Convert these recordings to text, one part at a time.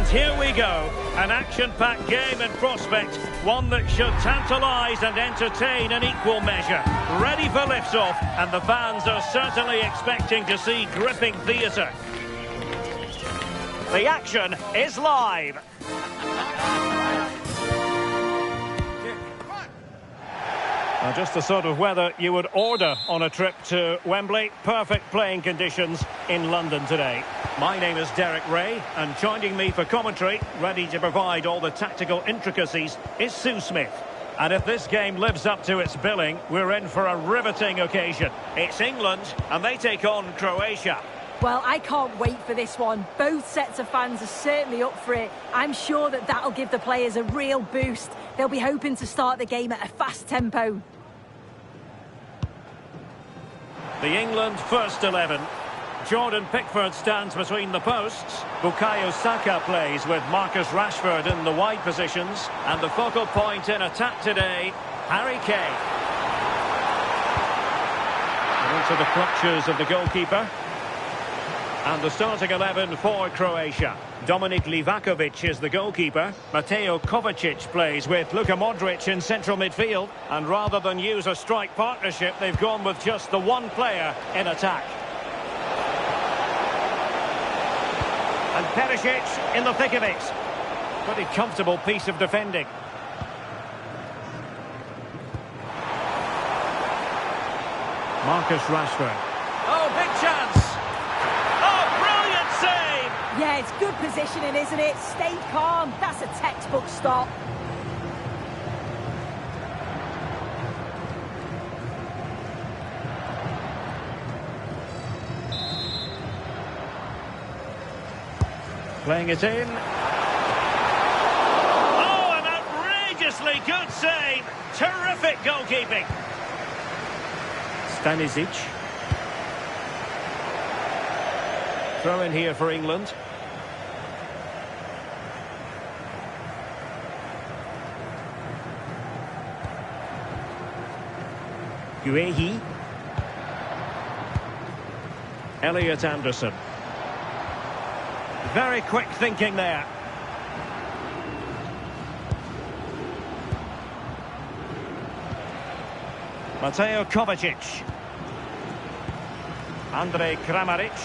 And here we go, an action-packed game in prospect, one that should tantalise and entertain in equal measure. Ready for liftoff, and the fans are certainly expecting to see gripping theatre. The action is live. Just the sort of weather you would order on a trip to Wembley. Perfect playing conditions in London today. My name is Derek Ray, and joining me for commentary, ready to provide all the tactical intricacies, is Sue Smith. And if this game lives up to its billing, we're in for a riveting occasion. It's England, and they take on Croatia. Well, I can't wait for this one. Both sets of fans are certainly up for it. I'm sure that'll give the players a real boost. They'll be hoping to start the game at a fast tempo. The England first 11. Jordan Pickford stands between the posts. Bukayo Saka plays with Marcus Rashford in the wide positions. And the focal point in attack today, Harry Kane. Into the clutches of the goalkeeper. And the starting 11 for Croatia. Dominik Livakovic is the goalkeeper. Mateo Kovacic plays with Luka Modric in central midfield. And rather than use a strike partnership, they've gone with just the one player in attack. And Perisic in the thick of it. Pretty comfortable piece of defending. Marcus Rashford. Oh, big chance! Yeah, it's good positioning, isn't it? Stay calm. That's a textbook stop. Playing it in. Oh, an outrageously good save. Terrific goalkeeping. Stanisic. Throw in here for England. Guehi. Elliot Anderson. Very quick thinking there. Mateo Kovacic. Andrej Kramaric.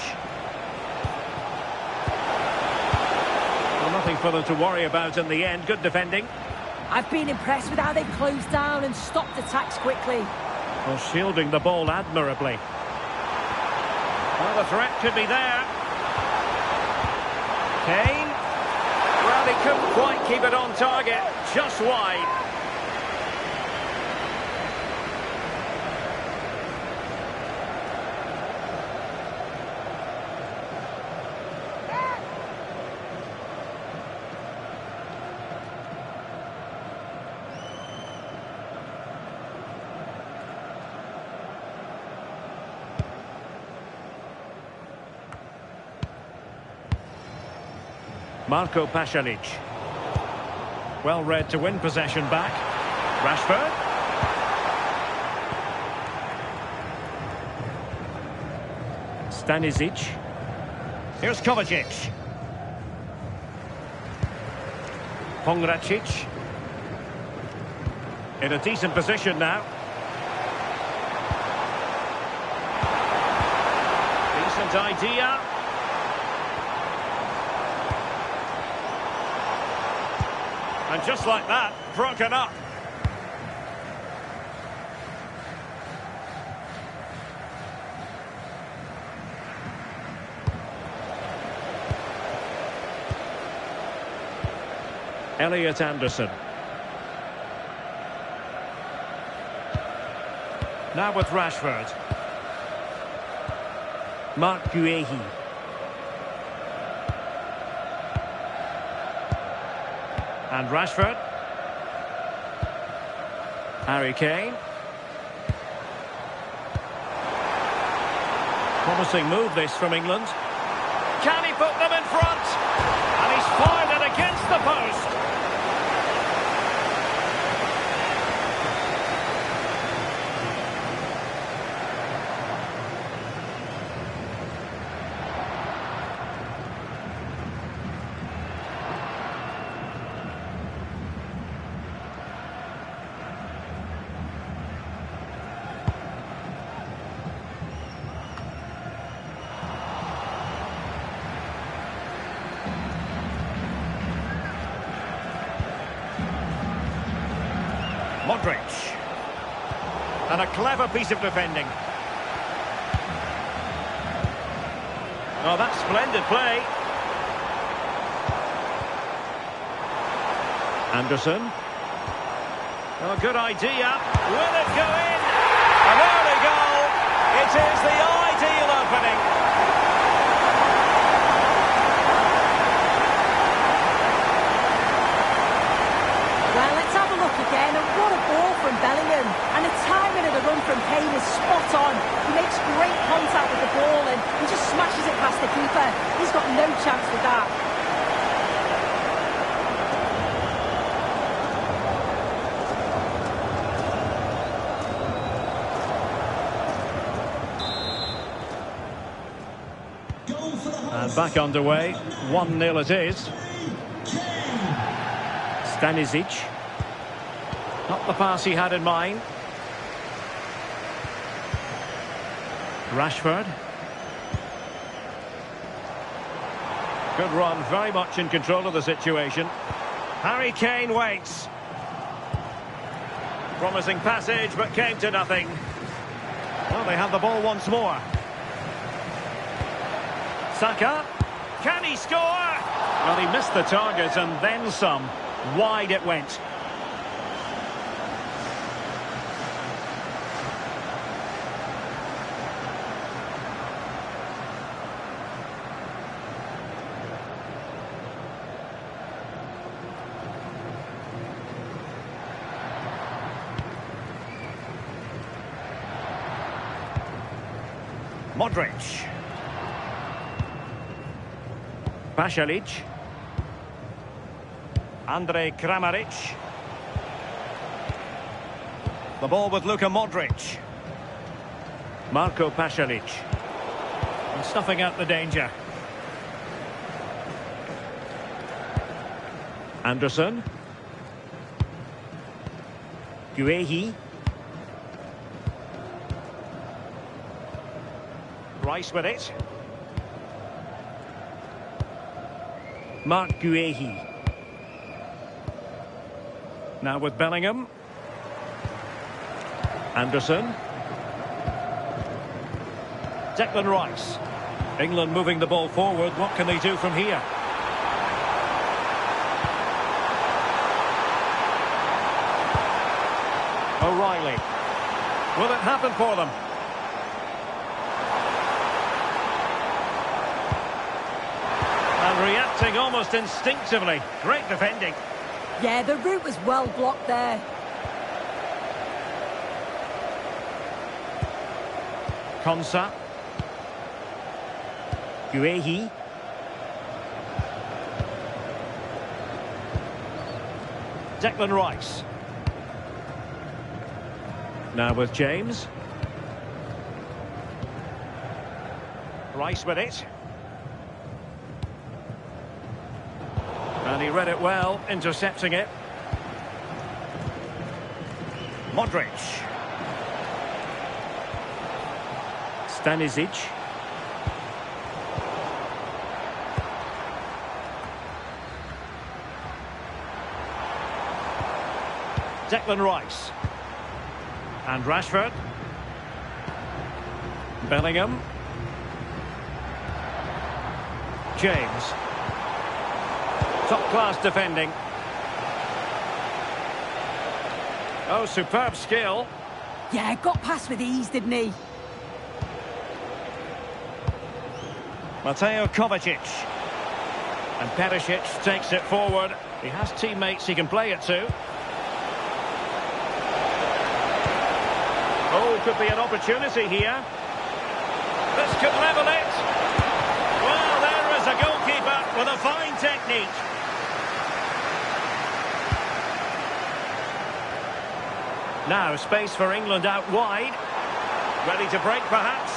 Well, nothing for them to worry about in the end. Good defending. I've been impressed with how they've closed down and stopped attacks quickly. Well, shielding the ball admirably. Well, the threat could be there. Kane. Well, he couldn't quite keep it on target. Just wide. Marko Pasalic. Well read to win possession back. Rashford. Stanisic. Here's Kovacic. Pongracic. In a decent position now. Decent idea. And just like that, broken up. Elliot Anderson. Now with Rashford. Mark Guehi. And Rashford. Harry Kane. Promising move this from England. Can he put them in front? And he's fired it against the post. Modric. And a clever piece of defending. Oh, that's splendid play. Anderson. Oh, good idea. Will it go in? An early goal. It is the ideal opening. Well, let's have a look again. And what a ball from Bellingham. And the timing of the run from Kane is spot on. He makes great contact with the ball and he just smashes it past the keeper. He's got no chance with that. And back underway. 1-0 it is. Stanisic. Not the pass he had in mind. Rashford. Good run, very much in control of the situation. Harry Kane waits. Promising passage, but came to nothing. Well, they have the ball once more. Saka. Can he score? Well, he missed the target and then some. Wide it went. Modric. Pasalic. Andrej Kramaric. The ball with Luka Modric. Marco Pasalic. And snuffing out the danger. Anderson. Guehi. Rice with it. Marc Guehi. Now with Bellingham. Anderson. Declan Rice. England moving the ball forward. What can they do from here? O'Reilly. Will it happen for them? And reacting almost instinctively. Great defending. Yeah, the route was well blocked there. Konsa. Guehi. Declan Rice. Now with James. Rice with it. And he read it well, intercepting it. Modric. Stanisic. Declan Rice. And Rashford. Bellingham. James. Top-class defending. Oh, superb skill. Yeah, got past with ease, didn't he? Mateo Kovacic. And Perisic takes it forward. He has teammates he can play it to. Oh, could be an opportunity here. This could level it. Well, there is a goalkeeper with a fine technique. Now, space for England out wide. Ready to break, perhaps.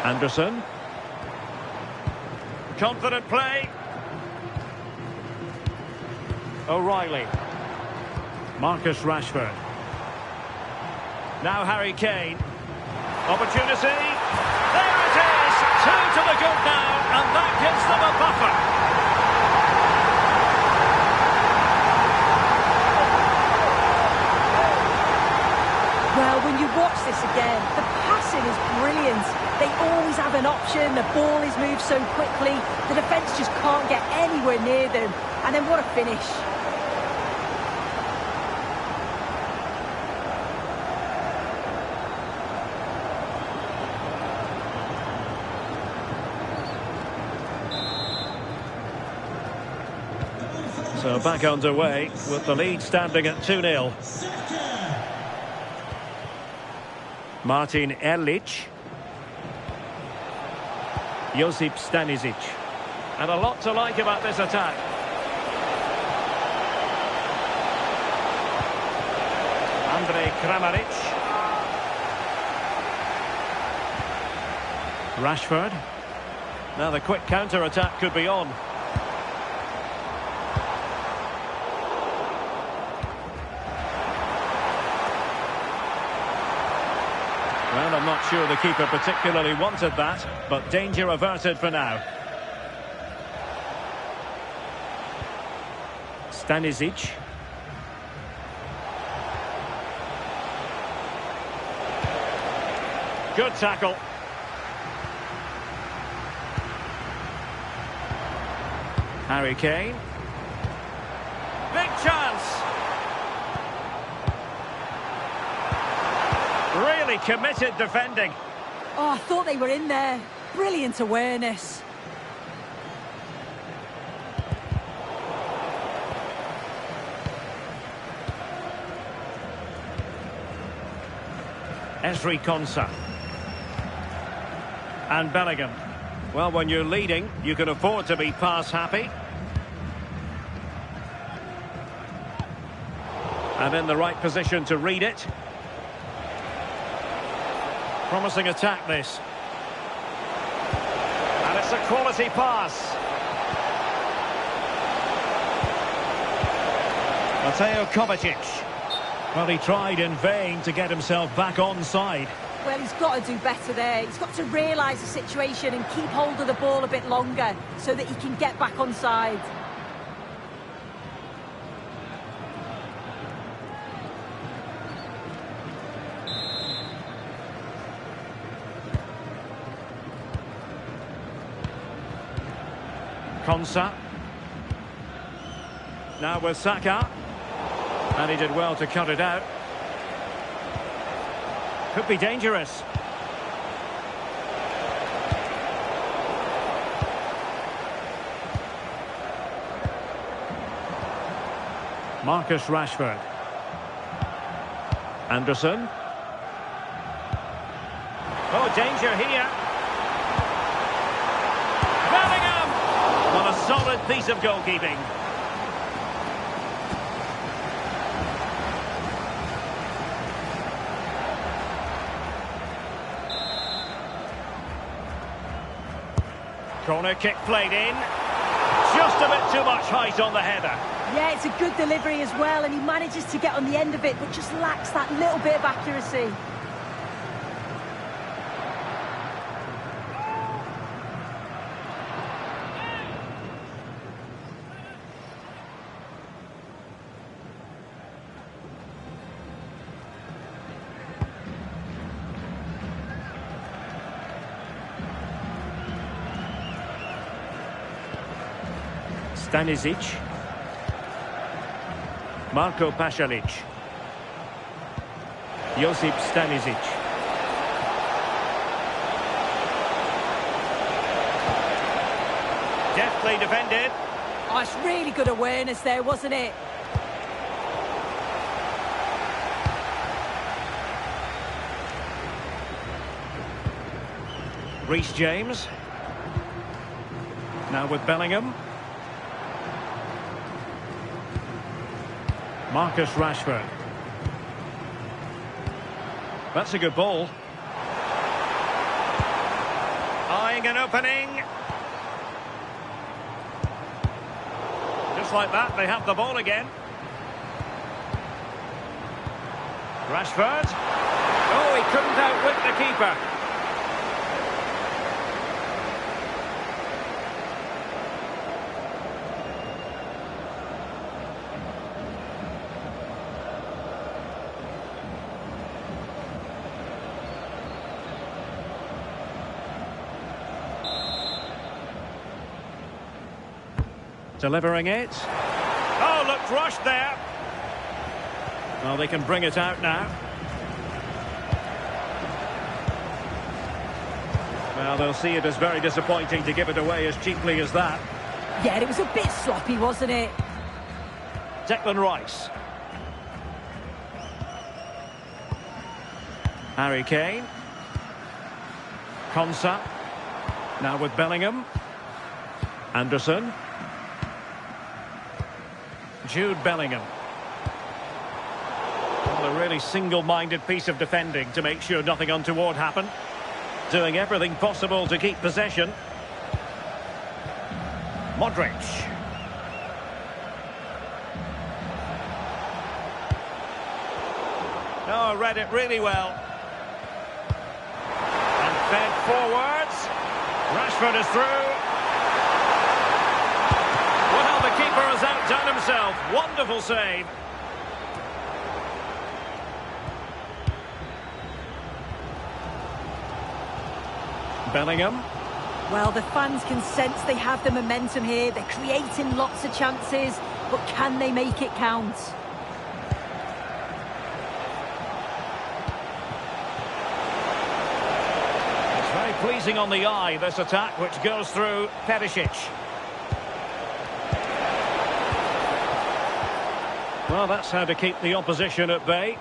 Anderson. Confident play. O'Reilly. Marcus Rashford. Now Harry Kane. Opportunity. There it is. 2 to the good now, and that gives them a buffer. They always have an option. The ball is moved so quickly. The defence just can't get anywhere near them. And then what a finish. So back underway with the lead standing at 2-0. Martin Erlich. Josip Stanisic. And a lot to like about this attack. Andrej Kramaric. Rashford. Now the quick counter-attack could be on. Well, I'm not sure the keeper particularly wanted that, but danger averted for now. Stanisic. Good tackle. Harry Kane. Big chance. Really committed defending. Oh, I thought they were in there. Brilliant awareness. Ezri Konsa. And Bellingham. Well, when you're leading, you can afford to be pass happy. And in the right position to read it. Promising attack, this. And it's a quality pass. Mateo Kovacic. Well, he tried in vain to get himself back on side. Well, he's got to do better there. He's got to realise the situation and keep hold of the ball a bit longer so that he can get back on side. Konsa. Now with Saka. And he did well to cut it out. Could be dangerous. Marcus Rashford. Anderson. Oh, danger here. Bellingham! What a solid piece of goalkeeping. Corner kick played in. Just a bit too much height on the header. Yeah, it's a good delivery as well, and he manages to get on the end of it, but just lacks that little bit of accuracy. Stanisic. Marko Pasalic. Josip Stanisic. Deftly defended. Oh, it's really good awareness there, wasn't it? Reece James. Now with Bellingham. Marcus Rashford. That's a good ball. Eyeing an opening. Just like that, they have the ball again. Rashford. Oh, he couldn't outwit the keeper. Delivering it. Oh, looked rushed there. Well, they can bring it out now. Well, they'll see it as very disappointing to give it away as cheaply as that. Yeah, it was a bit sloppy, wasn't it? Declan Rice. Harry Kane. Konsa. Now with Bellingham. Anderson. Jude Bellingham. Well, a really single-minded piece of defending to make sure nothing untoward happened. Doing everything possible to keep possession. Modric. Oh, read it really well. And fed forwards. Rashford is through. Well, the keeper has outdone himself. Wonderful save. Bellingham. Well, the fans can sense they have the momentum here. They're creating lots of chances, but can they make it count? It's very pleasing on the eye, this attack, which goes through Perisic. Well, that's how to keep the opposition at bay.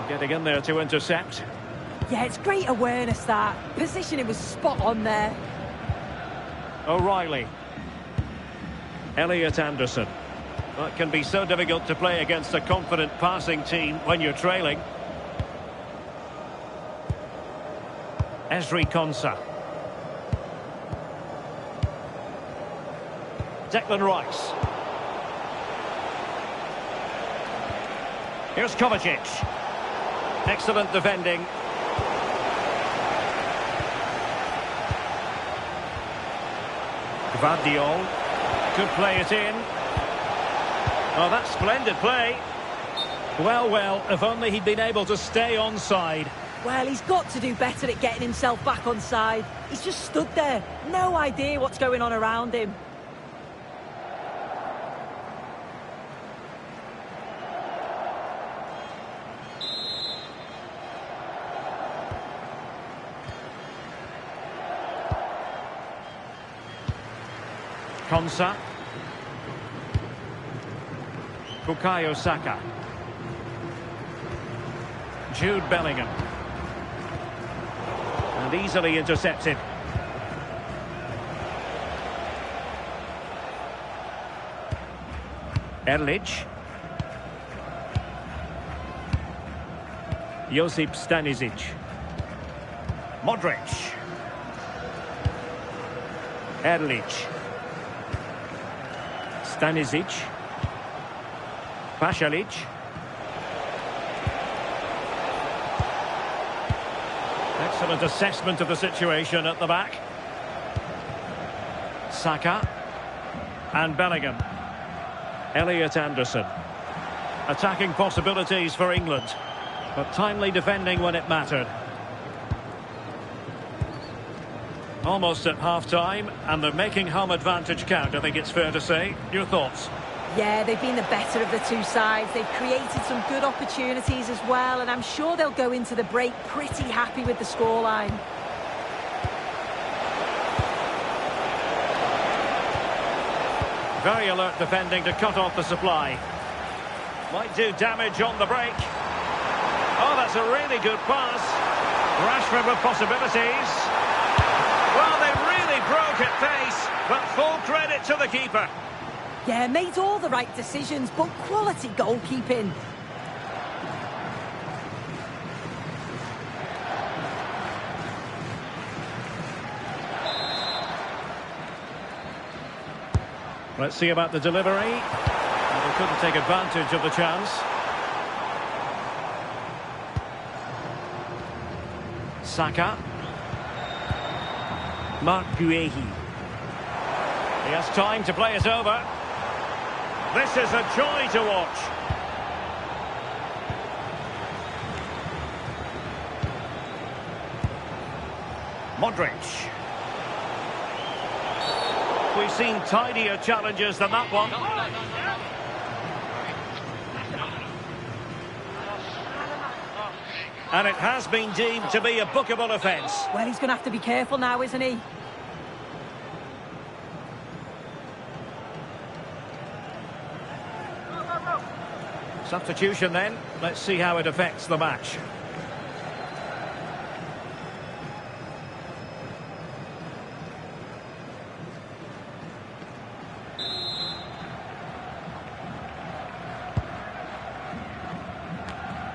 Getting in there to intercept. Yeah, it's great awareness, that. Positioning was spot on there. O'Reilly. Elliot Anderson. Well, it can be so difficult to play against a confident passing team when you're trailing. Ezri Konsa. Declan Rice. Here's Kovacic. Excellent defending. Gvardiol could play it in. Oh, that's splendid play. Well, if only he'd been able to stay onside. Well, he's got to do better at getting himself back on side. He's just stood there. No idea what's going on around him. Konsa. Bukayo Saka. Jude Bellingham. And easily intercepted. Erlich. Josip Stanisic. Modric. Erlich. Stanisic. Pasalic. Excellent assessment of the situation at the back. Saka. And Bellingham. Elliot Anderson. Attacking possibilities for England, but timely defending when it mattered. Almost at half-time, and they're making home advantage count, I think it's fair to say. Your thoughts? Yeah, they've been the better of the two sides. They've created some good opportunities as well, and I'm sure they'll go into the break pretty happy with the scoreline. Very alert defending to cut off the supply. Might do damage on the break. Oh, that's a really good pass. Rashford with possibilities. Well, they really broke at pace, but full credit to the keeper. Yeah, made all the right decisions, but quality goalkeeping. Let's see about the delivery. Well, they couldn't take advantage of the chance. Saka. Mark Guehi. He has time to play it over. This is a joy to watch. Modric. We've seen tidier challenges than that one. And it has been deemed to be a bookable offence. Well, he's going to have to be careful now, isn't he? Substitution then. Let's see how it affects the match.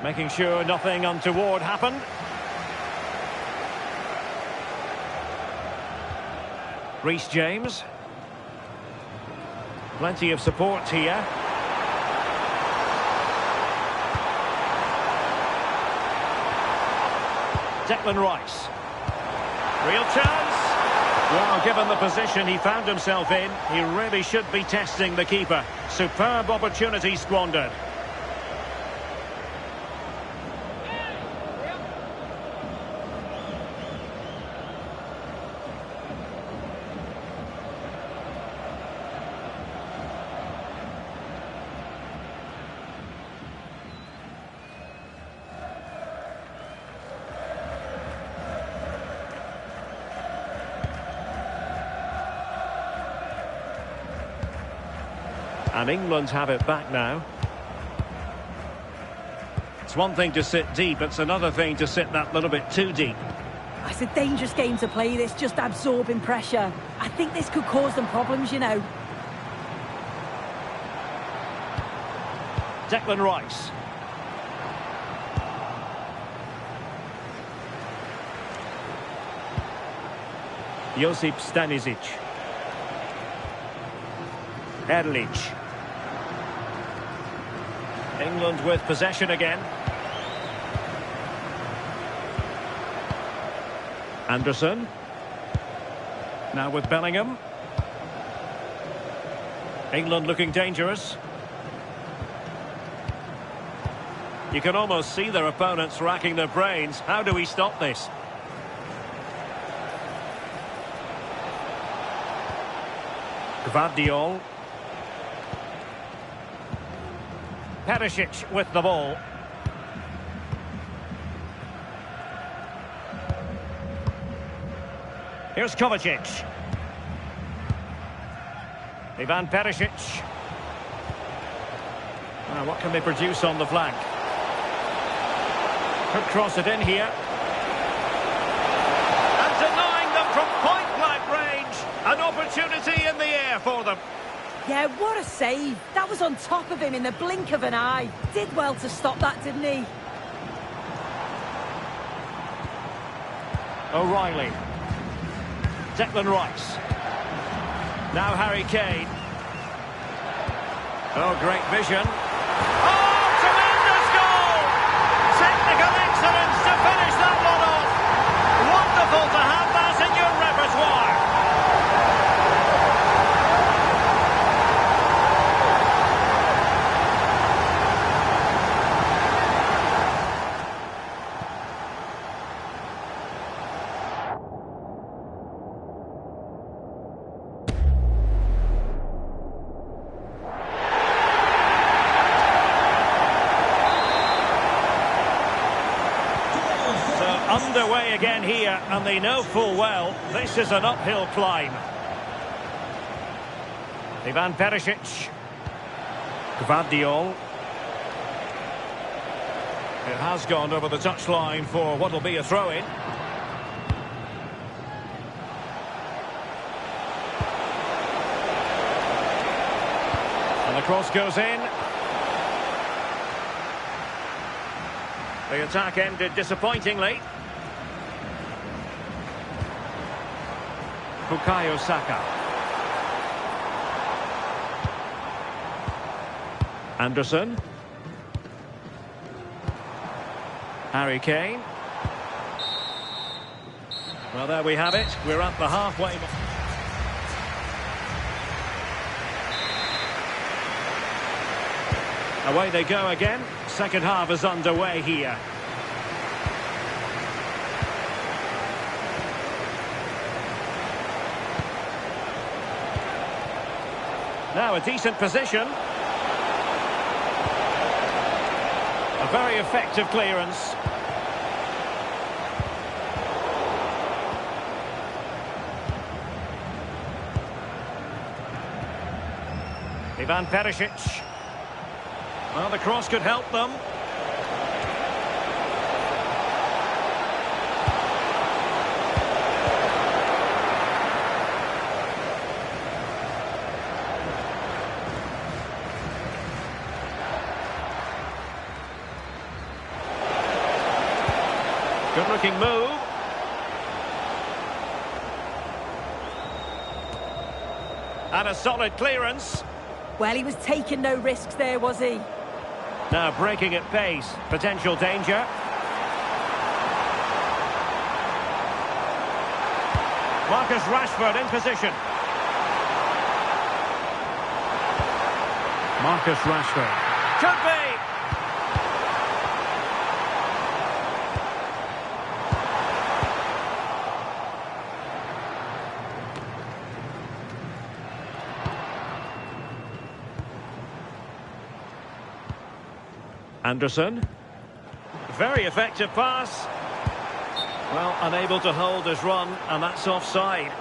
Making sure nothing untoward happened. Reece James. Plenty of support here. Declan Rice. Real chance. Well, given the position he found himself in, he really should be testing the keeper. Superb opportunity squandered. And England have it back now. It's one thing to sit deep, it's another thing to sit that little bit too deep. It's a dangerous game to play this, just absorbing pressure. I think this could cause them problems, you know. Declan Rice. Josip Stanisic. Erlich. England with possession again. Anderson. Now with Bellingham. England looking dangerous. You can almost see their opponents racking their brains. How do we stop this? Gvardiol. Perisic with the ball. Here's Kovacic. Ivan Perisic. Now, what can they produce on the flank? Could cross it in here. And denying them from point-blank range. An opportunity in the air for them. Yeah, what a save. That was on top of him in the blink of an eye. Did well to stop that, didn't he? O'Reilly. Declan Rice. Now Harry Kane. Oh, great vision. Oh, tremendous goal! Technical excellence to finish that one off. Wonderful to have that in your repertoire. Underway again here, and they know full well this is an uphill climb. Ivan Perisic. Gvardiol. It has gone over the touchline for what will be a throw-in. And the cross goes in. The attack ended disappointingly. Bukayo Saka. Anderson. Harry Kane. Well, there we have it. We're at the halfway mark. Away they go again. Second half is underway here. Now a decent position. A very effective clearance. Ivan Perisic. Well, the cross could help them. Good-looking move. And a solid clearance. Well, he was taking no risks there, was he? Now breaking at pace. Potential danger. Marcus Rashford in position. Marcus Rashford. Could be! Anderson. Very effective pass. Well, unable to hold his run, and that's offside.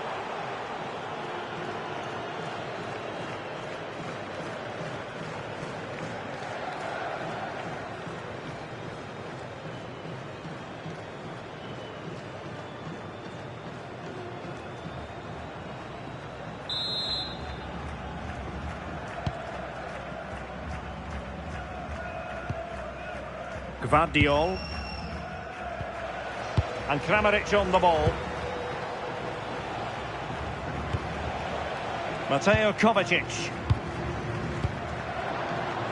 Gvardiol. And Kramaric on the ball. Mateo Kovacic.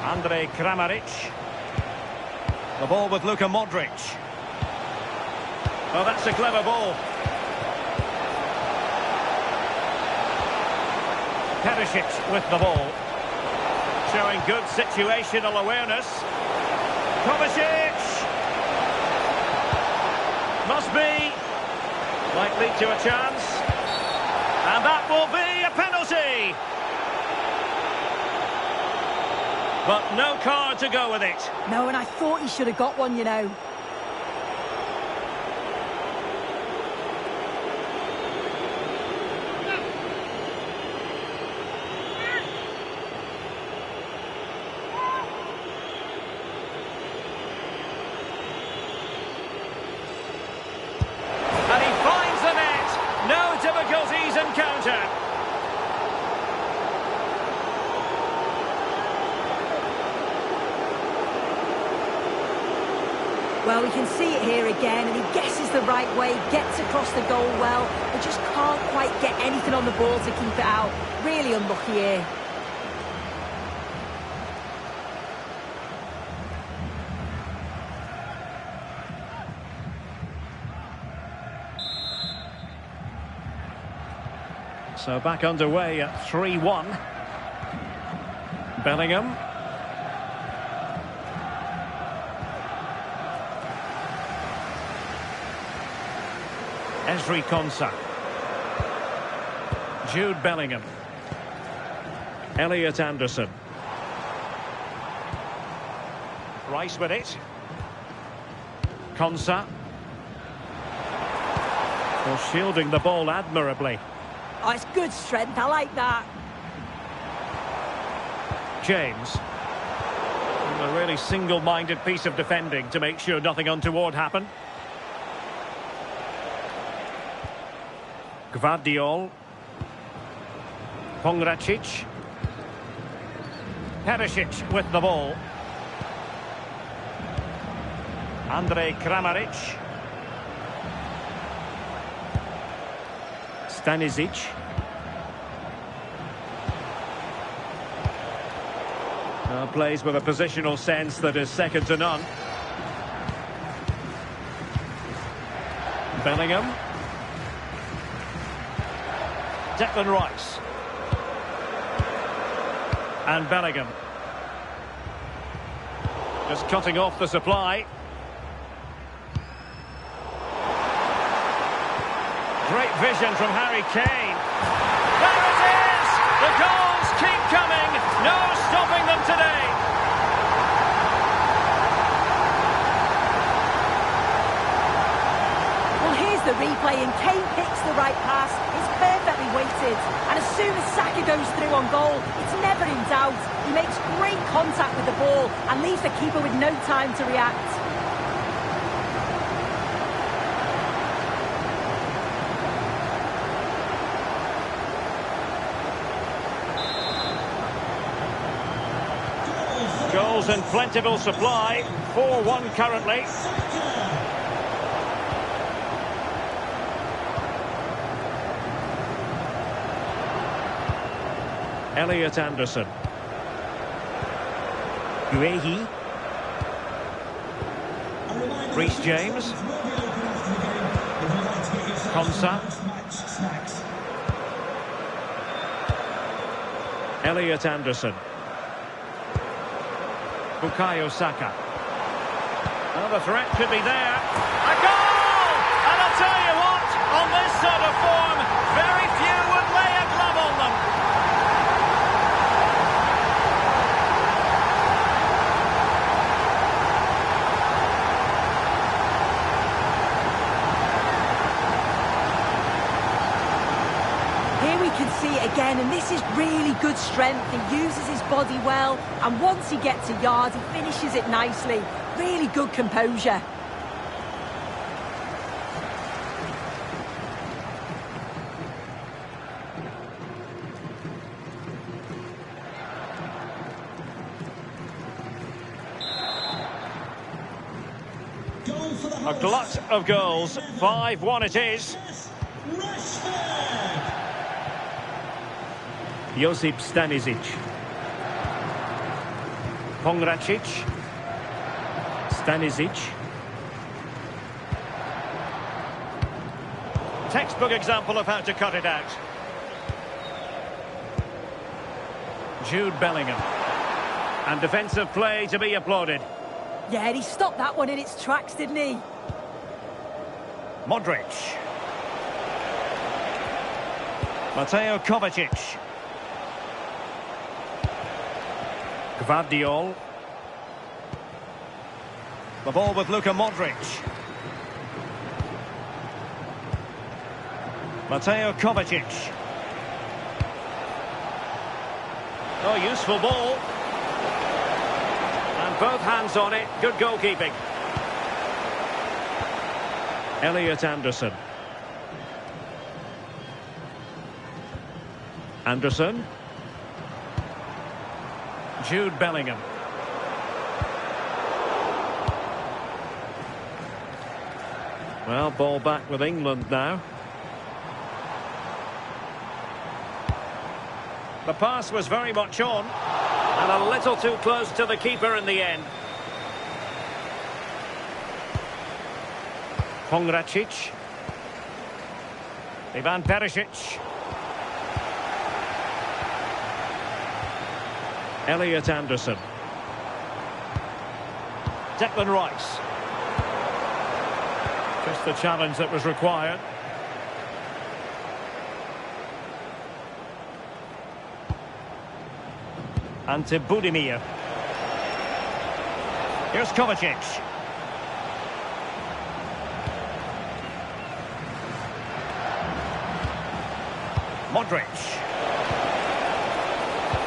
Andrej Kramaric. The ball with Luka Modric. Oh, that's a clever ball. Perisic with the ball. Showing good situational awareness. Kovacic! Must be. Might lead to a chance. And that will be a penalty! But no card to go with it. No, and I thought he should have got one, you know. And he finds the net. No difficulties in counter. Well, we can see it here again, and he guesses the right way, gets across the goal well, but just can't quite get anything on the ball to keep it out. Really unlucky here. So back underway at 3-1. Bellingham. Ezri Konsa. Jude Bellingham. Elliot Anderson. Rice with it. Konsa. Well, shielding the ball admirably. Oh, it's good strength, I like that. James. A really single-minded piece of defending to make sure nothing untoward happened. Gvardiol. Pongracic. Perisic with the ball. Andrej Kramaric. Stanisic. Plays with a positional sense that is second to none. Bellingham. Declan Rice. And Bellingham. Just cutting off the supply. Great vision from Harry Kane. There it is! The goals keep coming. No stopping them today. Well, here's the replay, and Kane picks the right pass. It's perfectly weighted. And as soon as Saka goes through on goal, it's never in doubt. He makes great contact with the ball and leaves the keeper with no time to react. Goals in plentiful supply. 4-1 currently. Elliot Anderson. Guehi. Reece James. Konsa. Elliot Anderson. Bukayo Saka. Well, the threat could be there. A goal! And I'll tell you what, on this sort of form, very few would lay a glove on them. Here we can see it again, and this is really good strength. He uses his body well, and once he gets a yard, he finishes it nicely. Really good composure. A glut of goals. 5-1 it is. Josip Stanisic. Pongracic. Stanisic. Textbook example of how to cut it out. Jude Bellingham. And defensive play to be applauded. Yeah, he stopped that one in its tracks, didn't he? Modric. Mateo Kovacic. Gvardiol. The ball with Luka Modric. Mateo Kovacic. Oh, useful ball. And both hands on it. Good goalkeeping. Elliot Anderson. Anderson. Jude Bellingham. Well, ball back with England now. The pass was very much on, and a little too close to the keeper in the end. Pongracic. Ivan Perisic. Elliot Anderson. Declan Rice. Just the challenge that was required. Ante Budimir. Here's Kovacic. Modric.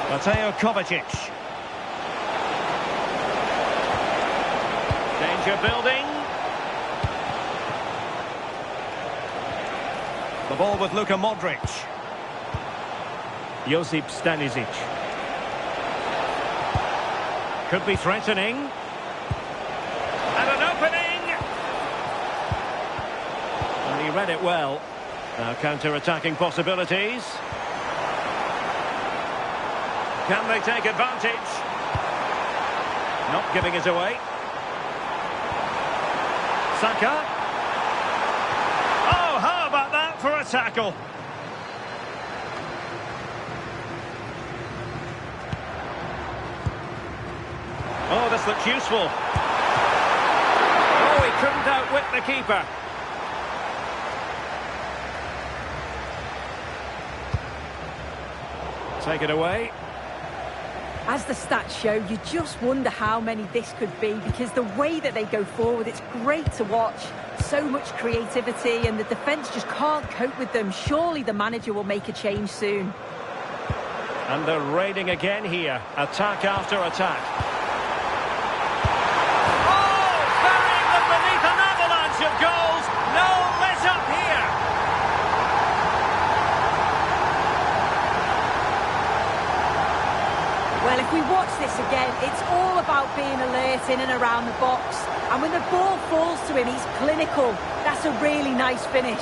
Mateo Kovacic. Danger building. The ball with Luka Modric. Josip Stanisic. Could be threatening. And an opening! And he read it well. Now counter-attacking possibilities. Can they take advantage? Not giving it away. Saka. Oh, how about that for a tackle? Oh, this looks useful. Oh, he couldn't outwit the keeper. Take it away. As the stats show, you just wonder how many this could be, because the way that they go forward, it's great to watch. So much creativity, and the defence just can't cope with them. Surely the manager will make a change soon. And they're raiding again here. Attack after attack. Oh! Burying them beneath an avalanche of goals. No let up here. Well, if we watch this again, it's all about being alert in and around the box. And when the ball falls to him, he's clinical. That's a really nice finish.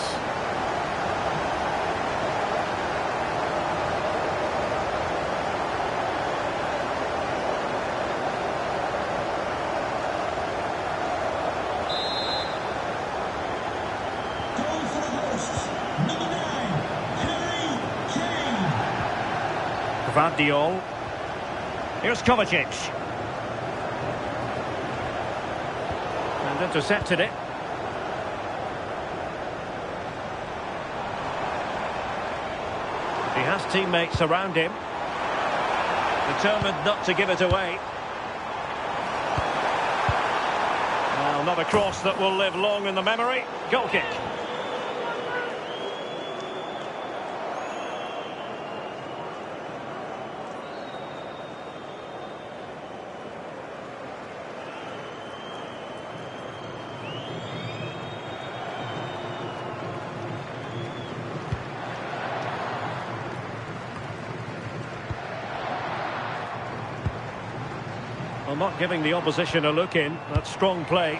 Gvardiol. Here's Kovacic. And intercepted it. He has teammates around him. Determined not to give it away. Well, not a cross that will live long in the memory. Goal kick. Well, not giving the opposition a look in. That's strong play. The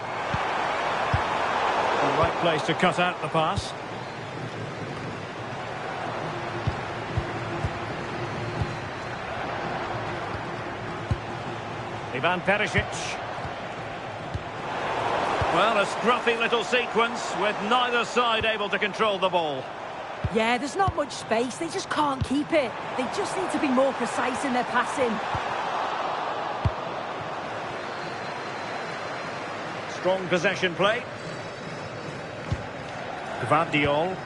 right place to cut out the pass. Ivan Perisic. Well, a scruffy little sequence with neither side able to control the ball. Yeah, there's not much space. They just can't keep it. They just need to be more precise in their passing. Strong possession play. Gvardiol.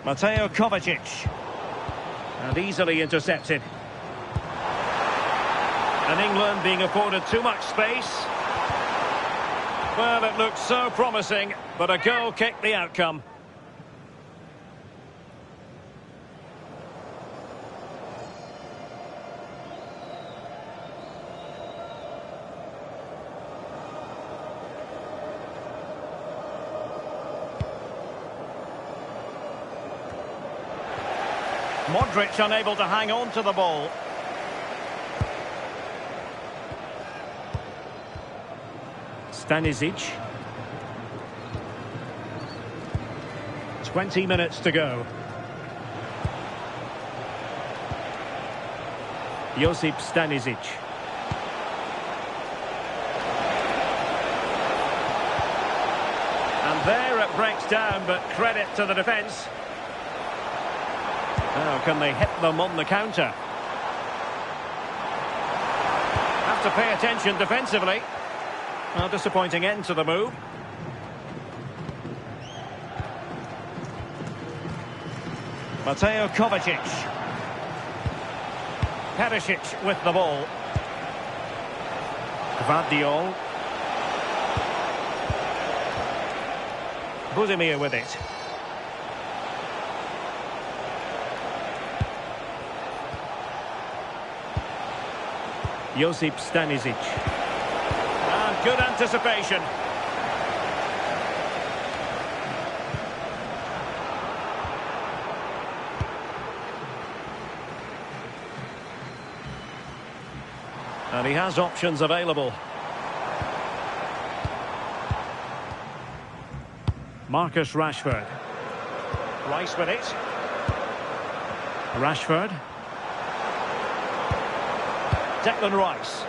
Mateo Kovacic. And easily intercepted. And England being afforded too much space. Well, it looked so promising, but a goal kicked the outcome. Modric unable to hang on to the ball. Stanisic. 20 minutes to go. Josip Stanisic. And there it breaks down, but credit to the defence. Now, can they hit them on the counter? Have to pay attention defensively. Well, disappointing end to the move. Mateo Kovacic. Perisic with the ball. Gvardiol. Budimir with it. Josip Stanisic. And good anticipation. And he has options available. Marcus Rashford. Rice with it. Rashford. Declan Rice.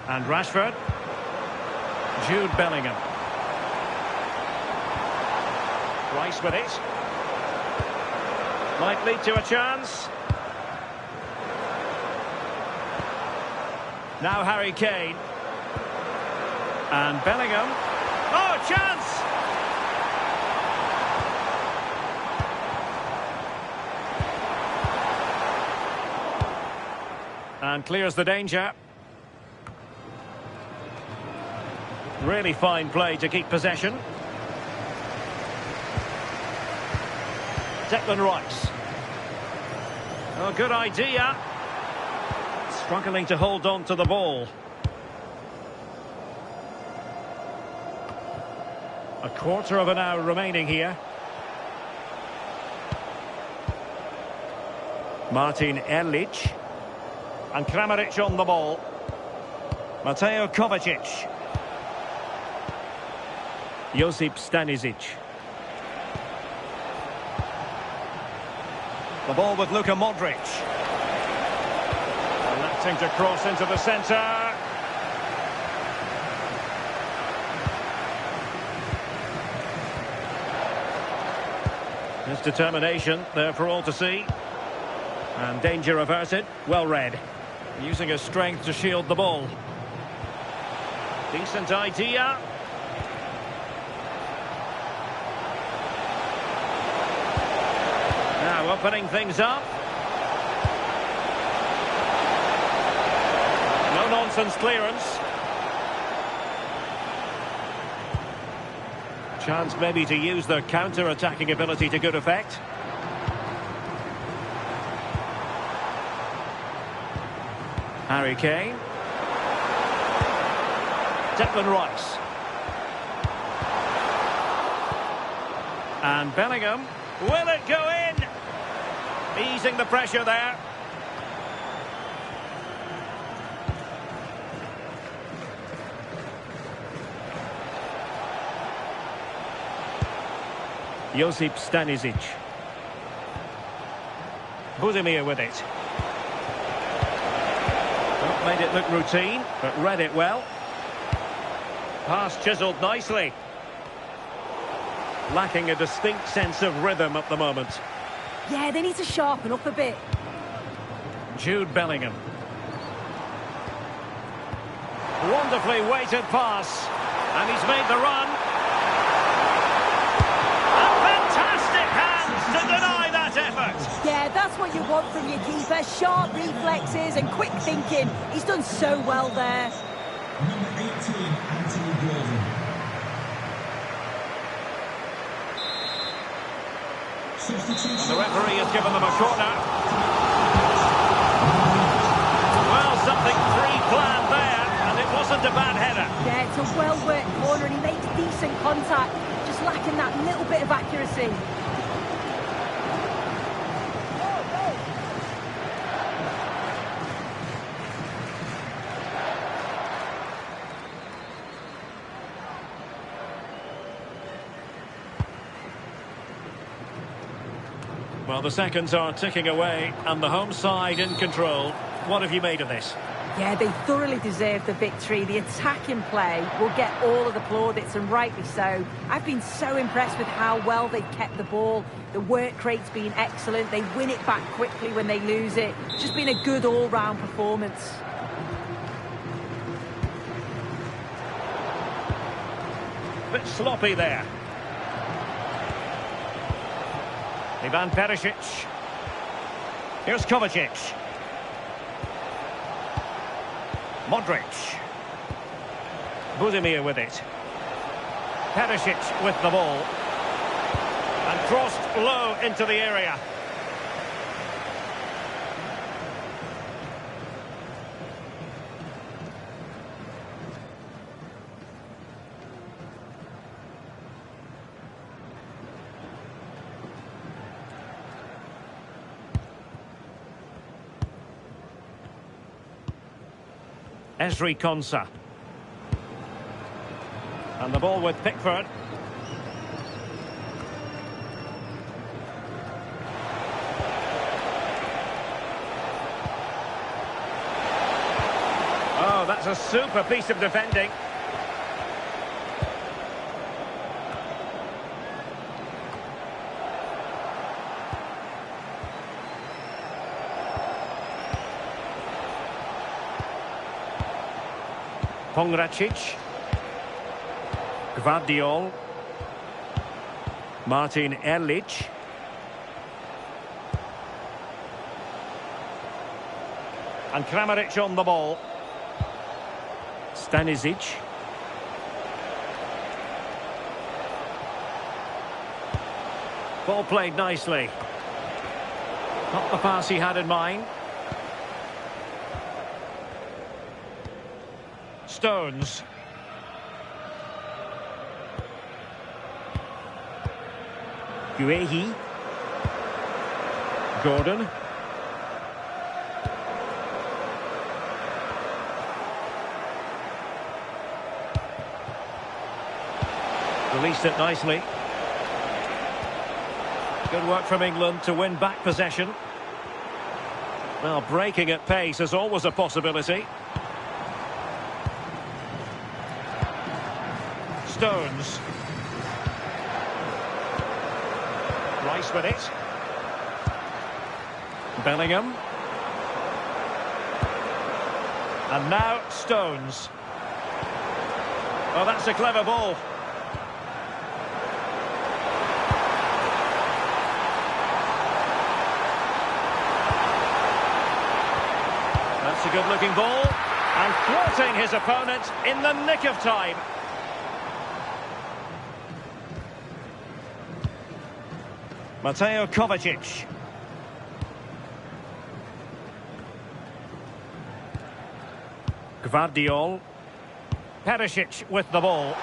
And Rashford. Jude Bellingham. Rice with it. Might lead to a chance. Now Harry Kane. And Bellingham. Oh, chance! And clears the danger. Really fine play to keep possession. Declan Rice. Oh, good idea. Struggling to hold on to the ball. A quarter of an hour remaining here. Martin Erlich. And Kramaric on the ball. Mateo Kovacic. Josip Stanisic. The ball with Luka Modric. Electing to cross into the centre. His determination there for all to see. And danger averted. Well read. Using his strength to shield the ball. Decent idea. Now opening things up. No nonsense clearance. Chance maybe to use their counter-attacking ability to good effect. Harry Kane. Declan Rice. And Bellingham. Will it go in? Easing the pressure there. Josip Stanisic. Budimir with it. Well, made it look routine, but read it well. Pass chiselled nicely. Lacking a distinct sense of rhythm at the moment. Yeah, they need to sharpen up a bit. Jude Bellingham. Wonderfully weighted pass. And he's made the run. And fantastic hands to deny that effort. Yeah, that's what you want from your keeper. Sharp reflexes and quick thinking. He's done so well there. Number 18, Anthony Gordon. And the referee has given them a corner. Well, something pre-planned there, and it wasn't a bad header. Yeah, it's a well-worked corner, and he makes decent contact, just lacking that little bit of accuracy. Well, the seconds are ticking away, and the home side in control. What have you made of this? Yeah, they thoroughly deserve the victory. The attacking play will get all of the plaudits, and rightly so. I've been so impressed with how well they've kept the ball. The work rate's been excellent. They win it back quickly when they lose it. It's just been a good all-round performance. Bit sloppy there. Ivan Perisic. Here's Kovacic. Modric. Budimir with it. Perisic with the ball. And crossed low into the area. Ezri Konsa. And the ball with Pickford. Oh, that's a super piece of defending. Pongracic. Gvardiol. Martin Erlich. And Kramaric on the ball. Stanisic. Ball played nicely. Not the pass he had in mind. Stones. Guehi. Gordon. Released it nicely. Good work from England to win back possession. Well, breaking at pace is always a possibility. Stones. Rice with it. Bellingham. And now Stones. Oh, that's a clever ball. That's a good-looking ball. And thwarting his opponent in the nick of time. Mateo Kovacic. Gvardiol. Perisic with the ball.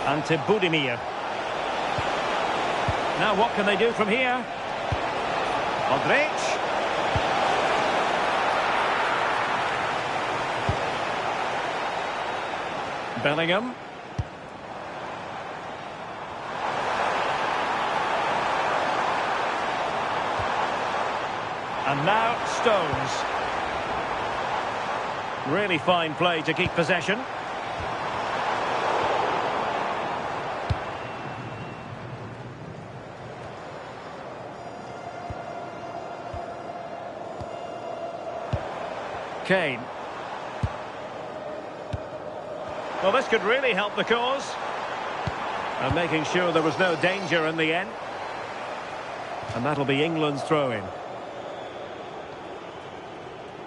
Ante Budimir. Now what can they do from here? Modric. Bellingham. And now Stones. Really fine play to keep possession. Kane. Well, this could really help the cause. And making sure there was no danger in the end. And that'll be England's throw-in.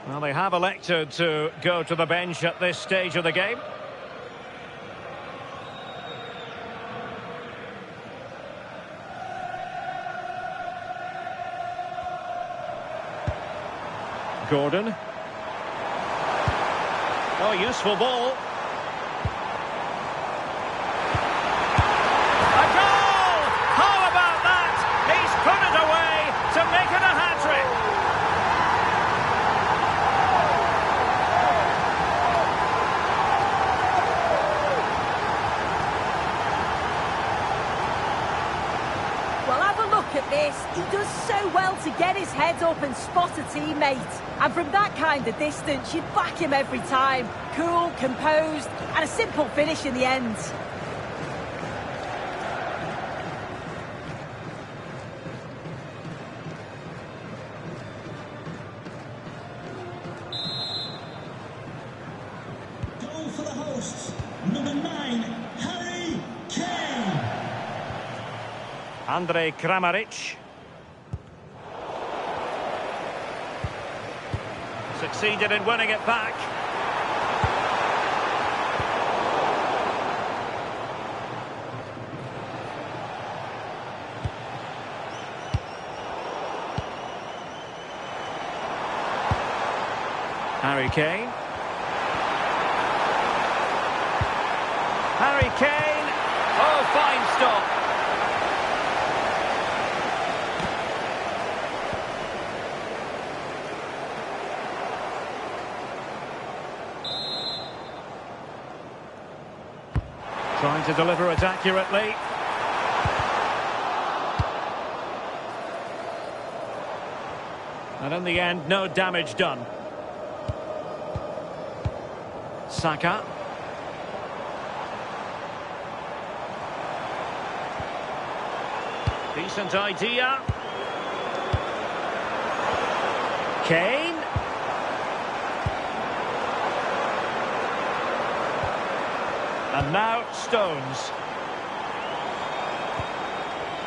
Well, they have elected to go to the bench at this stage of the game. Gordon. Oh, useful ball. A goal! How about that? He's put it away to make it a hat-trick. Well, have a look at this. He does so well to get his head up and spot a teammate. And from that kind of distance, you'd back him every time. Cool, composed, and a simple finish in the end. Goal for the hosts, number 9, Harry Kane. Andrej Kramaric. Succeeded in winning it back. Harry Kane. Harry Kane. Oh, fine stop. Trying to deliver it accurately. And in the end, no damage done. Saka. Decent idea. Kane. And now Stones.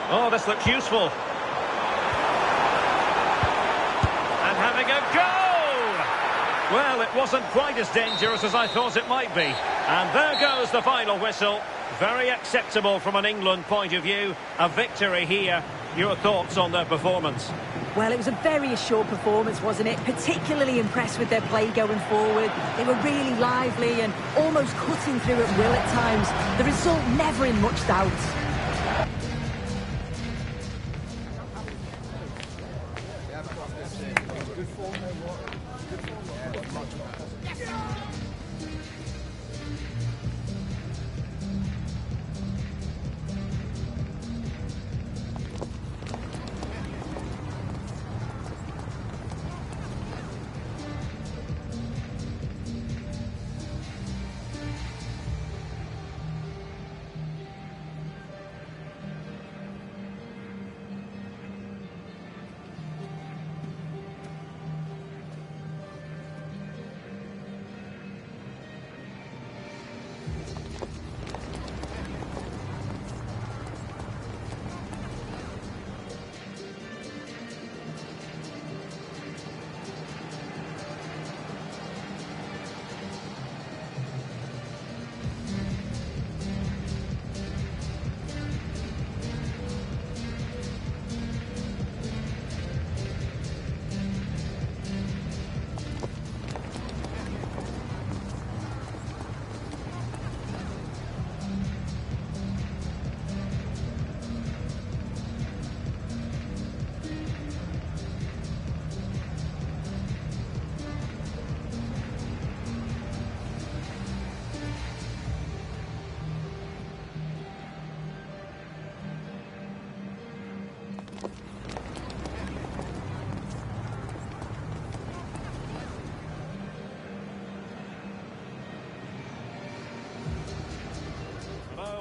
Oh, this looks useful. having a go! Well, it wasn't quite as dangerous as I thought it might be. And there goes the final whistle. Very acceptable from an England point of view. A victory here. Your thoughts on their performance? Well, it was a very assured performance, wasn't it? Particularly impressed with their play going forward. They were really lively and almost cutting through at will at times. The result never in much doubt.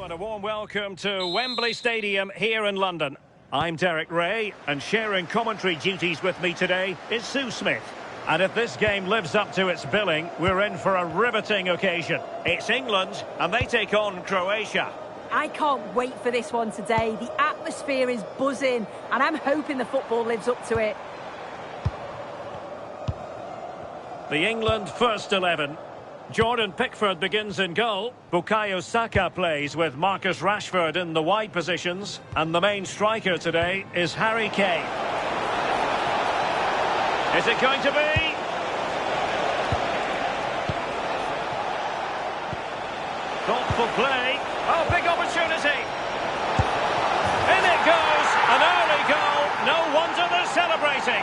And a warm welcome to Wembley Stadium here in London. I'm Derek Ray, and sharing commentary duties with me today is Sue Smith. And if this game lives up to its billing, we're in for a riveting occasion. It's England, and they take on Croatia. I can't wait for this one today. The atmosphere is buzzing, and I'm hoping the football lives up to it. The England first 11. Jordan Pickford begins in goal. Bukayo Saka plays with Marcus Rashford in the wide positions. And the main striker today is Harry Kane. Is it going to be? Thoughtful play. Oh, big opportunity. In it goes. An early goal. No wonder they're celebrating.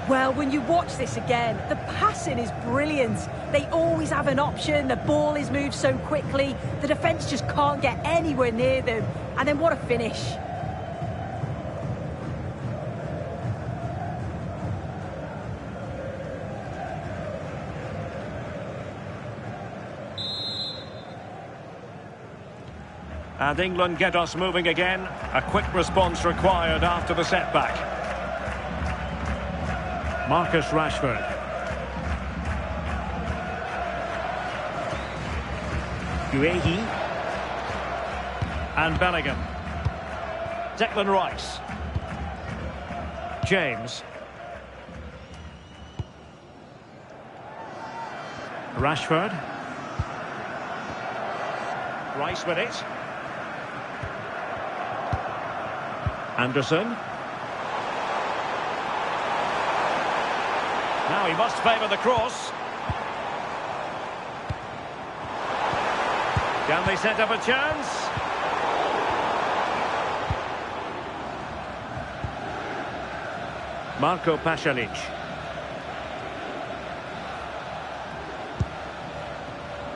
Well, when you watch this again, the passing is brilliant. They always have an option, the ball is moved so quickly, the defence just can't get anywhere near them. And then what a finish. And England get us moving again. A quick response required after the setback. Marcus Rashford. Guehi. And Bellingham. Declan Rice. James. Rashford. Rice with it. Anderson. Now he must favour the cross. Can they set up a chance? Marko Pasalic.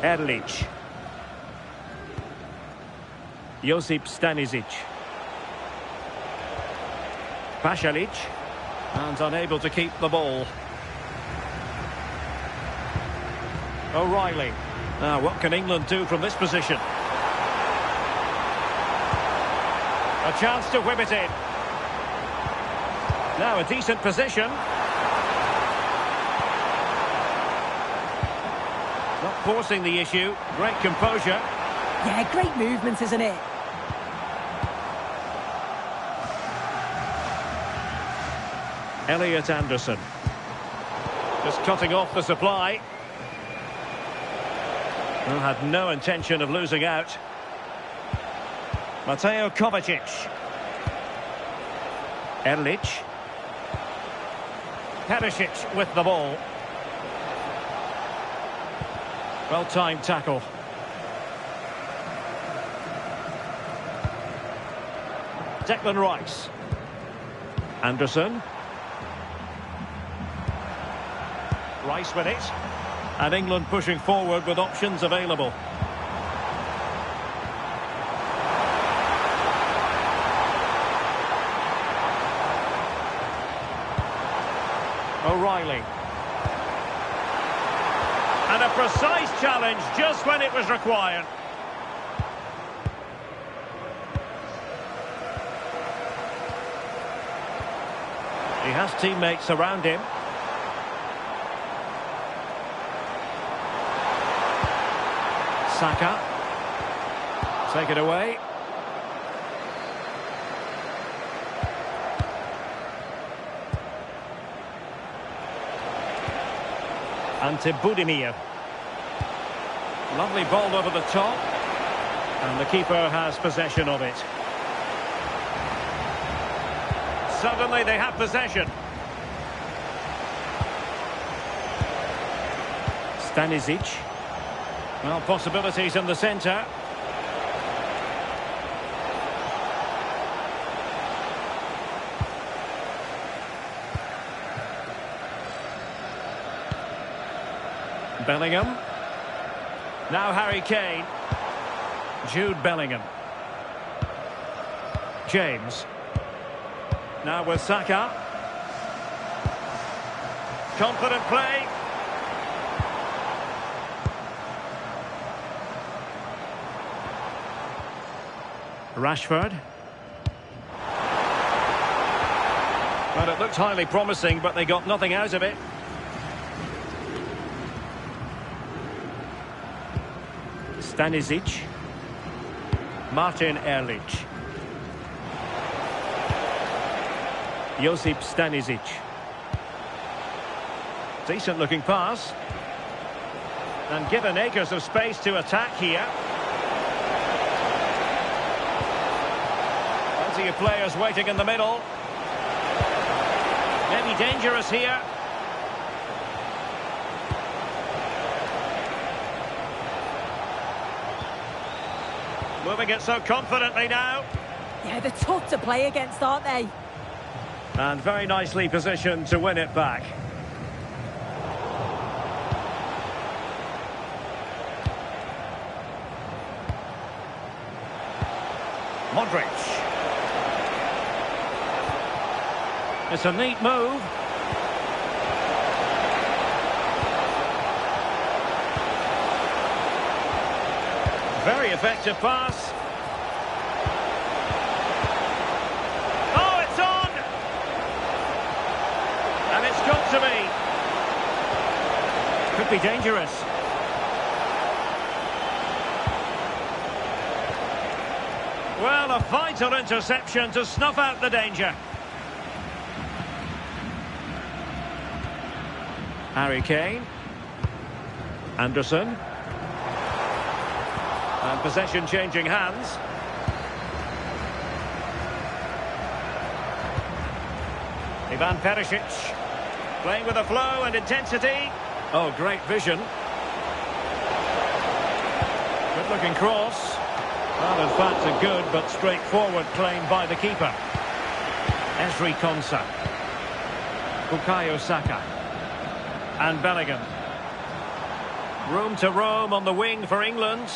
Erlich. Josip Stanisic. Pasalic. And unable to keep the ball. O'Reilly. Now, what can England do from this position? A chance to whip it in. Now, a decent position. forcing the issue. Great composure. Yeah, great movement, isn't it? Elliot Anderson. Just cutting off the supply. Well, had no intention of losing out. Mateo Kovacic. Erlich. Perisic with the ball. Well-timed tackle. Declan Rice. Anderson. Rice with it. And England pushing forward with options available. O'Reilly. And a precise challenge just when it was required. He has teammates around him. Saka. Take it away. Ante Budimir. Lovely ball over the top. And the keeper has possession of it. Suddenly they have possession. Stanisic. Well, possibilities in the centre. Bellingham. Now Harry Kane. Jude Bellingham. James. Now with Saka. Confident play. Rashford. Well, it looked highly promising, but they got nothing out of it. Stanisic. Martin Erlich. Josip Stanisic. Decent looking pass. And given acres of space to attack here. Plenty of players waiting in the middle. Maybe dangerous here. Moving it so confidently now. Yeah, they're tough to play against, aren't they? And very nicely positioned to win it back. Modric. It's a neat move. Very effective pass. Oh, it's on! And it's got to be. Could be dangerous. Well, a vital interception to snuff out the danger. Harry Kane. Anderson. And possession changing hands. Ivan Perisic. Playing with a flow and intensity. Oh, great vision. Good looking cross. Well, in fact, a good but straightforward claim by the keeper. Ezri Konsa. Bukayo Saka. And Bellingham. Room to roam on the wing for England.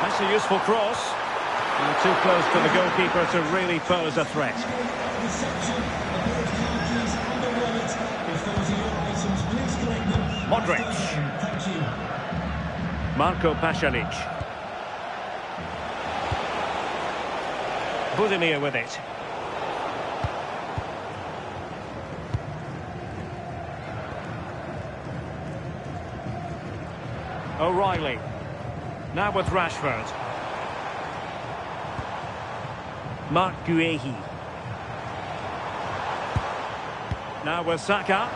That's a useful cross. And too close to the goalkeeper to really pose a threat. Modric. Marco Pasalic. Budimir with it. O'Reilly. Now with Rashford. Mark Guehi. Now with Saka.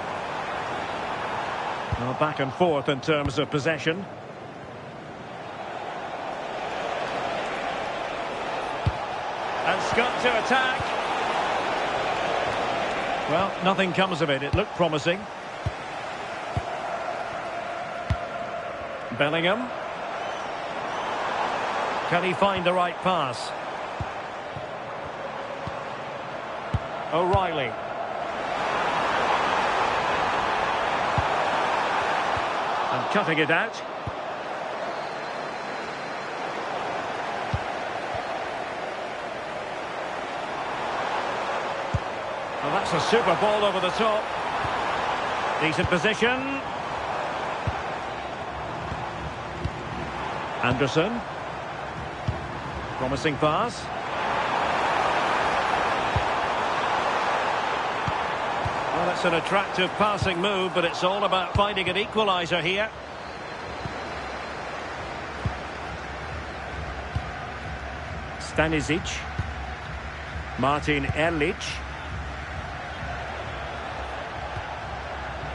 Well, back and forth in terms of possession. And Scott to attack. Well, nothing comes of it. It looked promising. Bellingham. Can he find the right pass? O'Reilly. And cutting it out. Well, that's a super ball over the top. Decent position. Anderson. Promising pass. Well, that's an attractive passing move, but it's all about finding an equaliser here. Stanisic. Martin Erlich.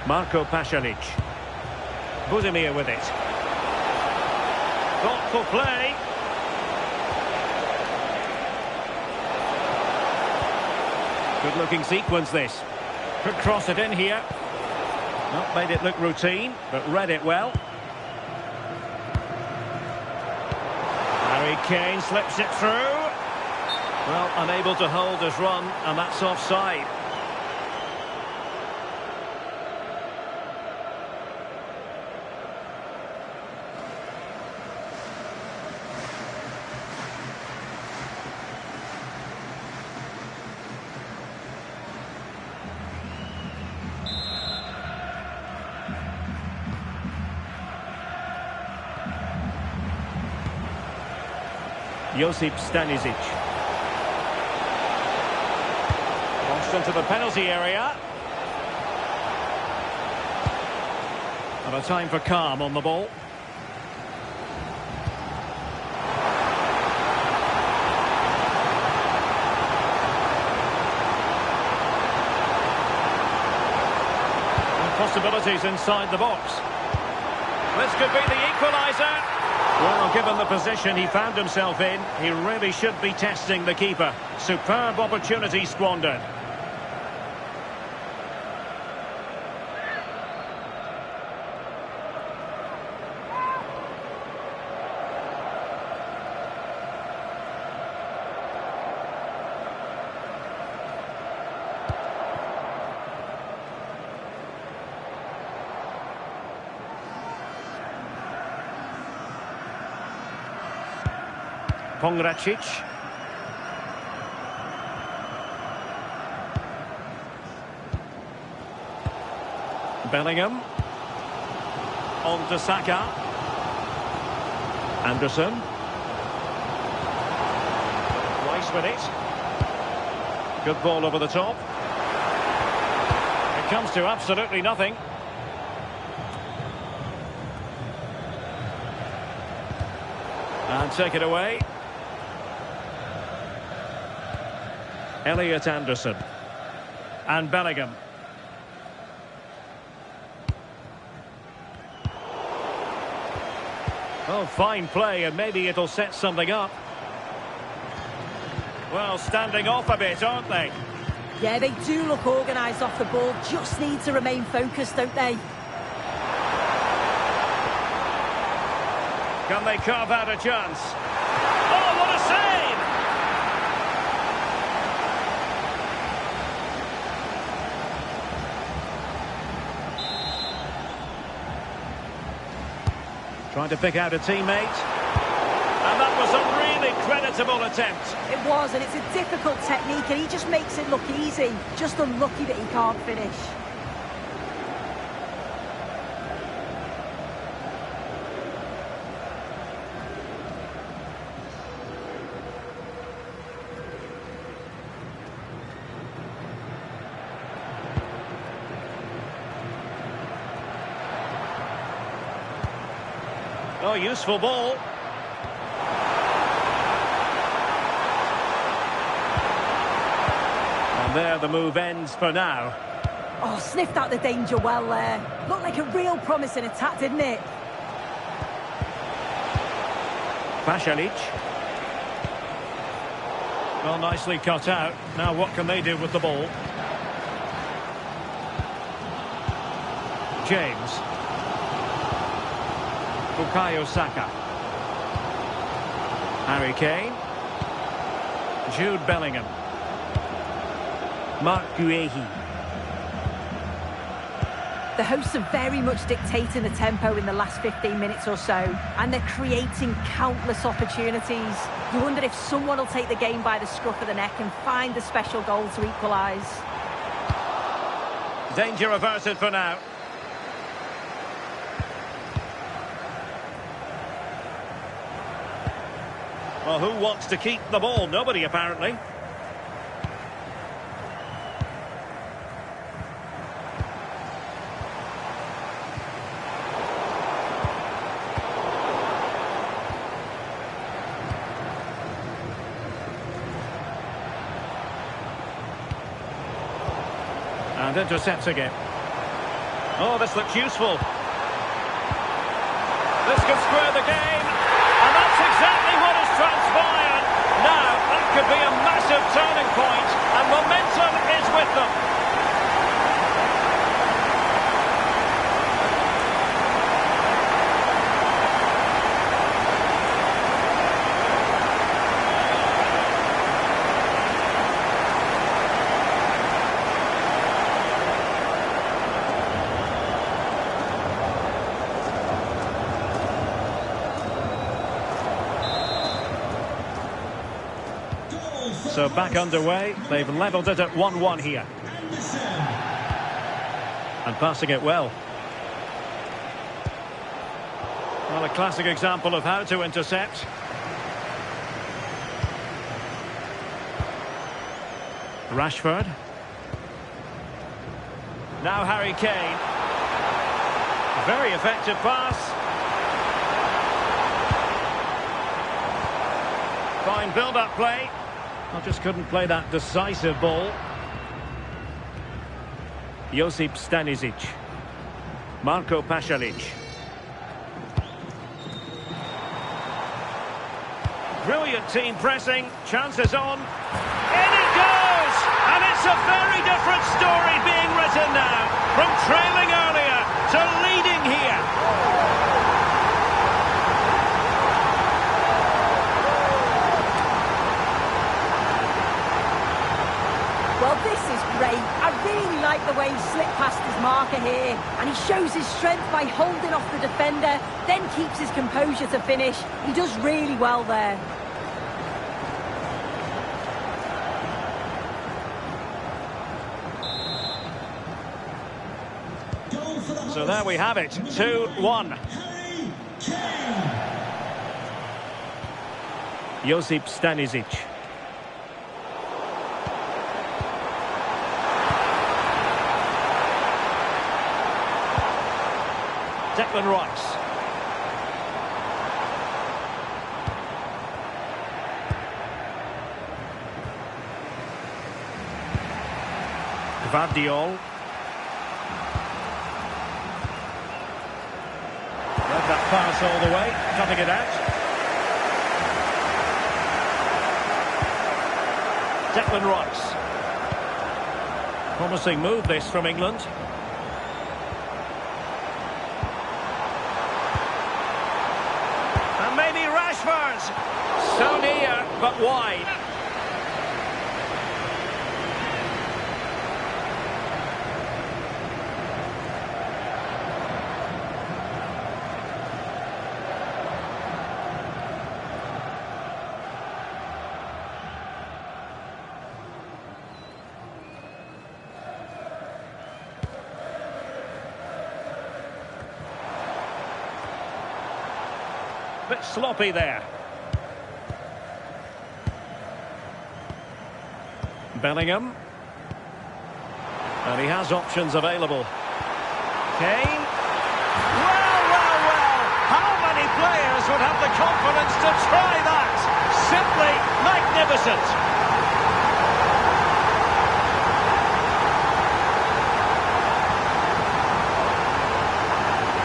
Marco Pasalic. Budimir with it. Thoughtful play. Good looking sequence this. Could cross it in here. Not made it look routine, but read it well. Harry Kane slips it through. Well, unable to hold his run, and that's offside. Josip Stanisic. Launched into the penalty area. And a time for calm on the ball. And possibilities inside the box. This could be the equaliser. Well, given the position he found himself in, he really should be testing the keeper. Superb opportunity squandered. Pongracic. Bellingham. On to Saka. Anderson. Rice with it. Good ball over the top. It comes to absolutely nothing. And take it away. Elliot Anderson. And Bellingham. Oh, fine play, and maybe it'll set something up. Well, standing off a bit, aren't they? Yeah, they do look organised off the ball. Just need to remain focused, don't they? Can they carve out a chance? Oh, what a save! Trying to pick out a teammate. And that was a really creditable attempt. It was, and it's a difficult technique, and he just makes it look easy. Just unlucky that he can't finish. Oh, useful ball. And there the move ends for now. Oh, sniffed out the danger well there. Looked like a real promising attack, didn't it? Pasalic. Well, nicely cut out. Now what can they do with the ball? James. Bukayo Saka. Harry Kane. Jude Bellingham. Mark Guehi. The hosts are very much dictating the tempo in the last 15 minutes or so, and they're creating countless opportunities. You wonder if someone will take the game by the scruff of the neck and find the special goal to equalise. Danger averted for now. Well, who wants to keep the ball? Nobody, apparently. And intercepting it. Oh, this looks useful. This could square the game. And that's exactly what has transpired. Now, that could be a massive turning point. And momentum is with them. So back underway. They've levelled it at 1-1 here. And passing it well. Well, a classic example of how to intercept. Rashford. Now Harry Kane. Very effective pass. Fine build-up play. I just couldn't play that decisive ball. Josip Stanisic. Marko Pasalic. Brilliant team pressing. Chances on. In it goes! And it's a very different story being written now. From trailing earlier to leading here. Well, this is great. I really like the way he slipped past his marker here. And he shows his strength by holding off the defender, then keeps his composure to finish. He does really well there. So there we have it, 2-1. Josip Stanisic. Declan Rice. Gvardiol. Read that pass all the way, cutting it out. Declan Rice. Promising move this from England. And maybe Rashford. So near, but wide. Bit sloppy there. Bellingham. And he has options available. Kane. Well, well, well. How many players players would have the confidence to try that. Simply magnificent.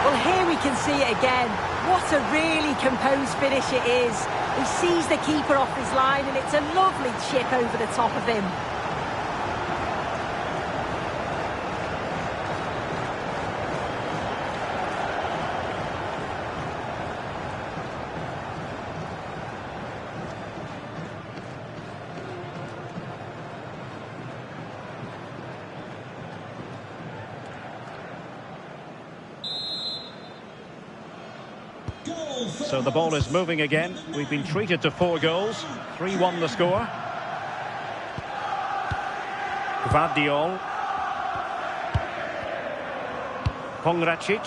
Well, here we can see it again. What a really composed finish it is. He sees the keeper off his line and it's a lovely chip over the top of him. So the ball is moving again. We've been treated to 4 goals. 3-1 the score. Gvardiol. Pongracic.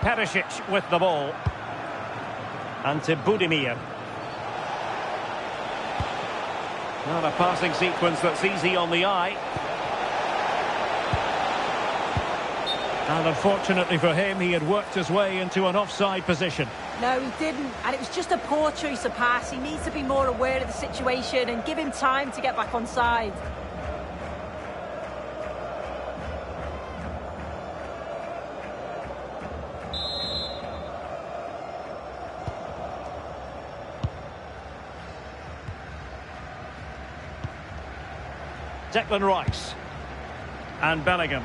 Perisic with the ball. And to Budimir. Not a passing sequence that's easy on the eye. And unfortunately for him, he had worked his way into an offside position. No, he didn't. And it was just a poor choice of pass. He needs to be more aware of the situation and give him time to get back on side. Declan Rice. And Bellingham.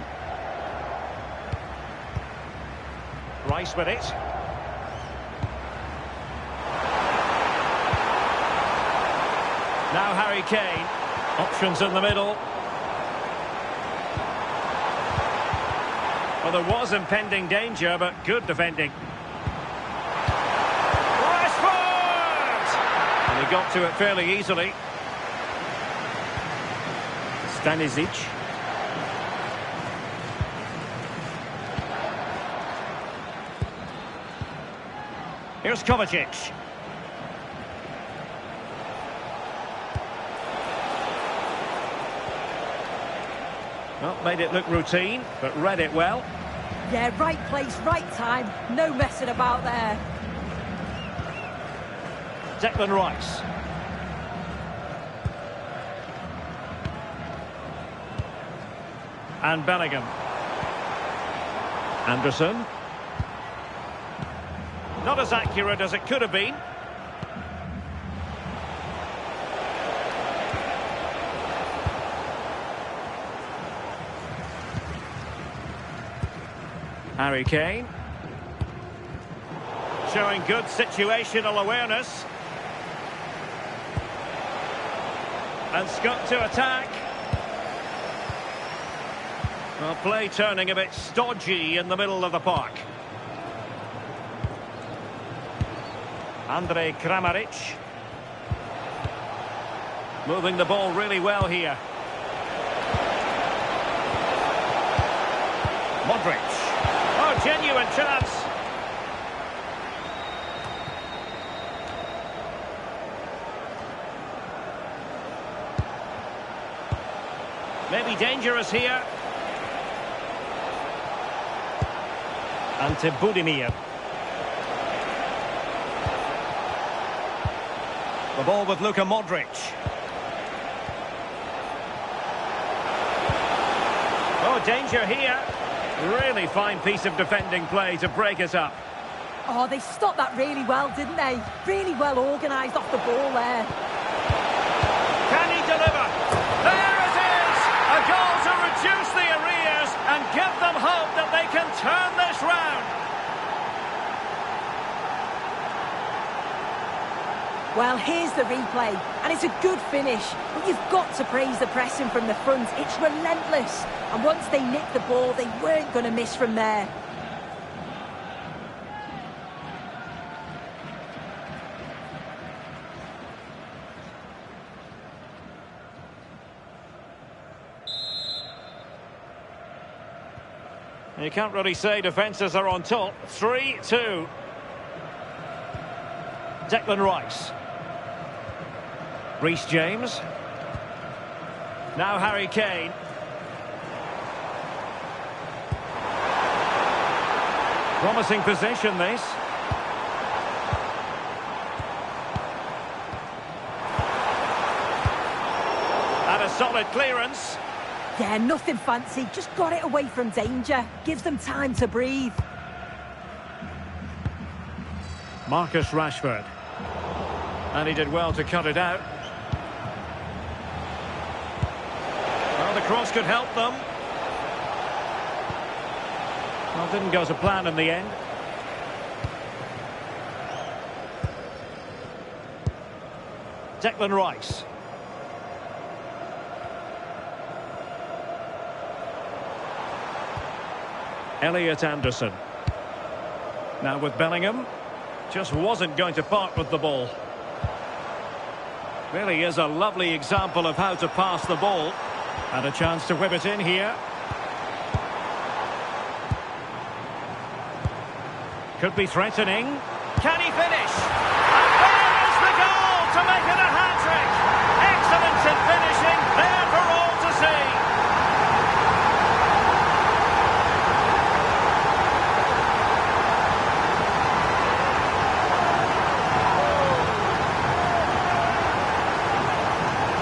Rice with it. Now Harry Kane. Options in the middle. Well, there was impending danger, but good defending. Rashford! And he got to it fairly easily. Stanisic. Here's Kovacic. Well, made it look routine, but read it well. Yeah, right place, right time. No messing about there. Declan Rice. And Bellingham. Anderson. Not as accurate as it could have been. Harry Kane. Showing good situational awareness. And Scott to attack. Well, play turning a bit stodgy in the middle of the park. Andrej Kramaric. Moving the ball really well here. Modric. Oh, genuine chance. Maybe dangerous here. And to Budimir. The ball with Luka Modric. Oh, danger here. Really fine piece of defending play to break us up. Oh, they stopped that really well, didn't they? Really well organised off the ball there. Can he deliver? There it is! A goal to reduce the arrears and give them hope that they can turn this round. Well, here's the replay, and it's a good finish, but you've got to praise the pressing from the front. It's relentless, and once they nicked the ball, they weren't going to miss from there. You can't really say defences are on top. 3-2. Declan Rice. Reece James. Now Harry Kane. Promising possession, this. a solid clearance. Yeah, nothing fancy, just got it away from danger. Gives them time to breathe. Marcus Rashford. And he did well to cut it out. Well, the cross could help them. Well, didn't go to plan in the end. Declan Rice. Elliot Anderson. Now with Bellingham. Just wasn't going to part with the ball. Really is a lovely example of how to pass the ball. And a chance to whip it in here. Could be threatening. Can he finish? And there is the goal to make it a hat-trick. Excellent in finishing, there for all to see.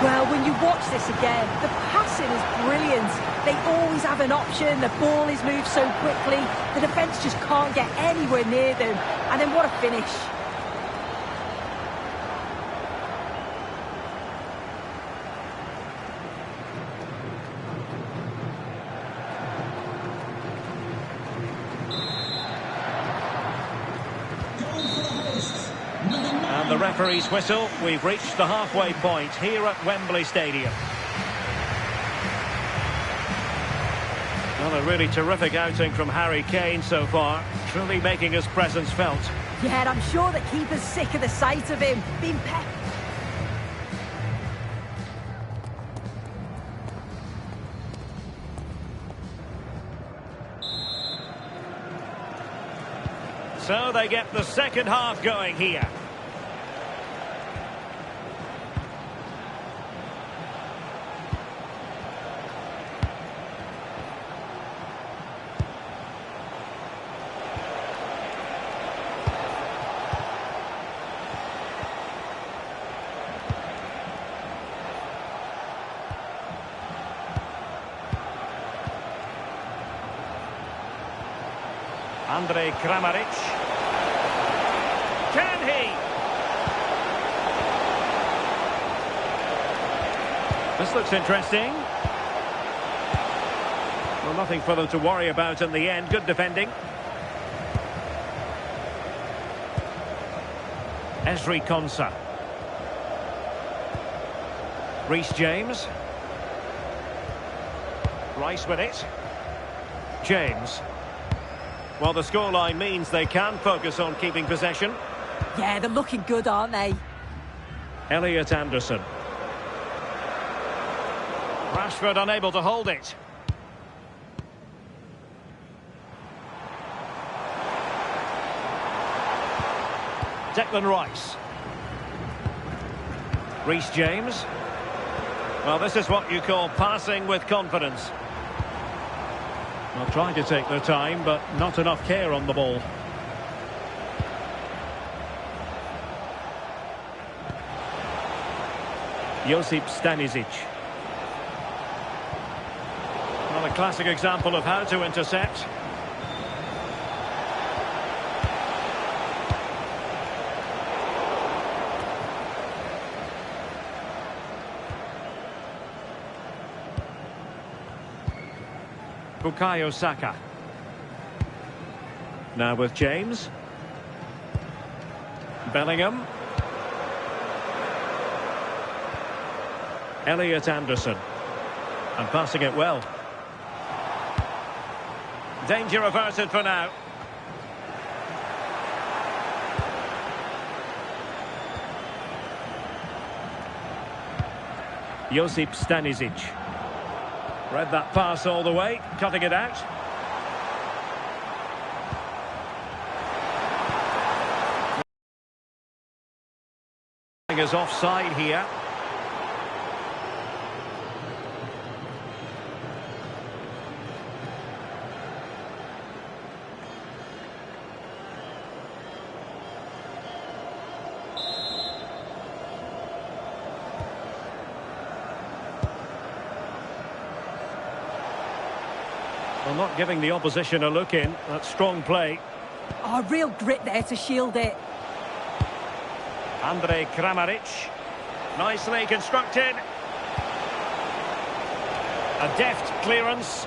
Well, when you watch this again, the passing is brilliant. They always have an option, the ball is moved so quickly, the defence just can't get anywhere near them. And then what a finish. And the referee's whistle, we've reached the halfway point here at Wembley Stadium. Well, a really terrific outing from Harry Kane so far, truly making his presence felt. Yeah, and I'm sure the keeper's sick of the sight of him being So they get the second half going here. Andrej Kramaric. Can he? This looks interesting. Well, nothing for them to worry about in the end. Good defending. Ezri Konsa. Reece James. Rice with it. James. Well, the scoreline means they can focus on keeping possession. Yeah, they're looking good, aren't they? Elliot Anderson. Rashford unable to hold it. Declan Rice. Reece James. Well, this is what you call passing with confidence. Well, trying to take their time, but not enough care on the ball. Josip Stanisic. Well, a classic example of how to intercept. Bukayo Saka. Now with James. Bellingham. Elliot Anderson. And passing it well. Danger averted for now. Josip Stanisic. Read that pass all the way, cutting it out. Is offside here. Well, not giving the opposition a look in. That's strong play. Oh, real grit there to shield it. Andrej Kramaric. Nicely constructed. A deft clearance.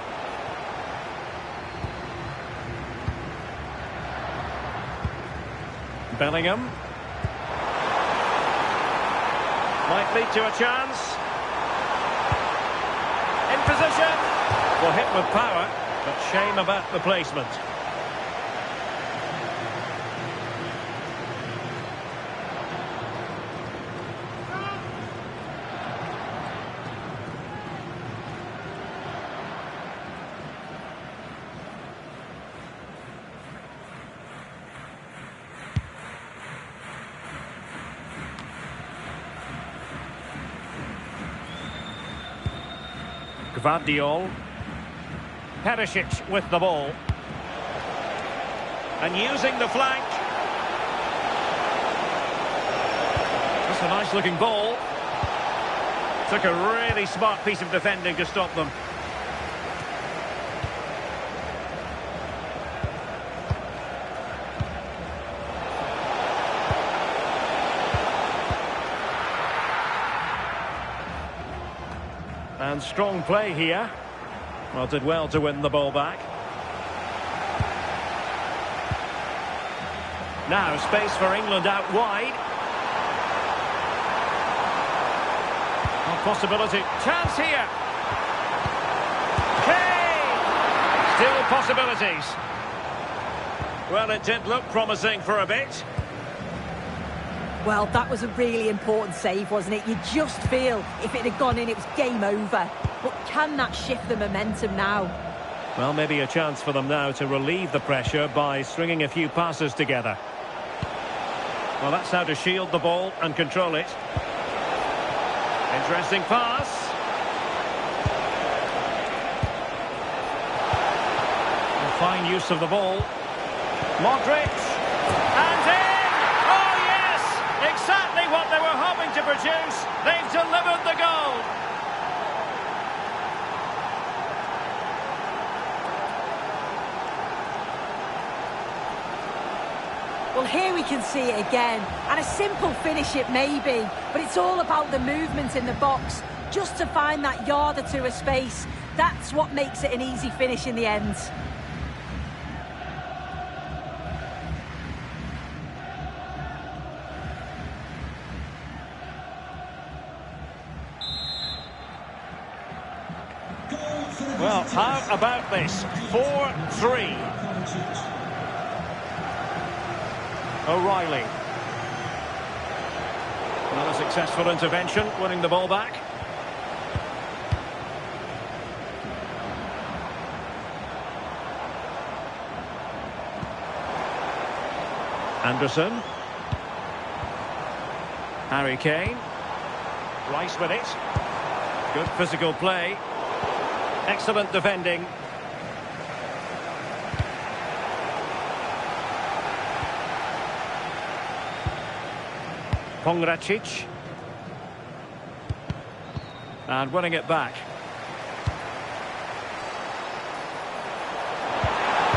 Bellingham. Might lead to a chance. In position. Well, hit with power, but shame about the placement. Gvardiol. Perisic with the ball. And using the flank. That's a nice looking ball. Took a really smart piece of defending to stop them. And strong play here. Well, did well to win the ball back. Now space for England out wide. A possibility. Chance here. Kane! Still possibilities. Well, it did look promising for a bit. Well, that was a really important save, wasn't it? You just feel if it had gone in, it was game over. But can that shift the momentum now? Well, maybe a chance for them now to relieve the pressure by stringing a few passes together. Well, that's how to shield the ball and control it. Interesting pass. A fine use of the ball. Modric. And in! Exactly what they were hoping to produce. They've delivered the goal. Well, here we can see it again. And a simple finish it may be, but it's all about the movement in the box. Just to find that yard or two of space. That's what makes it an easy finish in the end. Well, how about this? 4-3. O'Reilly. Another successful intervention, winning the ball back. Anderson. Harry Kane. Rice with it. Good physical play. Excellent defending. Pongracic. And winning it back.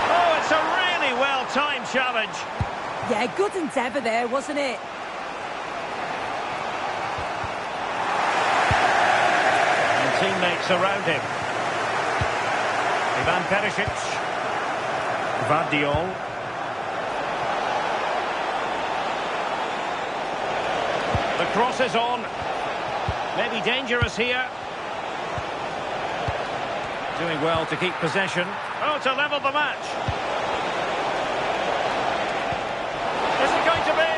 Oh, it's a really well-timed challenge. Yeah, good endeavour there, wasn't it? And teammates around him. Ivan Perisic. Gvardiol. The cross is on. Maybe dangerous here. Doing well to keep possession. Oh, to level the match. Is it going to be?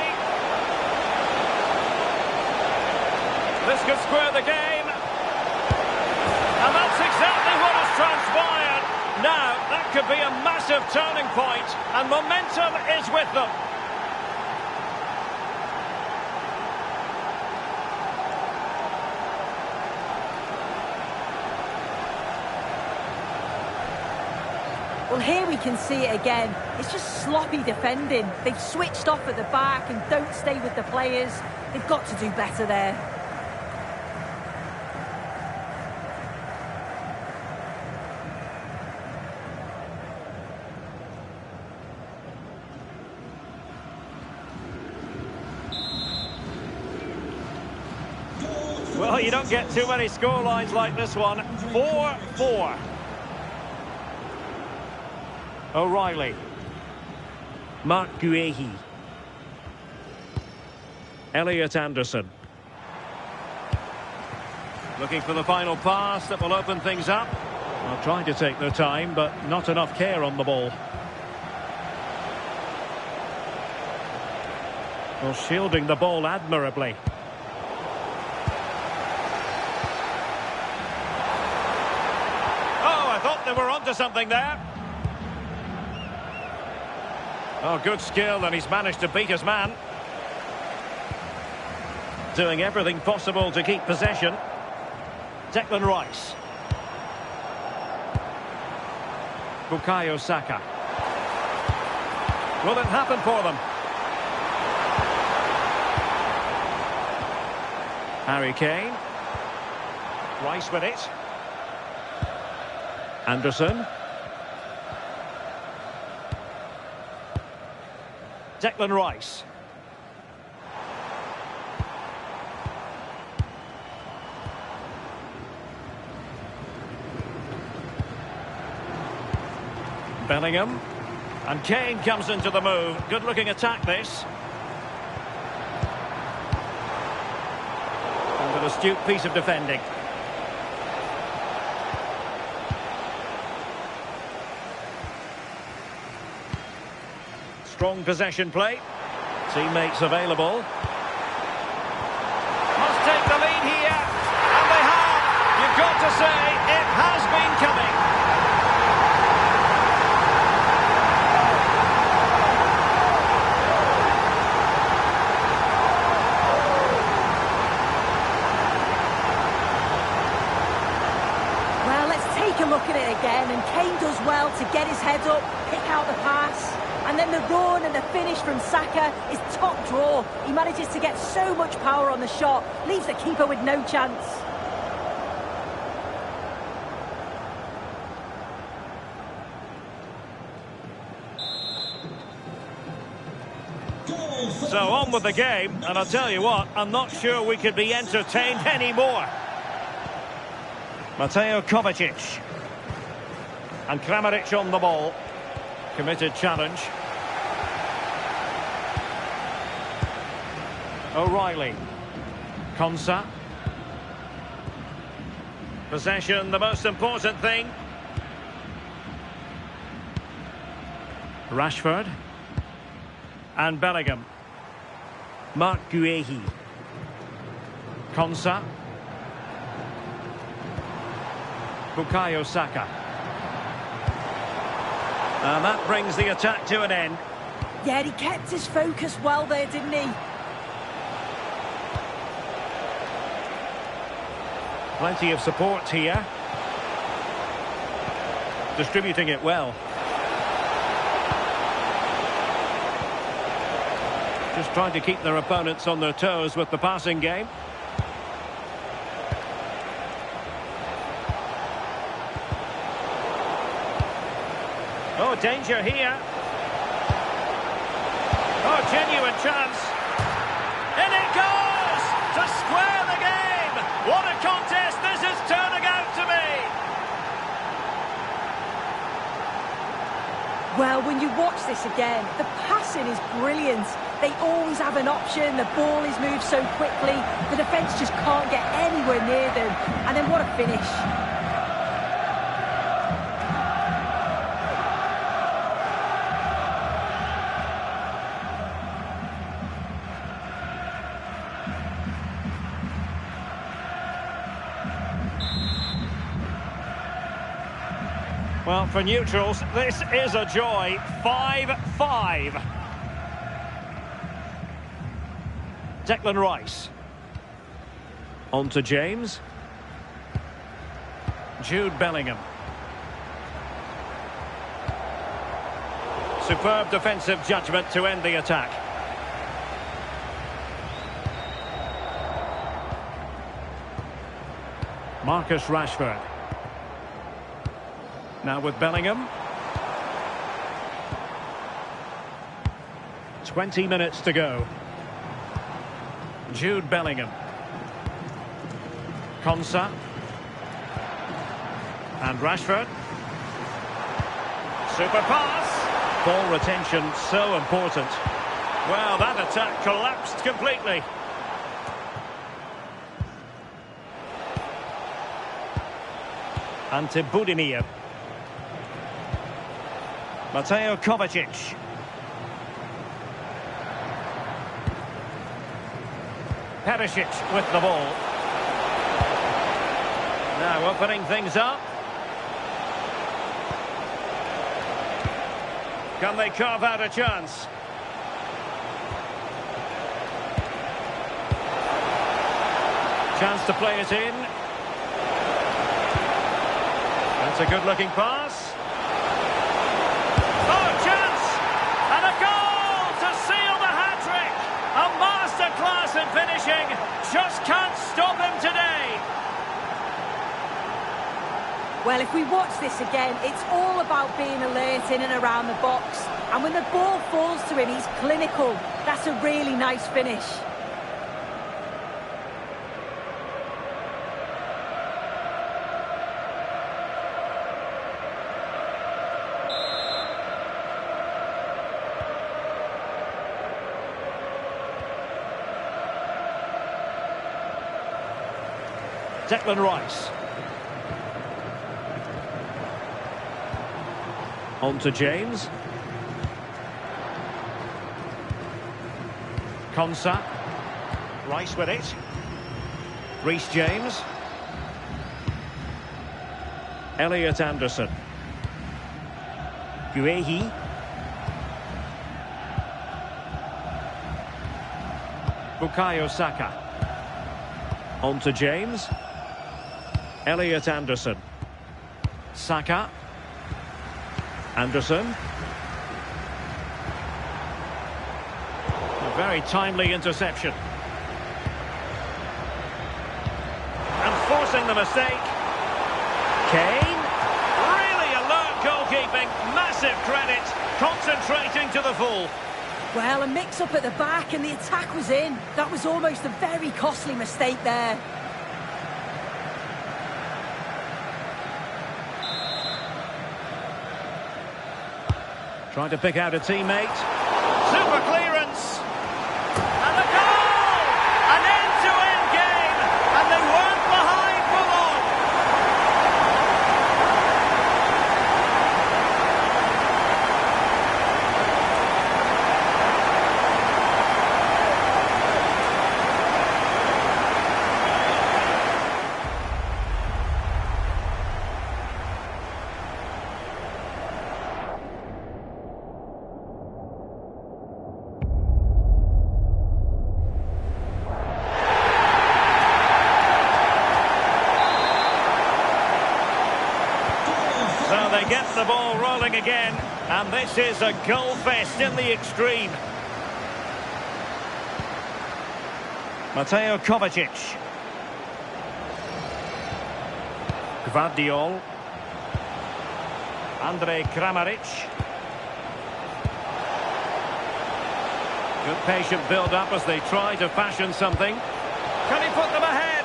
This could square the game. And that's exactly what has transpired. Now, that could be a massive turning point, and momentum is with them. Well, here we can see it again. It's just sloppy defending. They've switched off at the back and don't stay with the players. They've got to do better there. Well, you don't get too many scorelines like this one. 4-4. O'Reilly. Mark Guehi. Elliot Anderson. Looking for the final pass that will open things up. Well, trying to take their time, but not enough care on the ball. Well, shielding the ball admirably. Oh, I thought they were onto something there. Oh, good skill, and he's managed to beat his man. Doing everything possible to keep possession. Declan Rice. Bukayo Saka. Will it happen for them? Harry Kane. Rice with it. Anderson. Declan Rice. Bellingham. And Kane comes into the move. Good looking attack this. And an astute piece of defending. Strong possession play. Teammates available. Must take the lead here. And they have. You've got to say, it has been coming. Look at it again, and Kane does well to get his head up, pick out the pass, and then the run and the finish from Saka is top draw. He manages to get so much power on the shot, leaves the keeper with no chance. So on with the game, and I'll tell you what, I'm not sure we could be entertained anymore. Mateo Kovacic. And Kramaric on the ball. Committed challenge. O'Reilly. Konsa. Possession, the most important thing. Rashford. And Bellingham. Mark Guehi. Konsa. Bukayo Saka. And that brings the attack to an end. Yeah, he kept his focus well there, didn't he? Plenty of support here. Distributing it well. Just trying to keep their opponents on their toes with the passing game. Oh, danger here. Oh, genuine chance. In it goes! To square the game! What a contest this is turning out to be! Well, when you watch this again, the passing is brilliant. They always have an option, the ball is moved so quickly, the defence just can't get anywhere near them. And then what a finish. Well, for neutrals, this is a joy. 5-5. Declan Rice. On to James. Jude Bellingham. Superb defensive judgment to end the attack. Marcus Rashford. Now with Bellingham. 20 minutes to go. Jude Bellingham. Konsa. And Rashford. Super pass. Ball retention so important. Well, that attack collapsed completely. Ante Budimir. Mateo Kovacic. Perisic with the ball. Now opening things up. Can they carve out a chance? Chance to play it in. That's a good-looking pass. Oh, chance! And a goal to seal the hat-trick! A masterclass in finishing. Just can't stop him today. Well, if we watch this again, it's all about being alert in and around the box. And when the ball falls to him, he's clinical. That's a really nice finish. Declan Rice. On to James. Konsa. Rice with it. Reece James. Elliot Anderson. Guehi. Bukayo Saka. On to James. Elliot Anderson. Saka. Anderson. A very timely interception. And forcing the mistake. Kane. Really alert goalkeeping. Massive credit. Concentrating to the full. Well, a mix-up at the back and the attack was in. That was almost a very costly mistake there. Trying to pick out a teammate. Super clearance. And a goal! An end-to-end game. And they weren't behind for long. So they get the ball rolling again, and this is a goal fest in the extreme. Mateo Kovacic. Gvardiol. Andrej Kramaric. Good patient build-up as they try to fashion something. Can he put them ahead?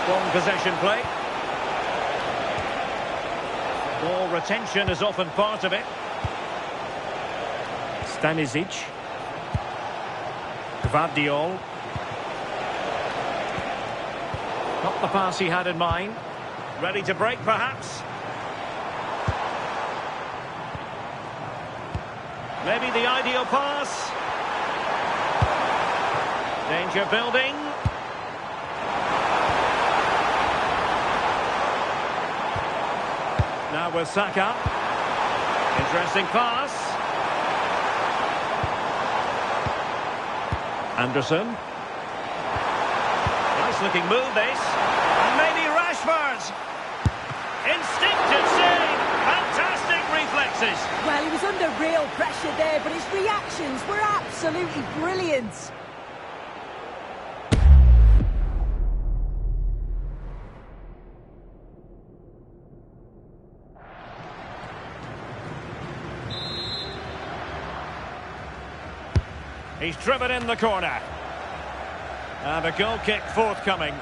Strong possession play. Ball retention is often part of it. Stanisic. Gvardiol. Not the pass he had in mind. Ready to break, perhaps. Maybe the ideal pass. Danger building. Now with Saka. Interesting pass. Anderson. Nice looking move this. And maybe Rashford. Instinctive save. Fantastic reflexes. Well, he was under real pressure there, but his reactions were absolutely brilliant. He's driven in the corner. And a goal kick forthcoming.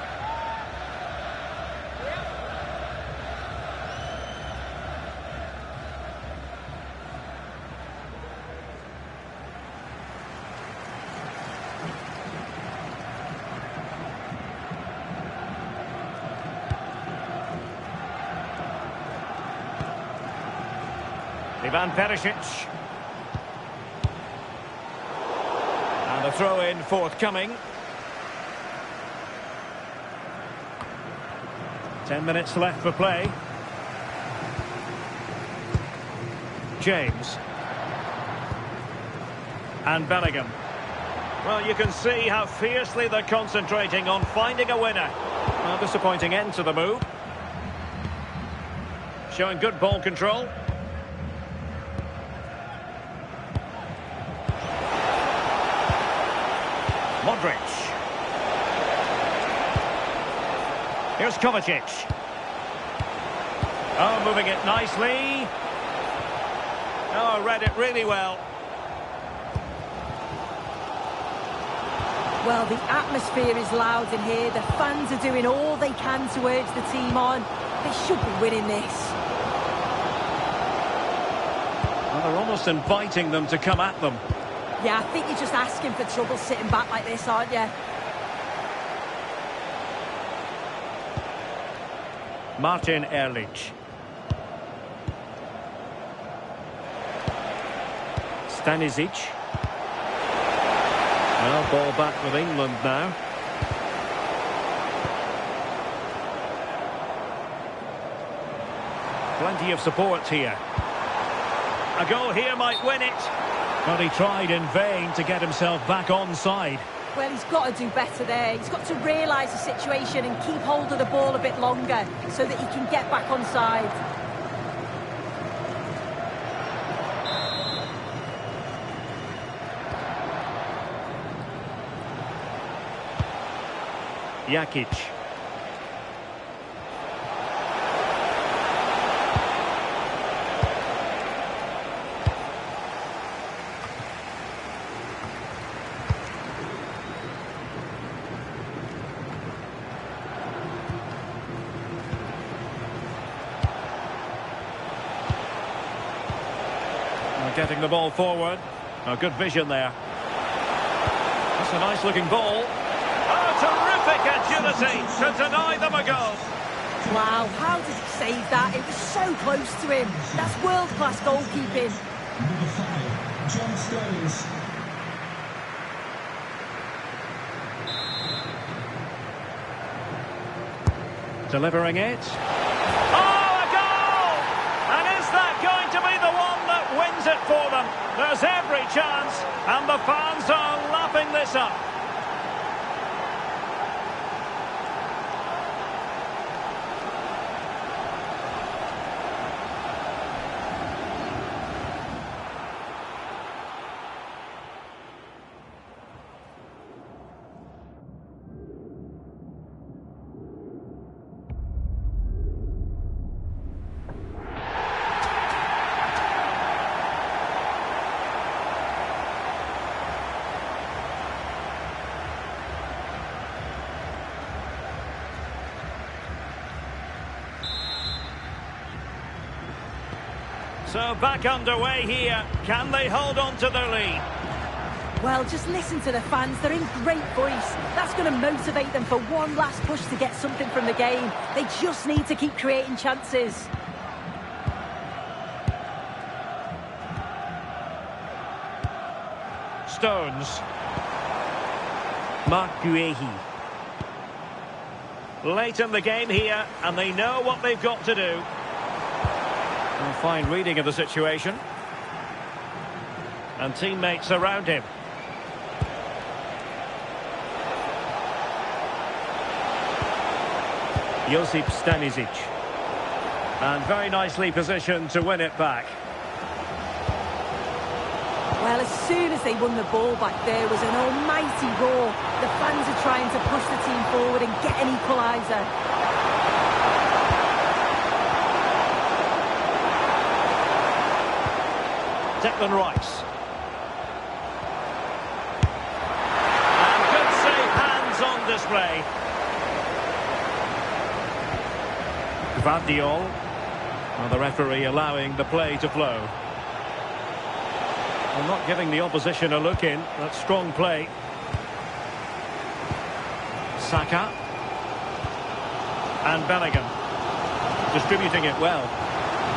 Ivan Perisic. And a throw-in forthcoming. 10 minutes left for play. James. And Bellingham. Well, you can see how fiercely they're concentrating on finding a winner. A disappointing end to the move. Showing good ball control. Modric. Here's Kovacic. Oh, moving it nicely. Oh, read it really well. Well, the atmosphere is loud in here. The fans are doing all they can to urge the team on. They should be winning this. Well, they're almost inviting them to come at them. Yeah, I think you're just asking for trouble sitting back like this, aren't you? Martin Ehrlich. Stanisic. Well, ball back with England now. Plenty of support here. A goal here might win it. But he tried in vain to get himself back onside. Well, he's got to do better there. He's got to realise the situation and keep hold of the ball a bit longer so that he can get back onside. Jakic. Getting the ball forward. Oh, good vision there. That's a nice looking ball. Oh, terrific agility to deny them a goal. Wow, how did he save that? It was so close to him. That's world-class goalkeeping. Number 5, John Stones. Delivering it. Oh, a goal! And is that going to be the one that wins it for them? There's every chance, and the fans are lapping this up. So back underway here. Can they hold on to their lead? Well, just listen to the fans. They're in great voice. That's going to motivate them for one last push to get something from the game. They just need to keep creating chances. Stones. Marc Guehi. Late in the game here, and they know what they've got to do. A fine reading of the situation. And teammates around him. Josip Stanisic. And very nicely positioned to win it back. Well, as soon as they won the ball back, there was an almighty roar. The fans are trying to push the team forward and get an equaliser. Declan Rice. display. Gvardiol. Well, the referee allowing the play to flow. Well, not giving the opposition a look in. That's strong play. Saka. And Bellingham. Distributing it well.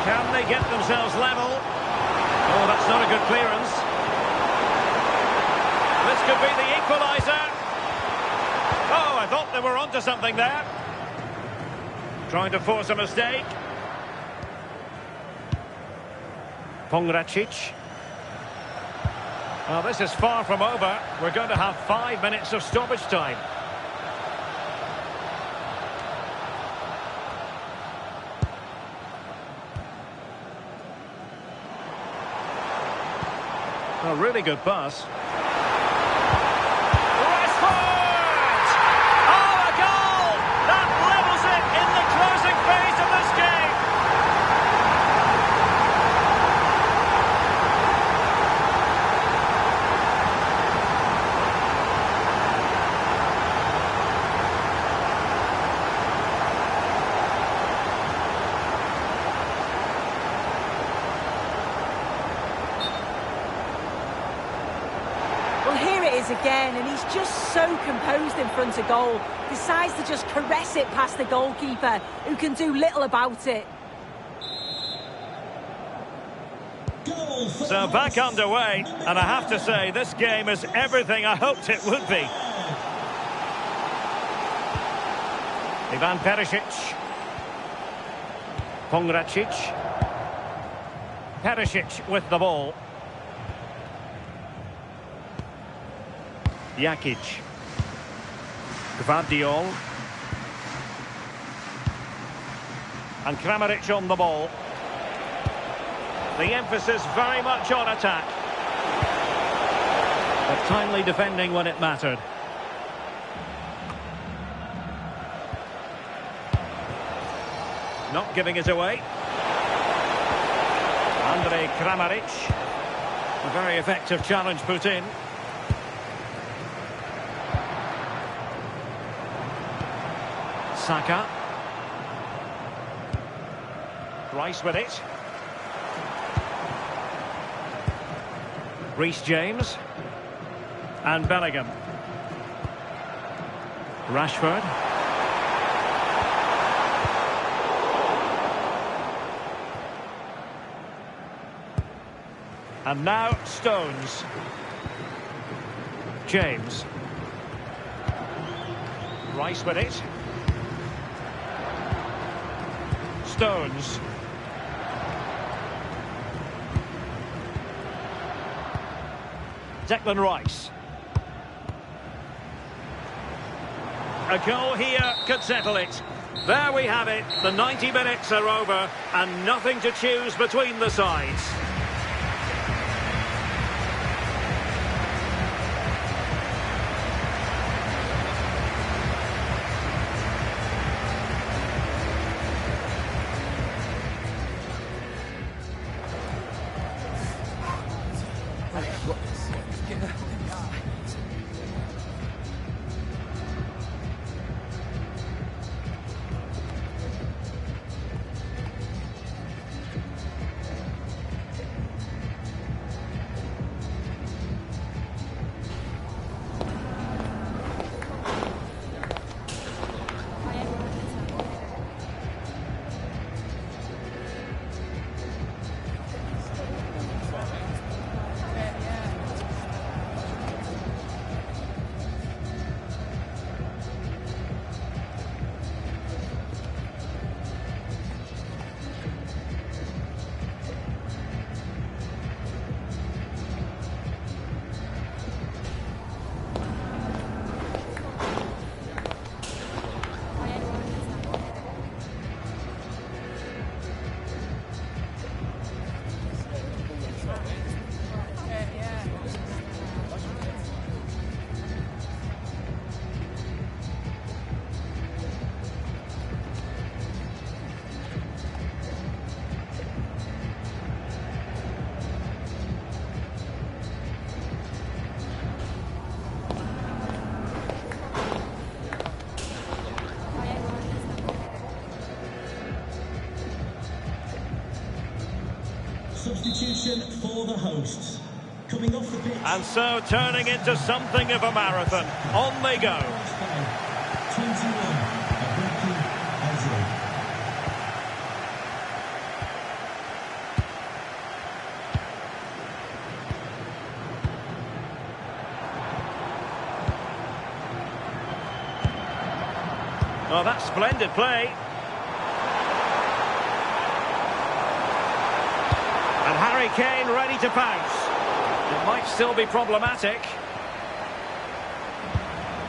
Can they get themselves level? Oh, that's not a good clearance. This could be the equaliser. Oh, I thought they were onto something there. Trying to force a mistake. Pongracic. Well, this is far from over. We're going to have 5 minutes of stoppage time. A really good pass. Rashford! Oh, a goal! That levels it in the closing phase of this game. Well, here it is again, and he's just so composed in front of goal. Decides to just caress it past the goalkeeper, who can do little about it. So back underway, and I have to say, this game is everything I hoped it would be. Ivan Perisic. Pongracic. Perisic with the ball. Jakic. Gvardiol. And Kramaric on the ball. The emphasis very much on attack. But timely defending when it mattered. Not giving it away. Andrej Kramaric. A very effective challenge put in. Saka. Rice with it. Reece James. And Bellingham. Rashford. And now Stones. James. Rice with it. Stones. Declan Rice. A goal here could settle it. There we have it. The 90 minutes are over and nothing to choose between the sides. substitution for the hosts. Coming off the pitch. And so turning into something of a marathon. On they go. 21. Oh, that's splendid play. And Harry Kane ready to pounce. It might still be problematic.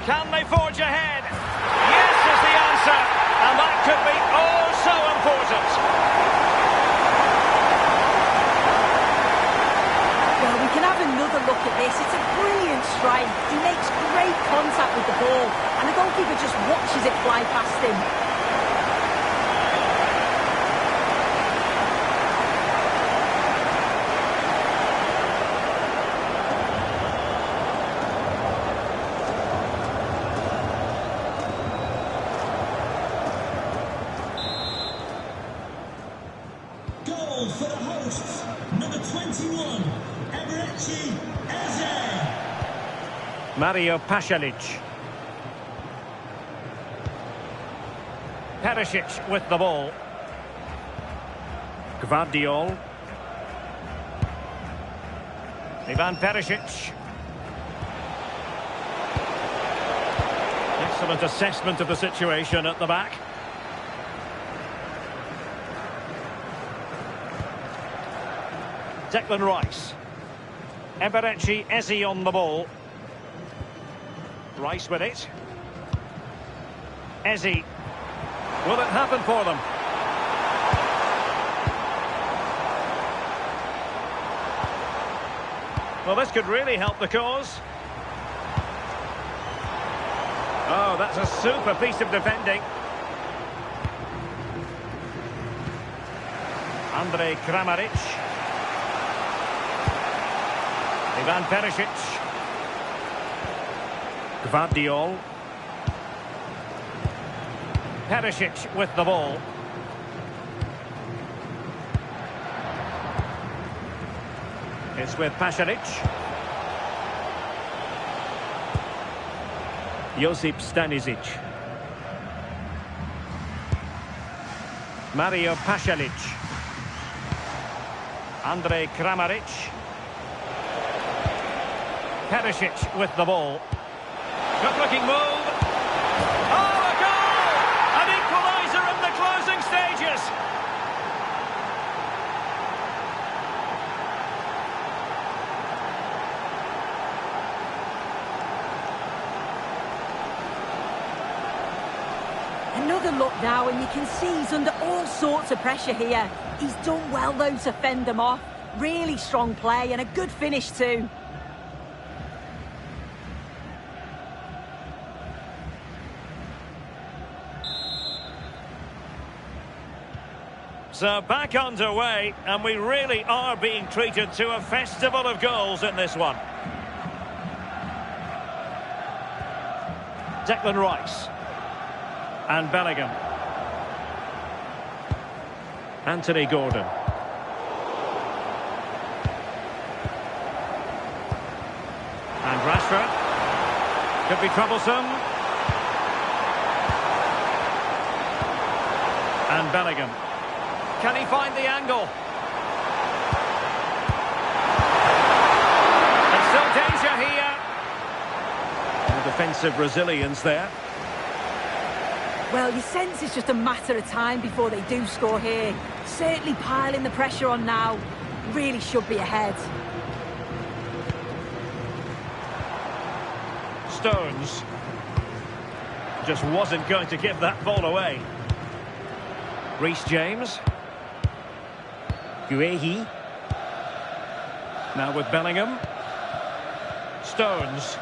Can they forge ahead? Yes is the answer. And that could be oh so important. Well, we can have another look at this. It's a brilliant strike. He makes great contact with the ball, and the goalkeeper just watches it fly past him. Goal for the hosts, number 21, Eze. Mario Pasalic. Perisic with the ball. Gvardiol. Ivan Perisic. Excellent assessment of the situation at the back. Declan Rice. Eze on the ball. Rice with it. Eze. Will it happen for them? Well, this could really help the cause. Oh, that's a super piece of defending. Andrej Kramaric. Ivan Perisic. Gvardiol. Perisic with the ball. It's with Pasalic. Josip Stanisic. Mario Pasalic. Andrej Kramaric. Perisic with the ball. Good-looking move. Oh, a goal! An equaliser in the closing stages. Another look now, and you can see he's under all sorts of pressure here. He's done well, though, to fend them off. Really strong play and a good finish, too. So back underway, and we really are being treated to a festival of goals in this one. Declan Rice. And Bellingham. Anthony Gordon. And Rashford. Could be troublesome. And Bellingham. Can he find the angle? There's still danger here. And defensive resilience there. Well, you sense it's just a matter of time before they do score here. Certainly piling the pressure on now. Really should be ahead. Stones. Just wasn't going to give that ball away. Reece James. Guehi. Now with Bellingham. Stones.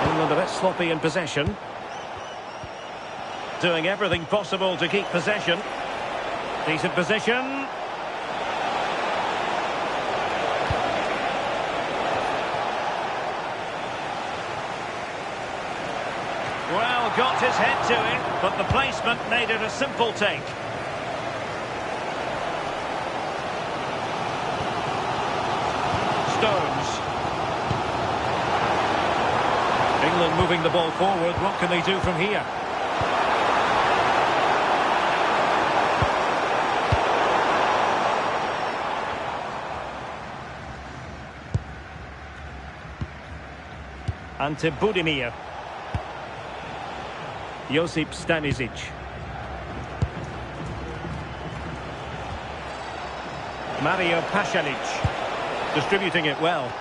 England a bit sloppy in possession. Doing everything possible to keep possession. Decent position. Well, got his head to it, but the placement made it a simple take. England moving the ball forward. What can they do from here? Ante Budimir. Josip Stanisic. Mario Pasalic. Distributing it well.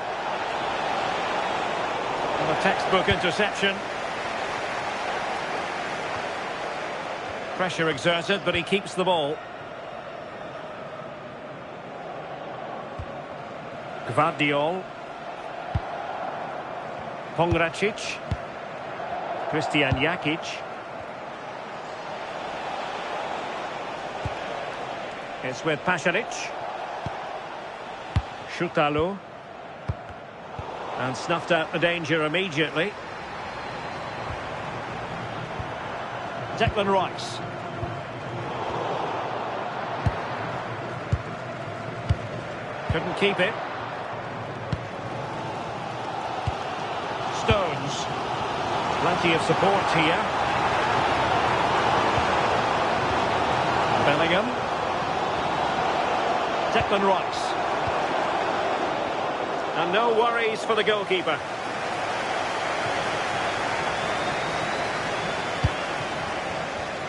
And a textbook interception. Pressure exerted, but he keeps the ball. Gvardiol. Pongracic. Christian Jakic. It's with Pasalic. Šutalo. And snuffed out the danger immediately. Declan Rice. Couldn't keep it. Stones. Plenty of support here. Bellingham. Declan Rice. And no worries for the goalkeeper.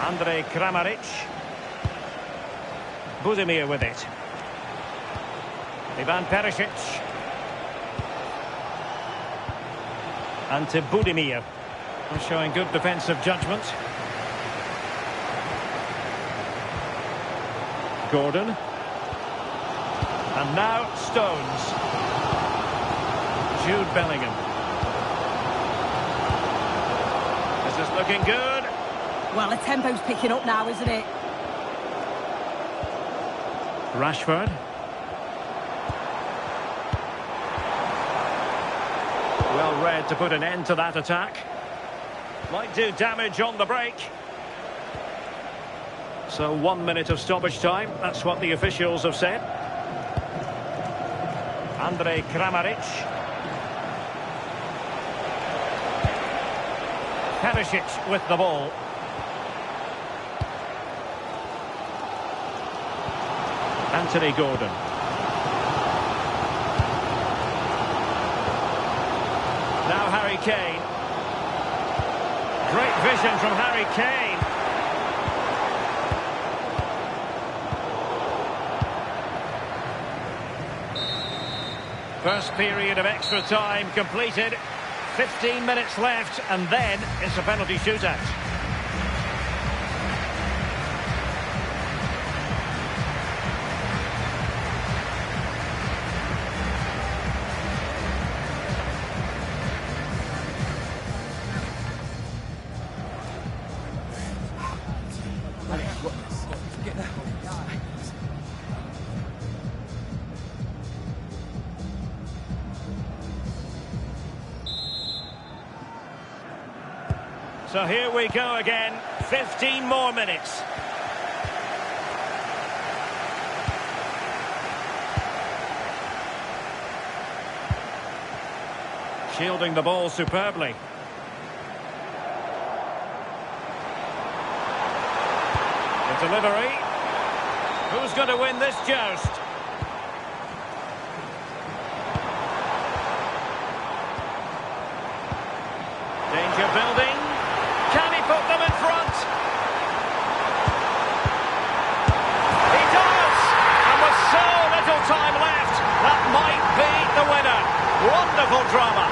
Andrej Kramaric. Budimir with it. Ivan Perisic. Ante Budimir. Showing good defensive judgment. Gordon. And now Stones. Jude Bellingham. This is looking good. Well, the tempo's picking up now, isn't it? Rashford. Well read to put an end to that attack. Might do damage on the break. So 1 minute of stoppage time. That's what the officials have said. Andrej Kramaric. Perisic with the ball. Anthony Gordon. Now Harry Kane. Great vision from Harry Kane. First period of extra time completed. 15 minutes left, and then it's a penalty shootout. So here we go again, 15 more minutes. Shielding the ball superbly. The delivery. Who's going to win this joust? Danger building. Can he put them in front? He does! And with so little time left, that might be the winner. Wonderful drama.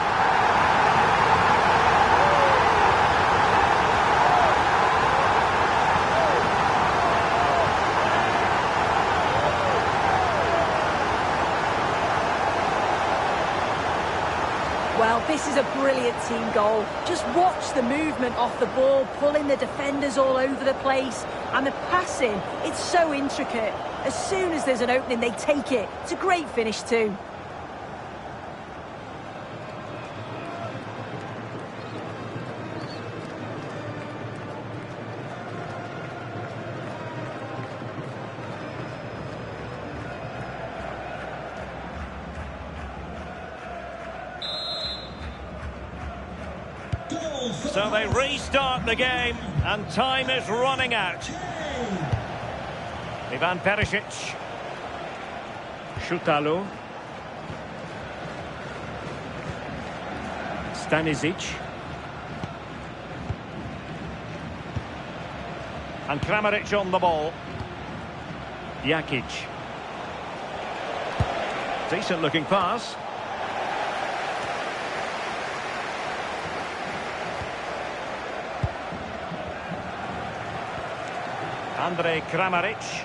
Well, this is a brilliant team goal. Just watch the movement off the ball, pulling the defenders all over the place. And the passing, it's so intricate. As soon as there's an opening, they take it. It's a great finish too. Goal for So the they hosts. restart the game, and time is running out. Kane. Ivan Perisic. Šutalo. Stanisic. And Kramaric on the ball. Jakic. Decent looking pass. Andrej Kramaric.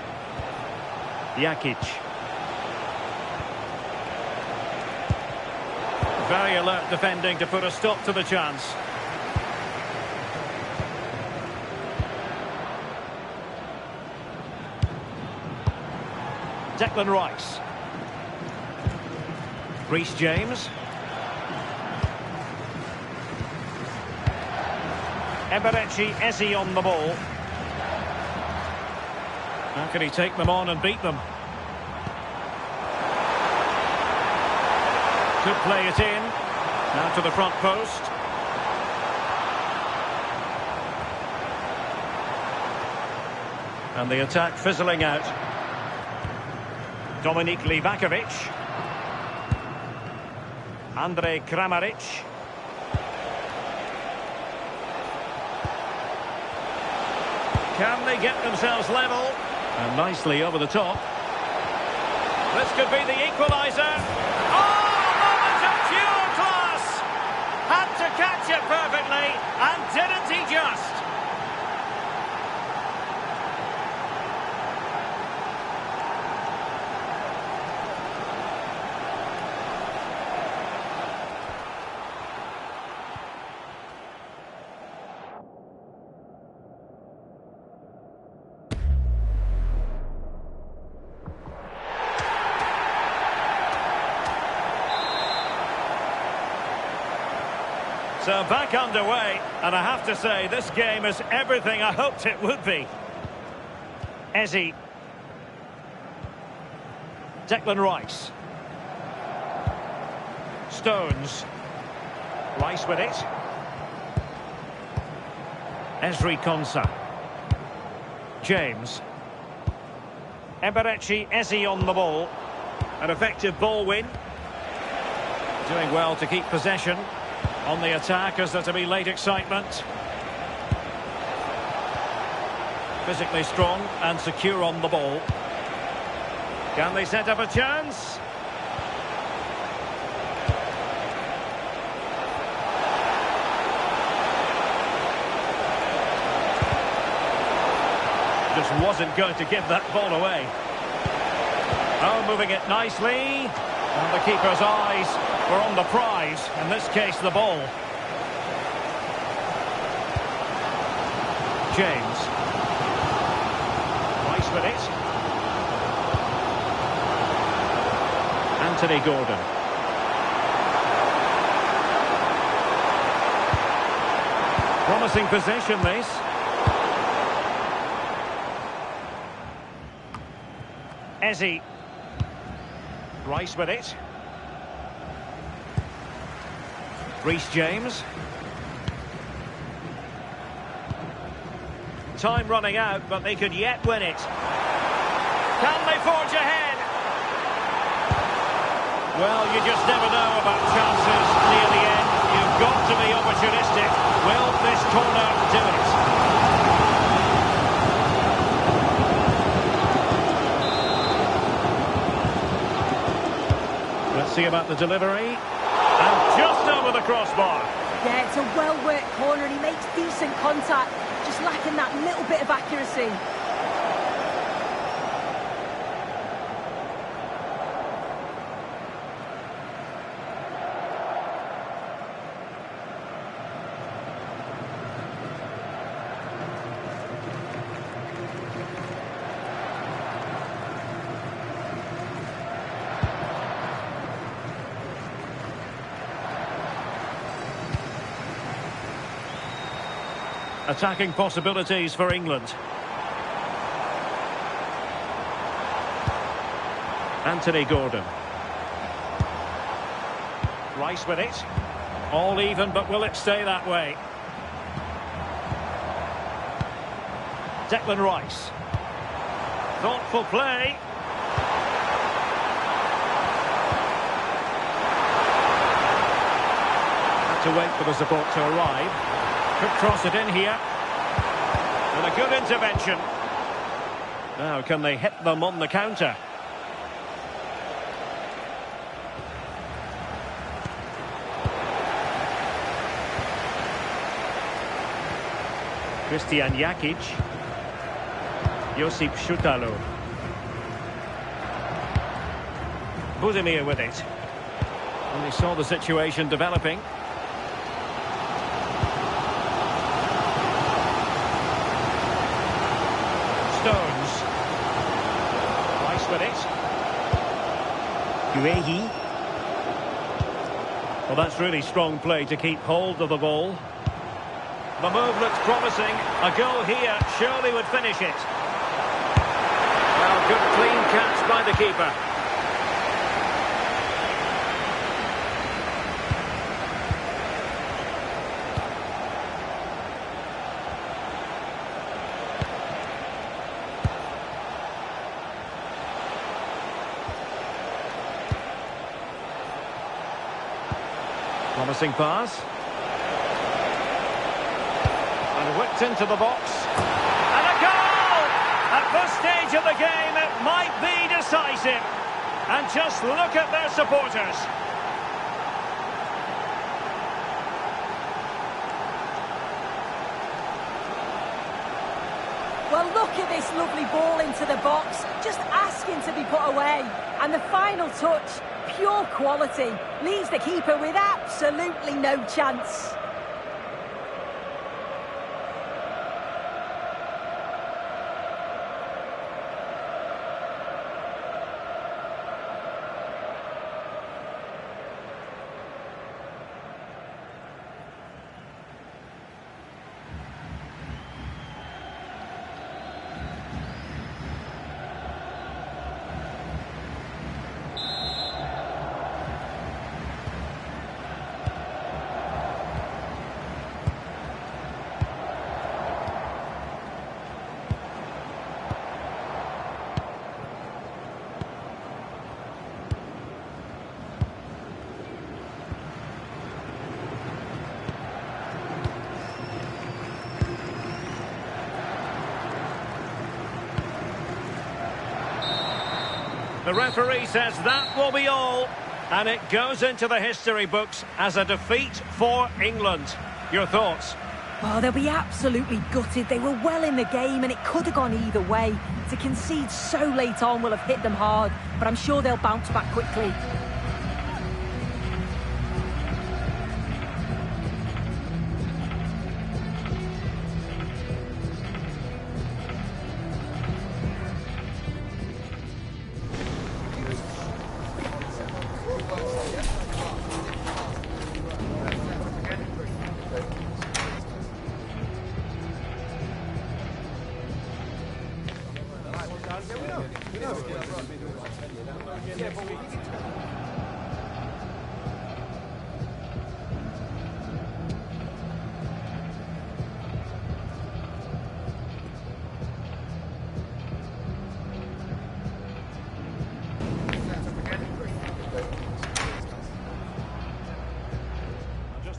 Jakic. Very alert defending to put a stop to the chance. Declan Rice. Reece James. Eberechi Eze on the ball. How can he take them on and beat them? Could play it in. Now to the front post. And the attack fizzling out. Dominik Livakovic. Andrej Kramaric. Can they get themselves level? And nicely over the top. This could be the equaliser. Oh, moment of pure class! Had to catch it perfectly, and didn't he just? So back underway, and I have to say, this game is everything I hoped it would be. Eze. Declan Rice. Stones. Rice with it. Ezri Konsa. James. Eberechi Eze on the ball. An effective ball win. Doing well to keep possession. On the attack, as there to be late excitement. Physically strong and secure on the ball. Can they set up a chance? Just wasn't going to give that ball away. Oh, moving it nicely. And the keeper's eyes were on the prize, in this case the ball. James. Rice with it. Anthony Gordon. Promising possession, this. Eze. Rice with it. Reece James. Time running out, but they could yet win it. Can they forge ahead? Well, you just never know about chances near the end. You've got to be opportunistic. Will this corner do it? Let's see about the delivery. And just over the crossbar. Yeah, it's a well-worked corner and he makes decent contact. Just lacking that little bit of accuracy. Attacking possibilities for England. Anthony Gordon. Rice with it. All even, but will it stay that way? Declan Rice. Thoughtful play. Had to wait for the support to arrive. Could cross it in here. And a good intervention. Now, can they hit them on the counter? Christian Jakic. Josip Šutalo. Budimir with it. And he saw the situation developing. Stones. Rice with it. Guehi. Well, that's really strong play to keep hold of the ball. The move looks promising. A goal here surely would finish it. Well, good clean catch by the keeper. Promising pass. And whipped into the box. And a goal! At this stage of the game, it might be decisive. And just look at their supporters. Well, look at this lovely ball into the box, just asking to be put away. And the final touch, pure quality, leaves the keeper with absolutely no chance. The referee says that will be all, and it goes into the history books as a defeat for England. Your thoughts? Oh, they'll be absolutely gutted. They were well in the game and it could have gone either way. To concede so late on will have hit them hard, but I'm sure they'll bounce back quickly.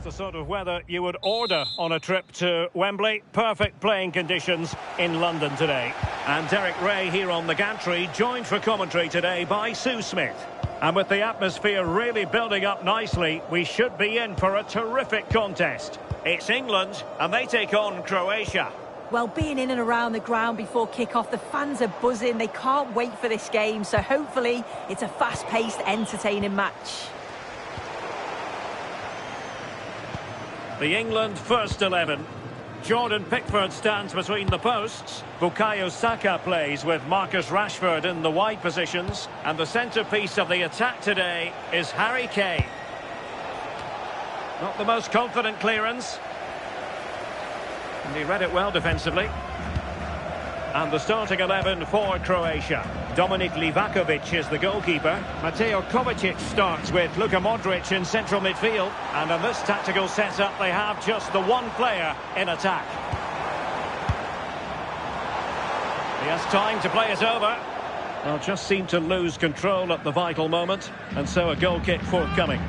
The sort of weather you would order on a trip to Wembley. Perfect playing conditions in London today. And Derek Ray here on the gantry, joined for commentary today by Sue Smith. And with the atmosphere really building up nicely, we should be in for a terrific contest. It's England, and they take on Croatia. Well, being in and around the ground before kick-off, the fans are buzzing. They can't wait for this game, so hopefully it's a fast-paced, entertaining match. The England first 11. Jordan Pickford stands between the posts. Bukayo Saka plays with Marcus Rashford in the wide positions. And the centrepiece of the attack today is Harry Kane. Not the most confident clearance. And he read it well defensively. And the starting 11 for Croatia. Dominik Livakovic is the goalkeeper. Mateo Kovacic starts with Luka Modric in central midfield. And in this tactical setup, they have just the one player in attack. He has time to play it over. Well, just seemed to lose control at the vital moment. And so a goal kick forthcoming.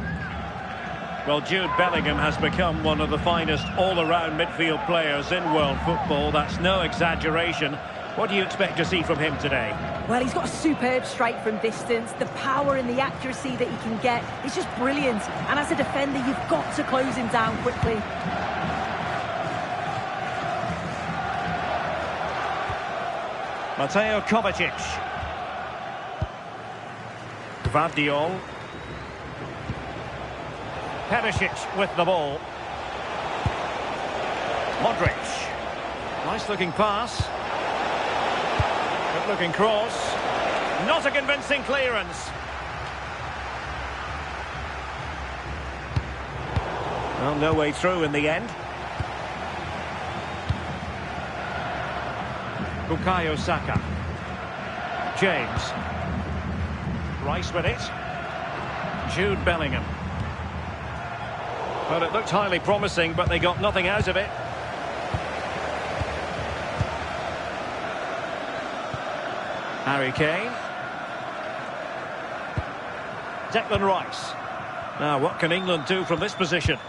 Well, Jude Bellingham has become one of the finest all-around midfield players in world football. That's no exaggeration. What do you expect to see from him today? Well, he's got a superb strike from distance. The power and the accuracy that he can get is just brilliant. And as a defender, you've got to close him down quickly. Mateo Kovacic. Gvardiol. Perisic with the ball. Modric. Nice looking pass. Good looking cross. Not a convincing clearance. Well, no way through in the end. Bukayo Saka. James. Rice with it. Jude Bellingham. Well, it looked highly promising, but they got nothing out of it. Harry Kane. Declan Rice. Now, what can England do from this position?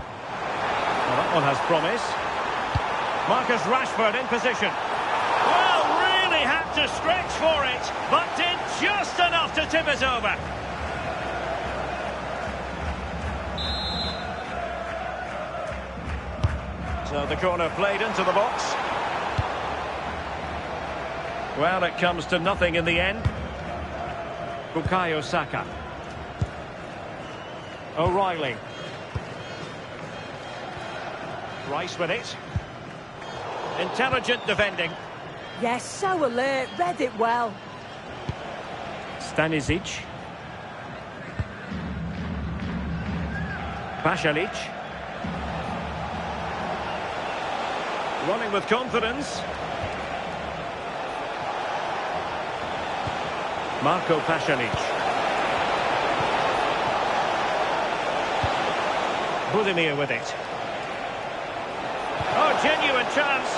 Well, that one has promise. Marcus Rashford in position. Well, really had to stretch for it, but did just enough to tip it over. So the corner played into the box. Well, it comes to nothing in the end. Bukayo Saka. O'Reilly. Rice with it. Intelligent defending. Yes, so alert, read it well. Stanisic. Pasalic. Running with confidence. Marco Pasalic. Budimir with it. Oh, genuine chance.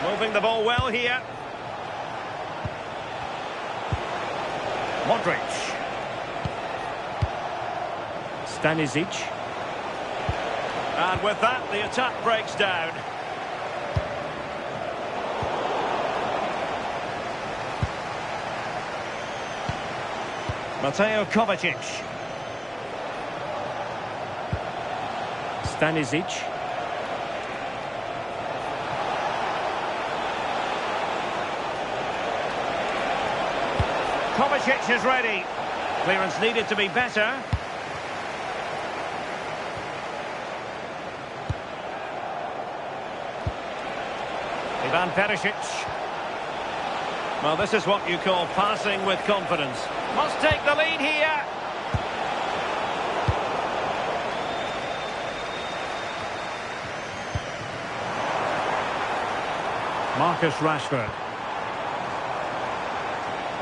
Moving the ball well here. Modric. Stanisic. And with that, the attack breaks down. Mateo Kovacic. Stanisic. Kovacic is ready. Clearance needed to be better. Ivan Perisic. Well, this is what you call passing with confidence. Must take the lead here. Marcus Rashford.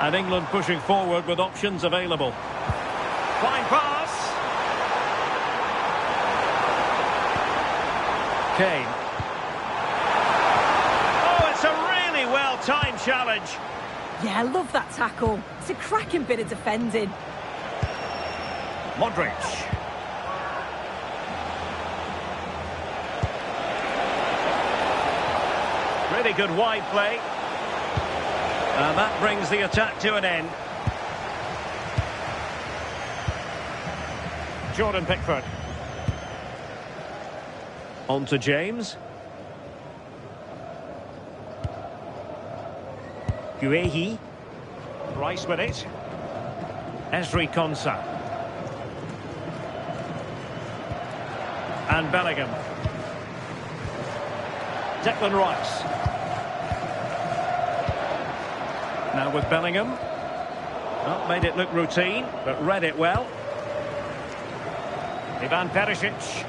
And England pushing forward with options available. Fine pass. Kane. Oh, it's a really well-timed challenge. Yeah, I love that tackle. It's a cracking bit of defending. Modric. Really good wide play. And that brings the attack to an end. Jordan Pickford. On to James. Guehi. Rice with it. Ezri Konsa. And Bellingham. Declan Rice. Now with Bellingham. Well, made it look routine, but read it well. Ivan Perisic.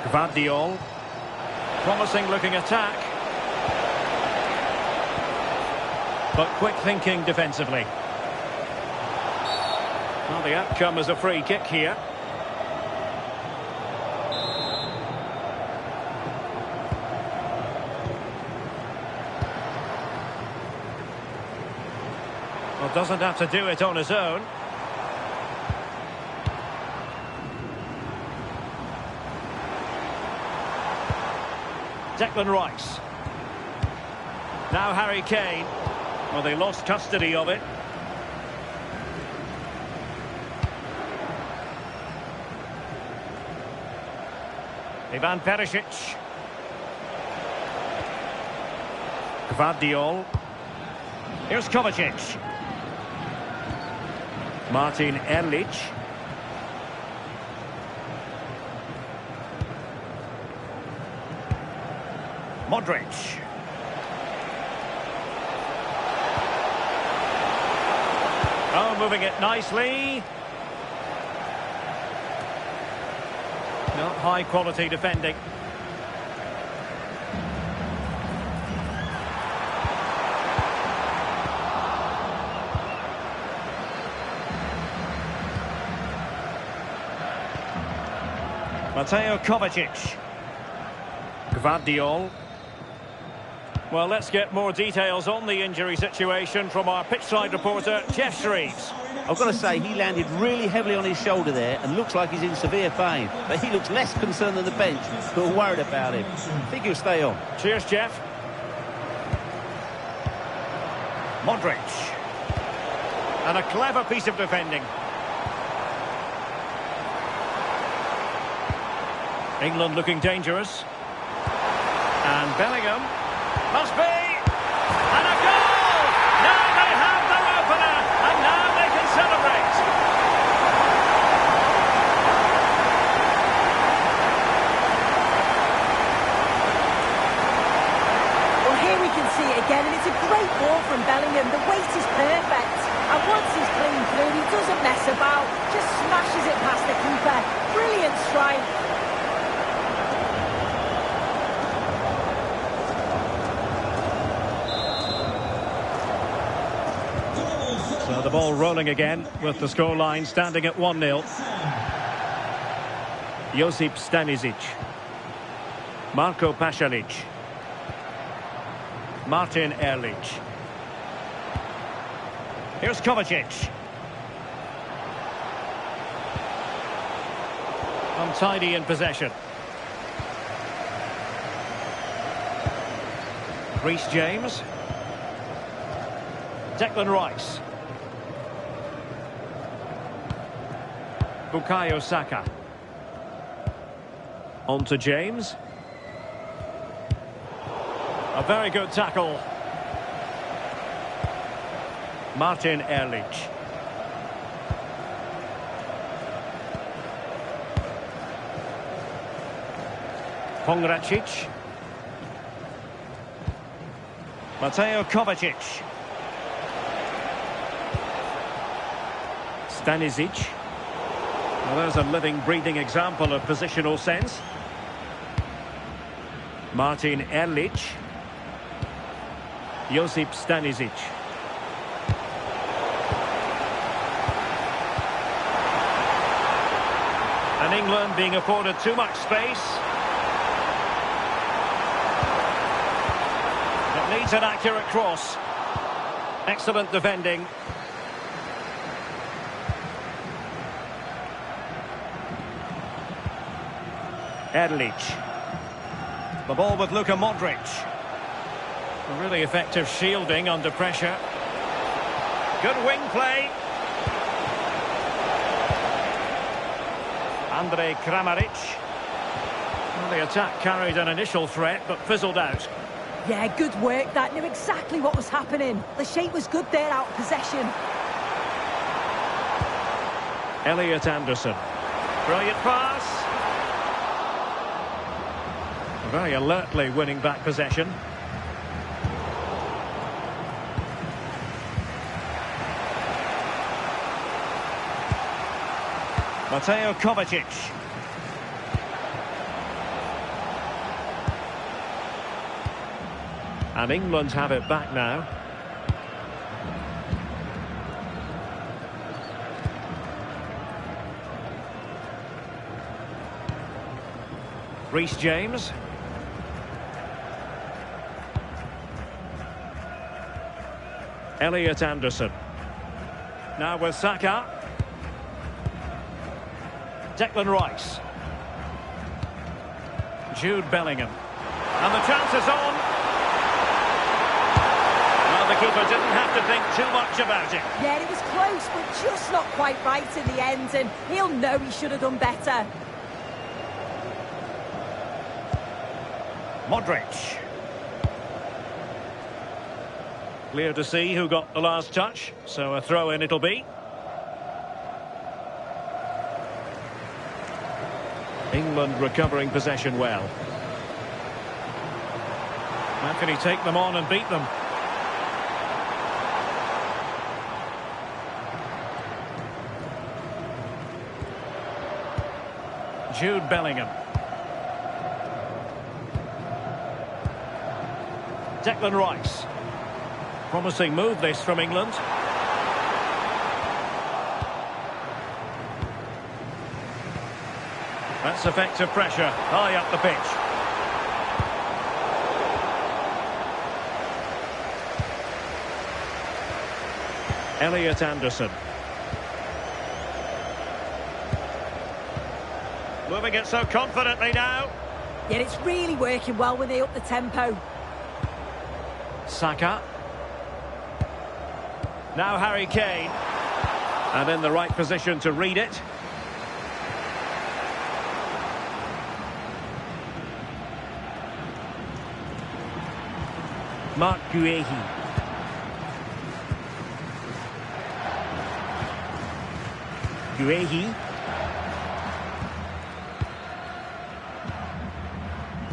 Gvardiol. Promising looking attack. But quick thinking defensively. Well, the outcome is a free kick here. Well, doesn't have to do it on his own. Declan Rice. Now Harry Kane. Well, they lost custody of it. Ivan Perisic. Gvardiol. Here's Kovacic. Martin Erlich. Modric. Oh, moving it nicely. Not high quality defending. Mateo Kovacic. Gvardiol. Well, let's get more details on the injury situation from our pitchside reporter, Jeff Shreves. I've got to say, he landed really heavily on his shoulder there and looks like he's in severe pain. But he looks less concerned than the bench, who are worried about him. I think he'll stay on. Cheers, Jeff. Modric. And a clever piece of defending. England looking dangerous. And Bellingham. Must be! And a goal! Now they have their opener, and now they can celebrate. Well, here we can see it again, and it's a great ball from Bellingham. The weight is perfect. And once he's clean through, he doesn't mess about, just smashes it past the keeper. Brilliant strike. So the ball rolling again with the scoreline standing at 1-0. Josip Stanisic. Marko Pasalic. Martin Erlich. Here's Kovacic. Untidy in possession. Reece James. Declan Rice. Bukayo Saka. On to James. A very good tackle. Martin Erlich. Pongracic. Mateo Kovacic. Stanisic. Well, there's a living, breathing example of positional sense. Martin Erlich. Josip Stanisic. And England being afforded too much space. It needs an accurate cross. Excellent defending. Erlich. The ball with Luka Modric. A really effective shielding under pressure. Good wing play. Andrej Kramaric. Well, the attack carried an initial threat but fizzled out. Yeah, good work. That knew exactly what was happening. The shape was good there out of possession. Elliot Anderson. Brilliant pass. Very alertly winning back possession. Mateo Kovacic. And England have it back now. Reece James. Elliot Anderson. Now with Saka. Declan Rice. Jude Bellingham. And the chance is on. Well, the keeper didn't have to think too much about it. Yeah, it was close, but just not quite right in the end, and he'll know he should have done better. Modric. Clear to see who got the last touch, so a throw-in it'll be. England recovering possession well. How can he take them on and beat them? Jude Bellingham. Declan Rice. Promising move this from England. That's effective pressure, high up the pitch. Elliot Anderson. Moving it so confidently now. Yeah, it's really working well when they up the tempo. Saka. Now Harry Kane. And in the right position to read it. Mark Guehi. Guehi.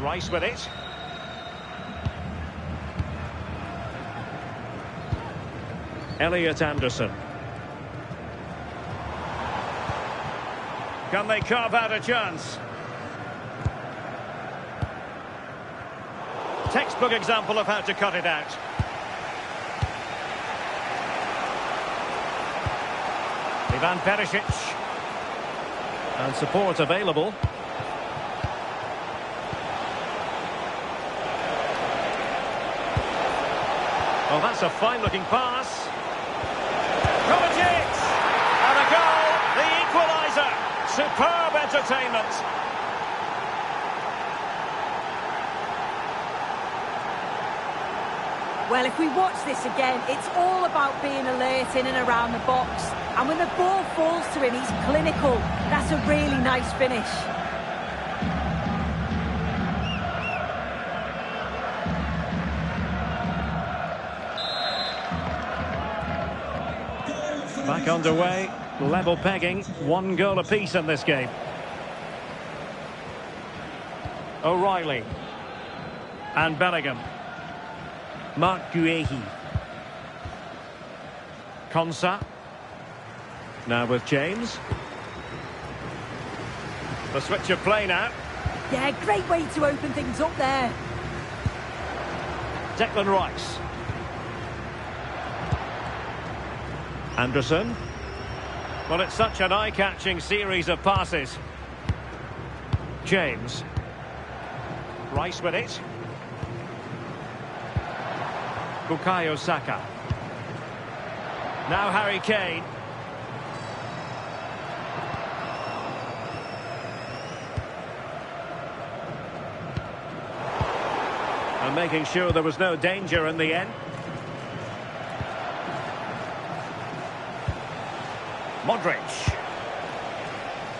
Rice with it. Elliot Anderson. Can they carve out a chance? Textbook example of how to cut it out. Ivan Perisic. And support available. Oh, that's a fine-looking pass. Kovacic! And a goal, the equaliser. Superb entertainment. Well, if we watch this again, it's all about being alert in and around the box. And when the ball falls to him, he's clinical. That's a really nice finish. Back underway, level pegging, 1 goal apiece in this game. O'Reilly. And Bellingham. Mark Guehi. Konsa. Now with James. The switch of play now. Yeah, great way to open things up there. Declan Rice. Anderson. Well, it's such an eye-catching series of passes. James. Rice with it. Bukayo Saka. Now Harry Kane. And making sure there was no danger in the end. Modric.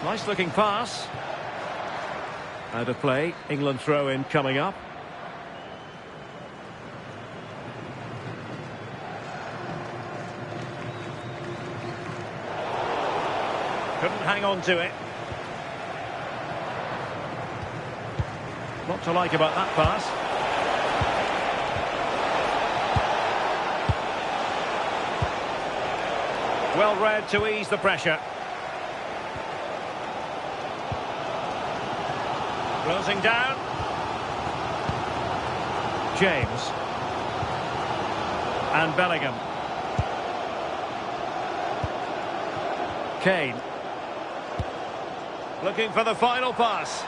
Nice looking pass. Out of play. England throw in coming up. Couldn't hang on to it. What to like about that pass? Well read to ease the pressure. Closing down. James. And Bellingham. Kane. Looking for the final pass.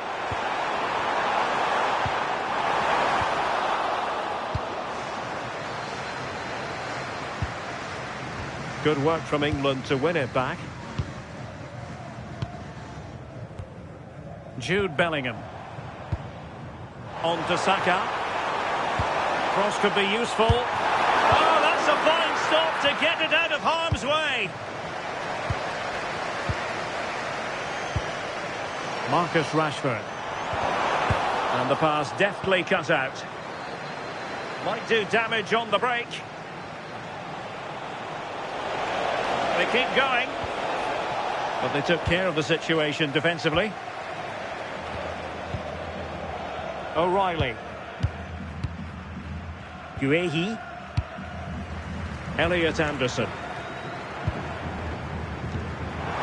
Good work from England to win it back. Jude Bellingham. On to Saka. Cross could be useful. Oh, that's a fine stop to get it out of harm's way. Marcus Rashford. And the pass deftly cut out. Might do damage on the break. They keep going. But they took care of the situation defensively. O'Reilly. Guehi. Elliot Anderson.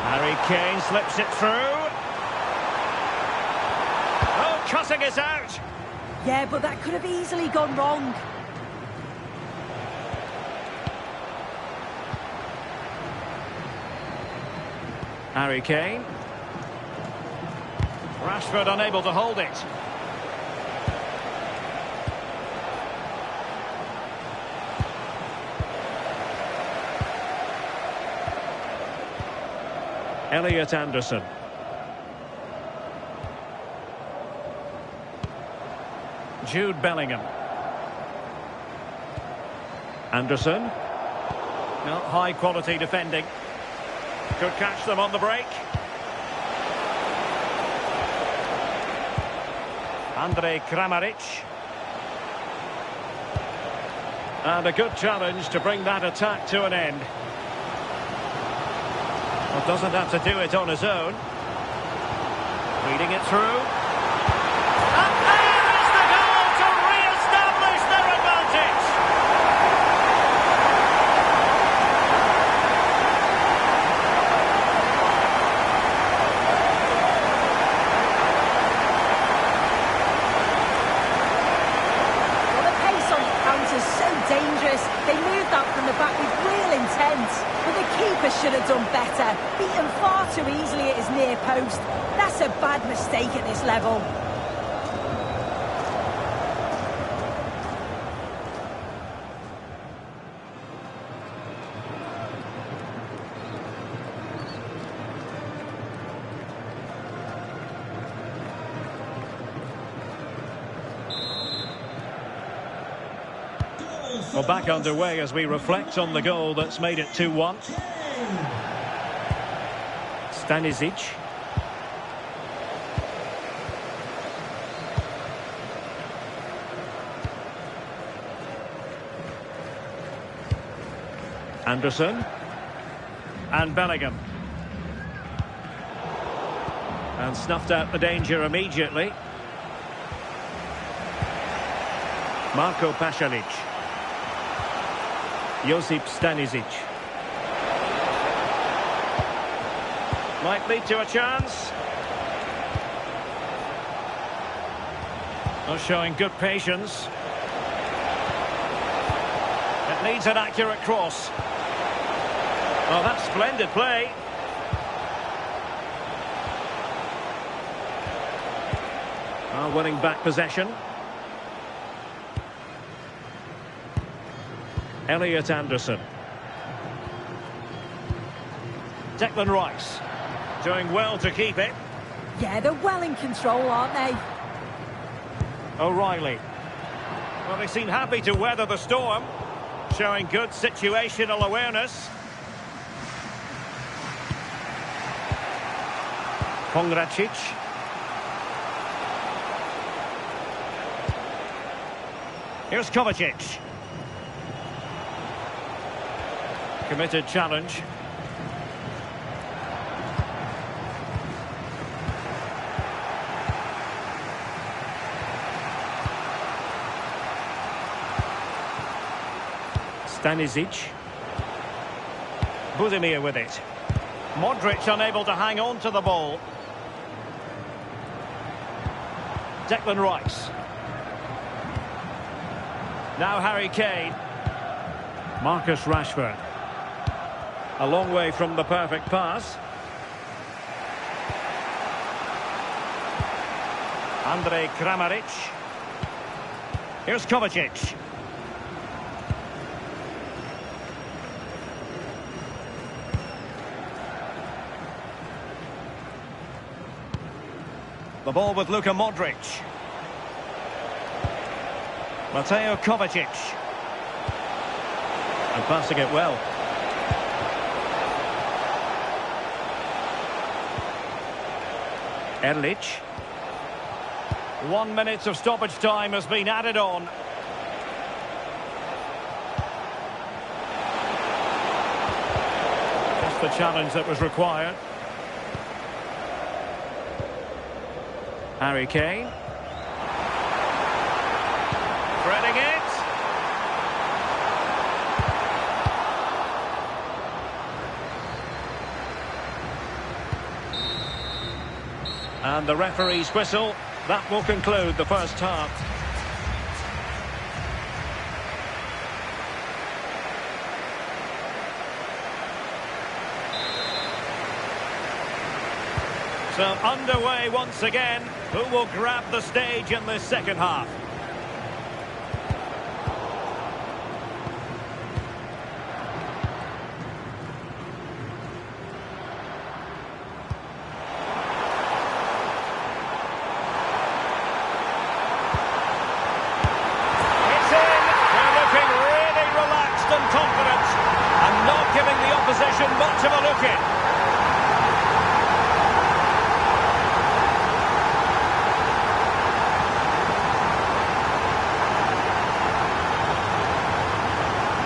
Harry Kane slips it through. Oh, cutting it out. Yeah, but that could have easily gone wrong. Harry Kane. Rashford unable to hold it. Elliot Anderson. Jude Bellingham. Anderson. No, high quality defending. Could catch them on the break. Andrej Kramaric. And a good challenge to bring that attack to an end. Well, doesn't have to do it on his own. Feeding it through. And there is the goal to re-establish their advantage. Well, the pace on the counter is so dangerous. They moved out from the back with real intent. But the keeper should have done better. Beaten far too easily at his near post. That's a bad mistake at this level. Well, back underway as we reflect on the goal that's made it 2-1. Stanisic. Anderson. And Bellingham. And snuffed out the danger immediately. Marko Pasalic. Josip Stanisic. Might lead to a chance. Not showing good patience. It needs an accurate cross. Oh, that's splendid play. Winning back possession. Elliot Anderson. Declan Rice. Doing well to keep it. Yeah, they're well in control, aren't they? O'Reilly. Well, they seem happy to weather the storm. Showing good situational awareness. Pongracic. Here's Kovacic. Committed challenge. Stanisic. Budimir with it. Modric unable to hang on to the ball. Declan Rice. Now Harry Kane. Marcus Rashford. A long way from the perfect pass. Andrej Kramaric. Here's Kovacic. The ball with Luka Modric. Mateo Kovacic. And passing it well. Erlich. 1 minute of stoppage time has been added on. Just the challenge that was required. Harry Kane. Threading it. And the referee's whistle. That will conclude the first half. So underway once again. Who will grab the stage in this second half? Giving the opposition much of a look in.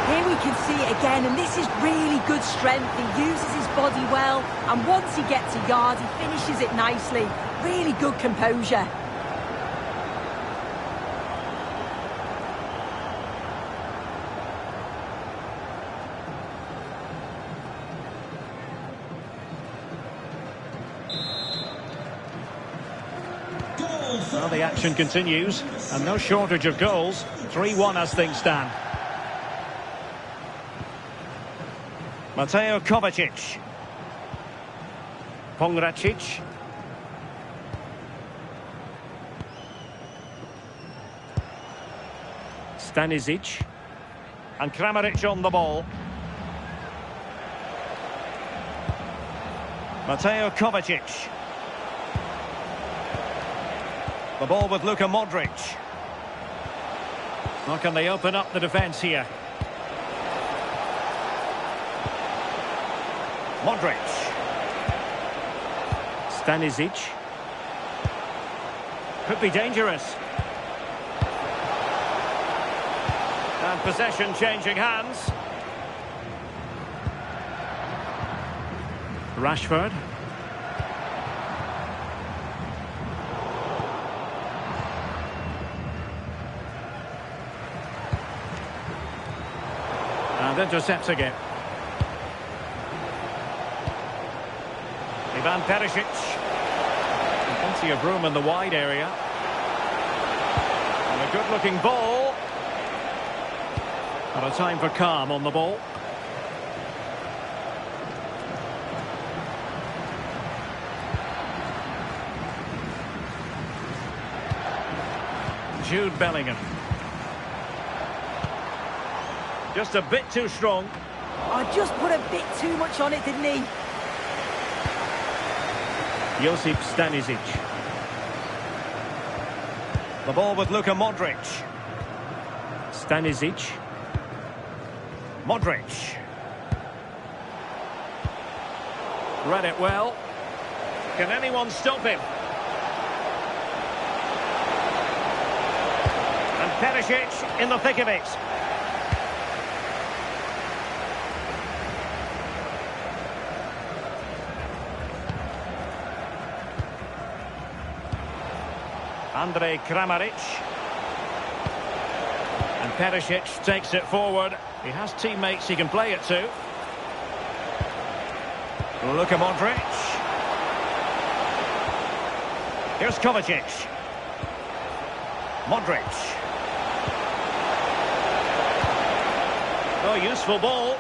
Here we can see it again, and this is really good strength. He uses his body well, and once he gets a yard, he finishes it nicely. Really good composure. Well, the action continues, and no shortage of goals. 3-1 as things stand. Mateo Kovacic. Pongracic. Stanisic. And Kramaric on the ball. Mateo Kovacic. The ball with Luka Modric. How can they open up the defence here? Modric. Stanisic. Could be dangerous. And possession changing hands. Rashford. And intercepts again. Ivan Perisic. Plenty of room in the wide area. And a good-looking ball. And a time for calm on the ball. Jude Bellingham. Just a bit too strong. I just put a bit too much on it, didn't he? Josip Stanisic. The ball with Luka Modric. Stanisic. Modric. Read it well. Can anyone stop him? And Perisic in the thick of it. Andrej Kramaric. And Perisic takes it forward. He has teammates he can play it to. Luka Modric. Here's Kovacic. Modric. Oh, useful ball.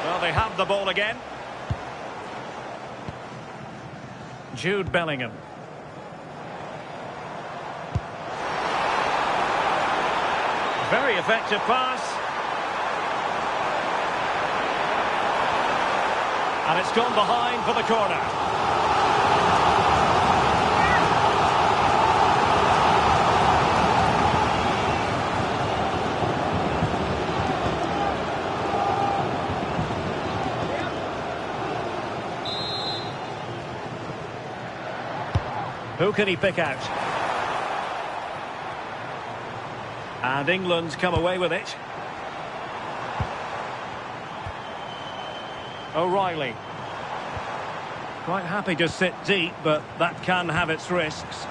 Well, they have the ball again. Jude Bellingham. Very effective pass. And it's gone behind for the corner. Who can he pick out? And England's come away with it. O'Reilly. Quite happy to sit deep, but that can have its risks.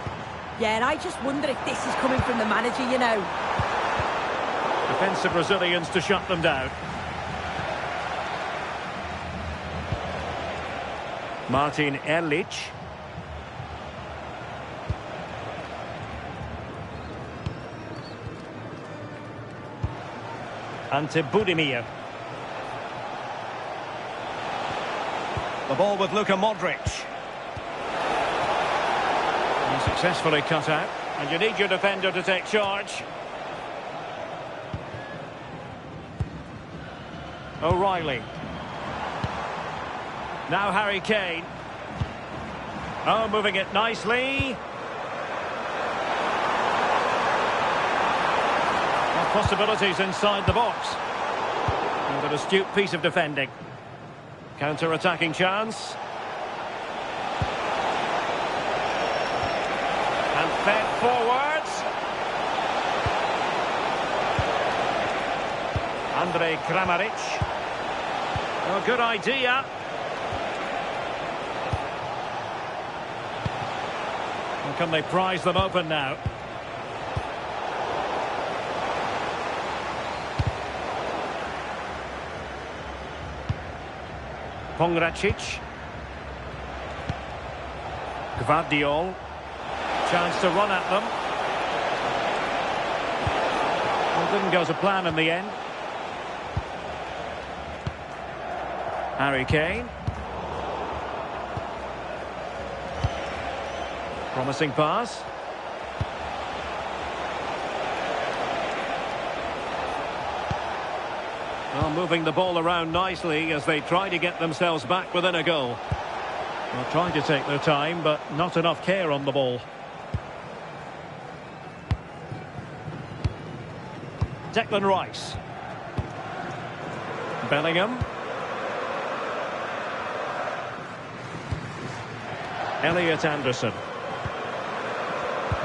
Yeah, and I just wonder if this is coming from the manager, you know. Defensive Brazilians to shut them down. Martin Erlich. Ante Budimir. The ball with Luka Modric. He successfully cut out. And you need your defender to take charge. O'Reilly. Now Harry Kane. Oh, moving it nicely. Possibilities inside the box. And an astute piece of defending. Counter-attacking chance. And fed forwards. Andrej Kramaric. Oh, good idea. And can they prize them open now? Pongracic. Gvardiol. Chance to run at them. Well, didn't go to plan in the end. Harry Kane. Promising pass. Well, moving the ball around nicely as they try to get themselves back within a goal. Well, trying to take their time, but not enough care on the ball. Declan Rice. Bellingham. Elliot Anderson.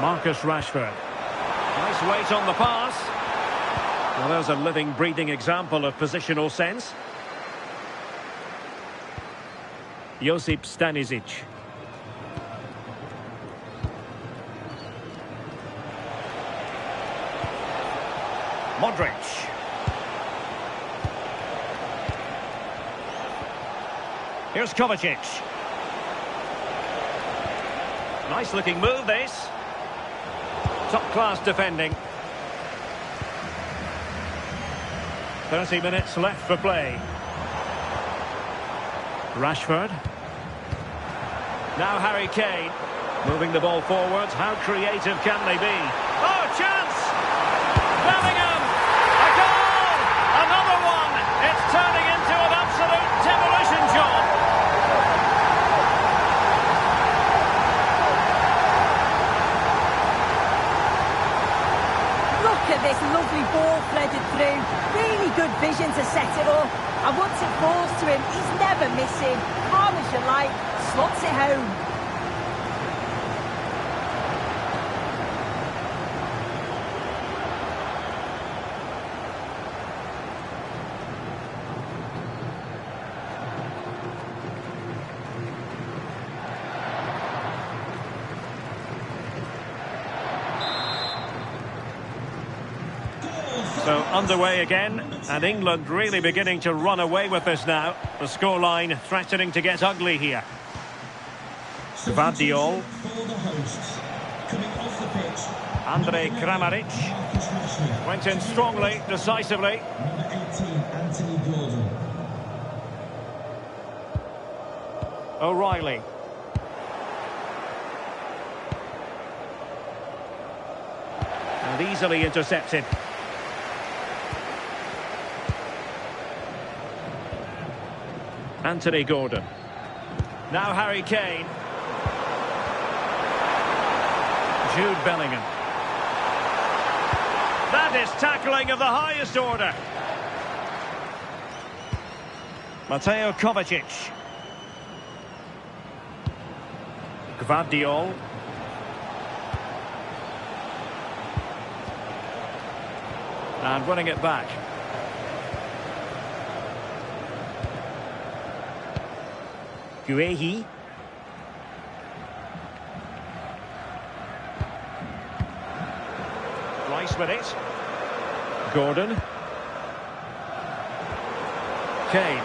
Marcus Rashford. Nice weight on the pass. Well, there's a living, breathing example of positional sense. Josip Stanisic. Modric. Here's Kovacic. Nice looking move, this. Top-class defending. 30 minutes left for play. Rashford. Now Harry Kane. Moving the ball forwards. How creative can they be? Oh, chance! Bellingham! A goal! Another one! It's turning into an absolute demolition job. Look at this lovely ball threaded through. Really good vision to set it up. And once it falls to him, he's never missing. Calm as you like, slots it home. So underway again, and England really beginning to run away with this now. The scoreline threatening to get ugly here. Gvardiol. Andrej Kramaric. Went in strongly, decisively. 18, Anthony Gordon. O'Reilly. And easily intercepted. Anthony Gordon. Now Harry Kane. Jude Bellingham. That is tackling of the highest order. Mateo Kovacic. Gvardiol. And winning it back. Guehi. Rice with it. Gordon. Kane.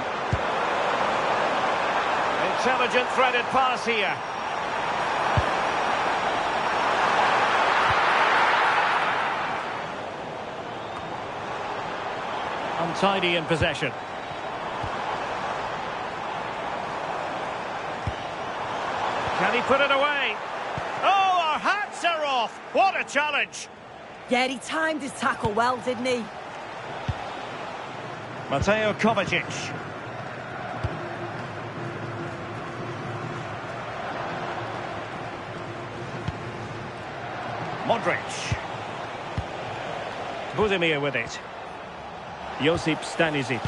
Intelligent threaded pass here. Untidy in possession. Can he put it away? Oh, our hats are off! What a challenge! Yeah, he timed his tackle well, didn't he? Mateo Kovacic. Modric. Budimir with it. Josip Stanisic.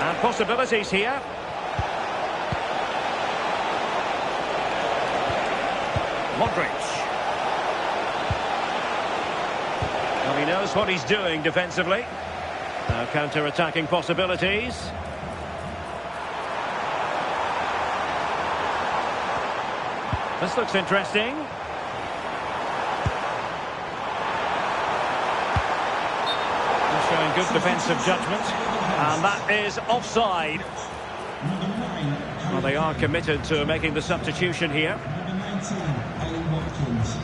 And possibilities here. Modric. Well, he knows what he's doing defensively. Now counter-attacking possibilities. This looks interesting. He's showing good defensive judgment. And that is offside. Well, they are committed to making the substitution here. Number 19, Ollie Watkins.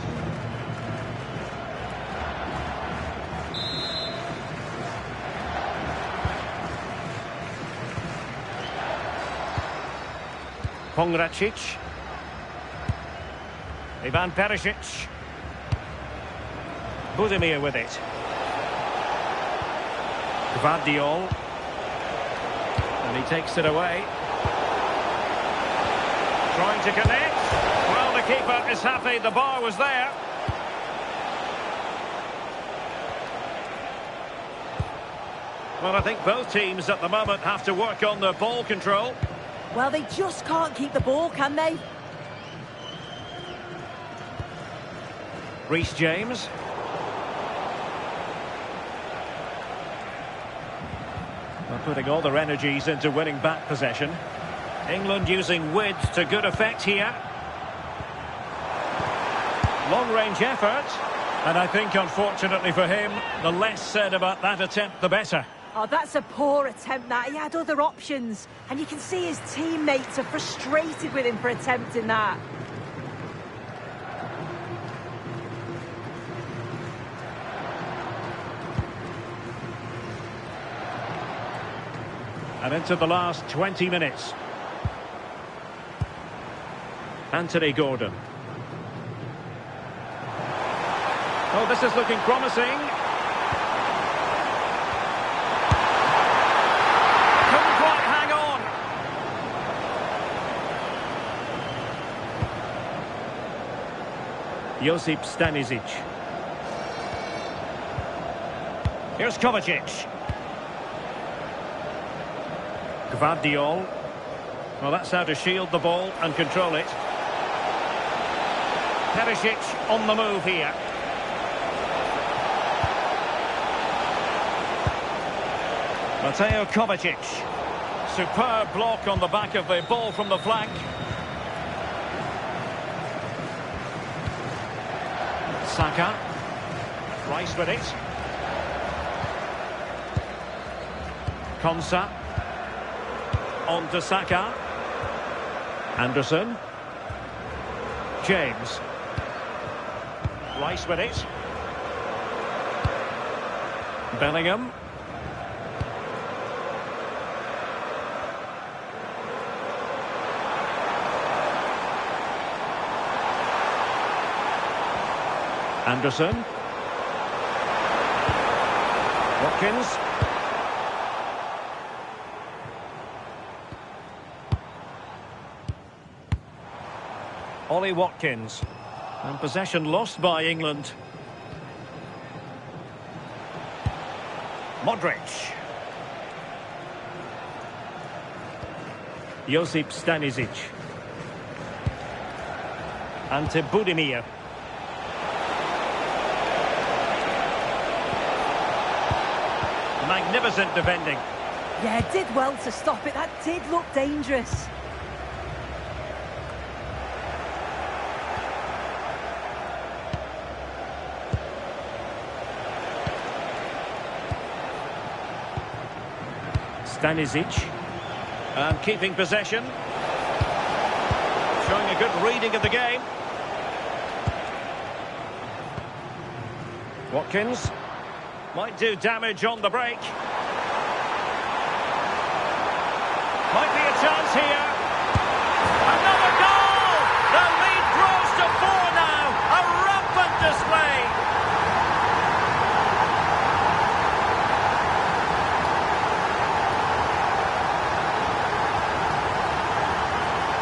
Pongracic. Ivan Perisic. Budimir with it. Gvardiol. And he takes it away. Trying to connect. Well, the keeper is happy the bar was there. Well, I think both teams at the moment have to work on their ball control. Well, they just can't keep the ball, can they? Reece James. They're putting all their energies into winning back possession. England using width to good effect here. Long-range effort. And I think, unfortunately for him, the less said about that attempt, the better. Oh, that's a poor attempt, that. He had other options. And you can see his teammates are frustrated with him for attempting that. And into the last 20 minutes. Anthony Gordon. Oh, this is looking promising. Couldn't quite hang on. Josip Stanisic. Here's Kovacic. Gvardiol. Well, that's how to shield the ball and control it. Perisic on the move here. Mateo Kovacic. Superb block on the back of the ball from the flank. Saka. Rice with it. Konsa. On to Saka. Anderson. James. Rice with it. Bellingham. Anderson. Watkins. Ollie Watkins. And possession lost by England. Modric. Josip Stanisic. Ante Budimir. Magnificent defending. Yeah, did well to stop it. That did look dangerous. Stanisic. And keeping possession. Showing a good reading of the game. Watkins. Might do damage on the break. Might be a chance here. Another goal! The lead grows to 4 now. A rampant display.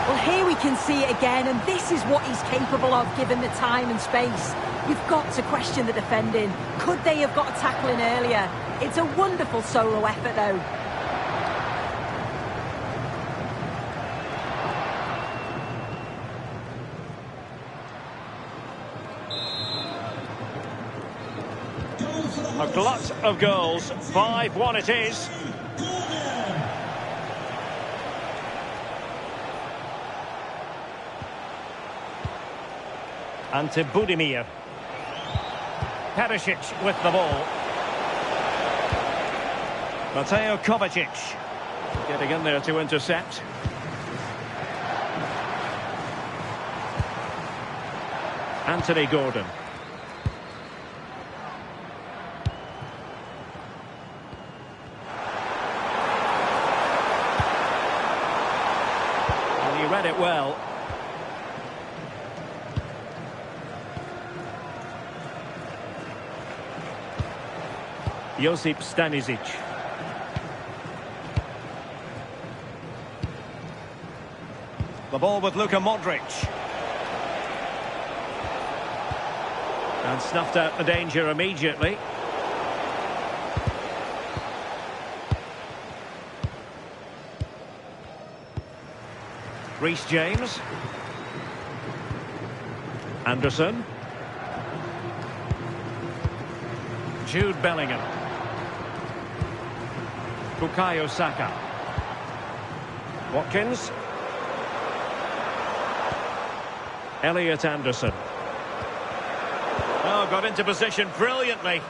Well, here we can see it again, and this is what he's capable of given the time and space. You've got to question the defending. Could they have got a tackle in earlier? It's a wonderful solo effort, though. A glut of goals. 5-1 it is. Ante Budimir. Perisic with the ball. Mateo Kovacic getting in there to intercept. Anthony Gordon. And he read it well. Josip Stanisic. The ball with Luka Modric. And snuffed out the danger immediately. Reece James. Anderson. Jude Bellingham. Bukayo Saka. Watkins. Elliot Anderson. Oh, got into position brilliantly.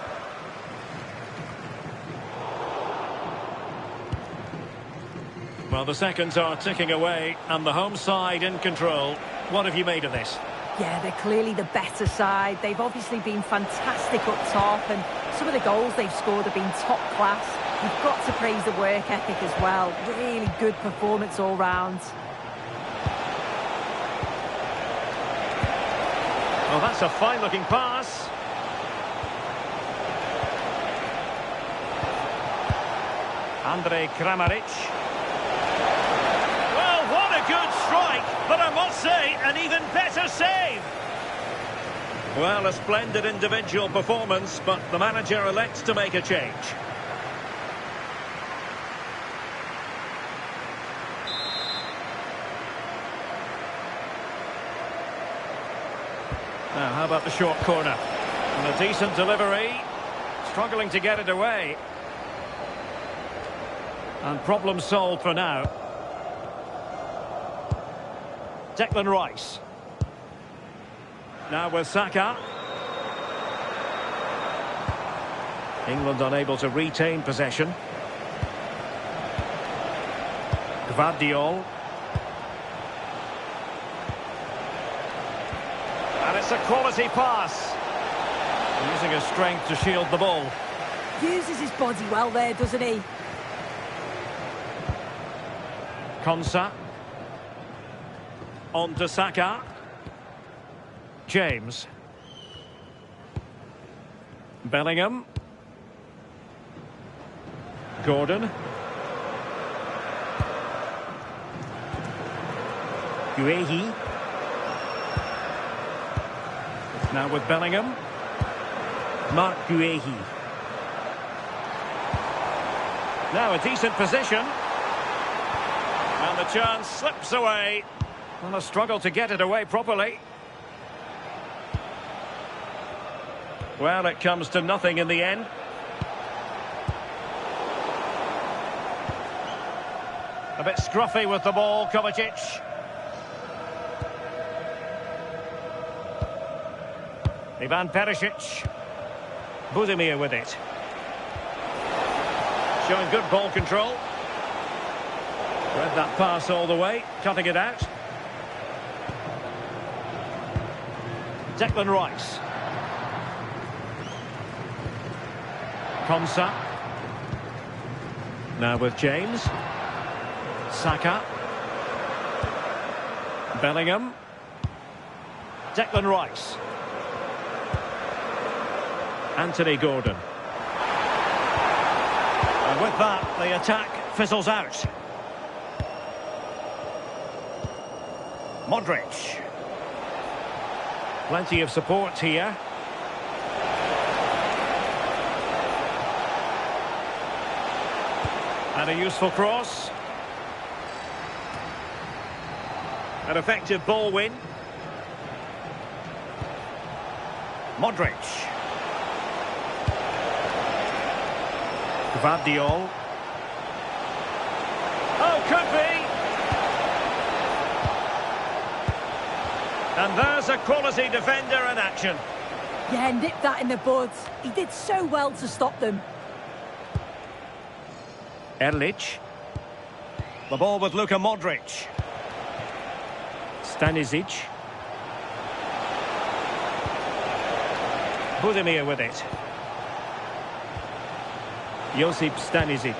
Well, the seconds are ticking away and the home side in control. What have you made of this? Yeah, they're clearly the better side. They've obviously been fantastic up top, and some of the goals they've scored have been top class. You've got to praise the work ethic as well. Really good performance all round. Oh, that's a fine-looking pass. Andrej Kramaric. Well, what a good strike, but I must say, an even better save. Well, a splendid individual performance, but the manager elects to make a change. Now, how about the short corner? And a decent delivery. Struggling to get it away. And problem solved for now. Declan Rice. Now with Saka. England unable to retain possession. Gvardiol. And it's a quality pass. Using his strength to shield the ball. Uses his body well there, doesn't he? Konsa. On to Saka. James. Bellingham. Gordon. Guehi. Now with Bellingham. Mark Guehi. Now a decent position. And the chance slips away. And a struggle to get it away properly. Well, it comes to nothing in the end. A bit scruffy with the ball, Kovacic. Ivan Perisic. Budimir with it. Showing good ball control. Read that pass all the way, cutting it out. Declan Rice. Konsa. Now with James. Saka. Bellingham. Declan Rice. Anthony Gordon. And with that, the attack fizzles out. Modric. Plenty of support here. And a useful cross. An effective ball win. Modric. Gvardiol. Oh, could be. And there's a quality defender in action. Yeah, nipped that in the bud. He did so well to stop them. Erlich. The ball with Luka Modric. Stanisic. Budimir with it. Josip Stanisic.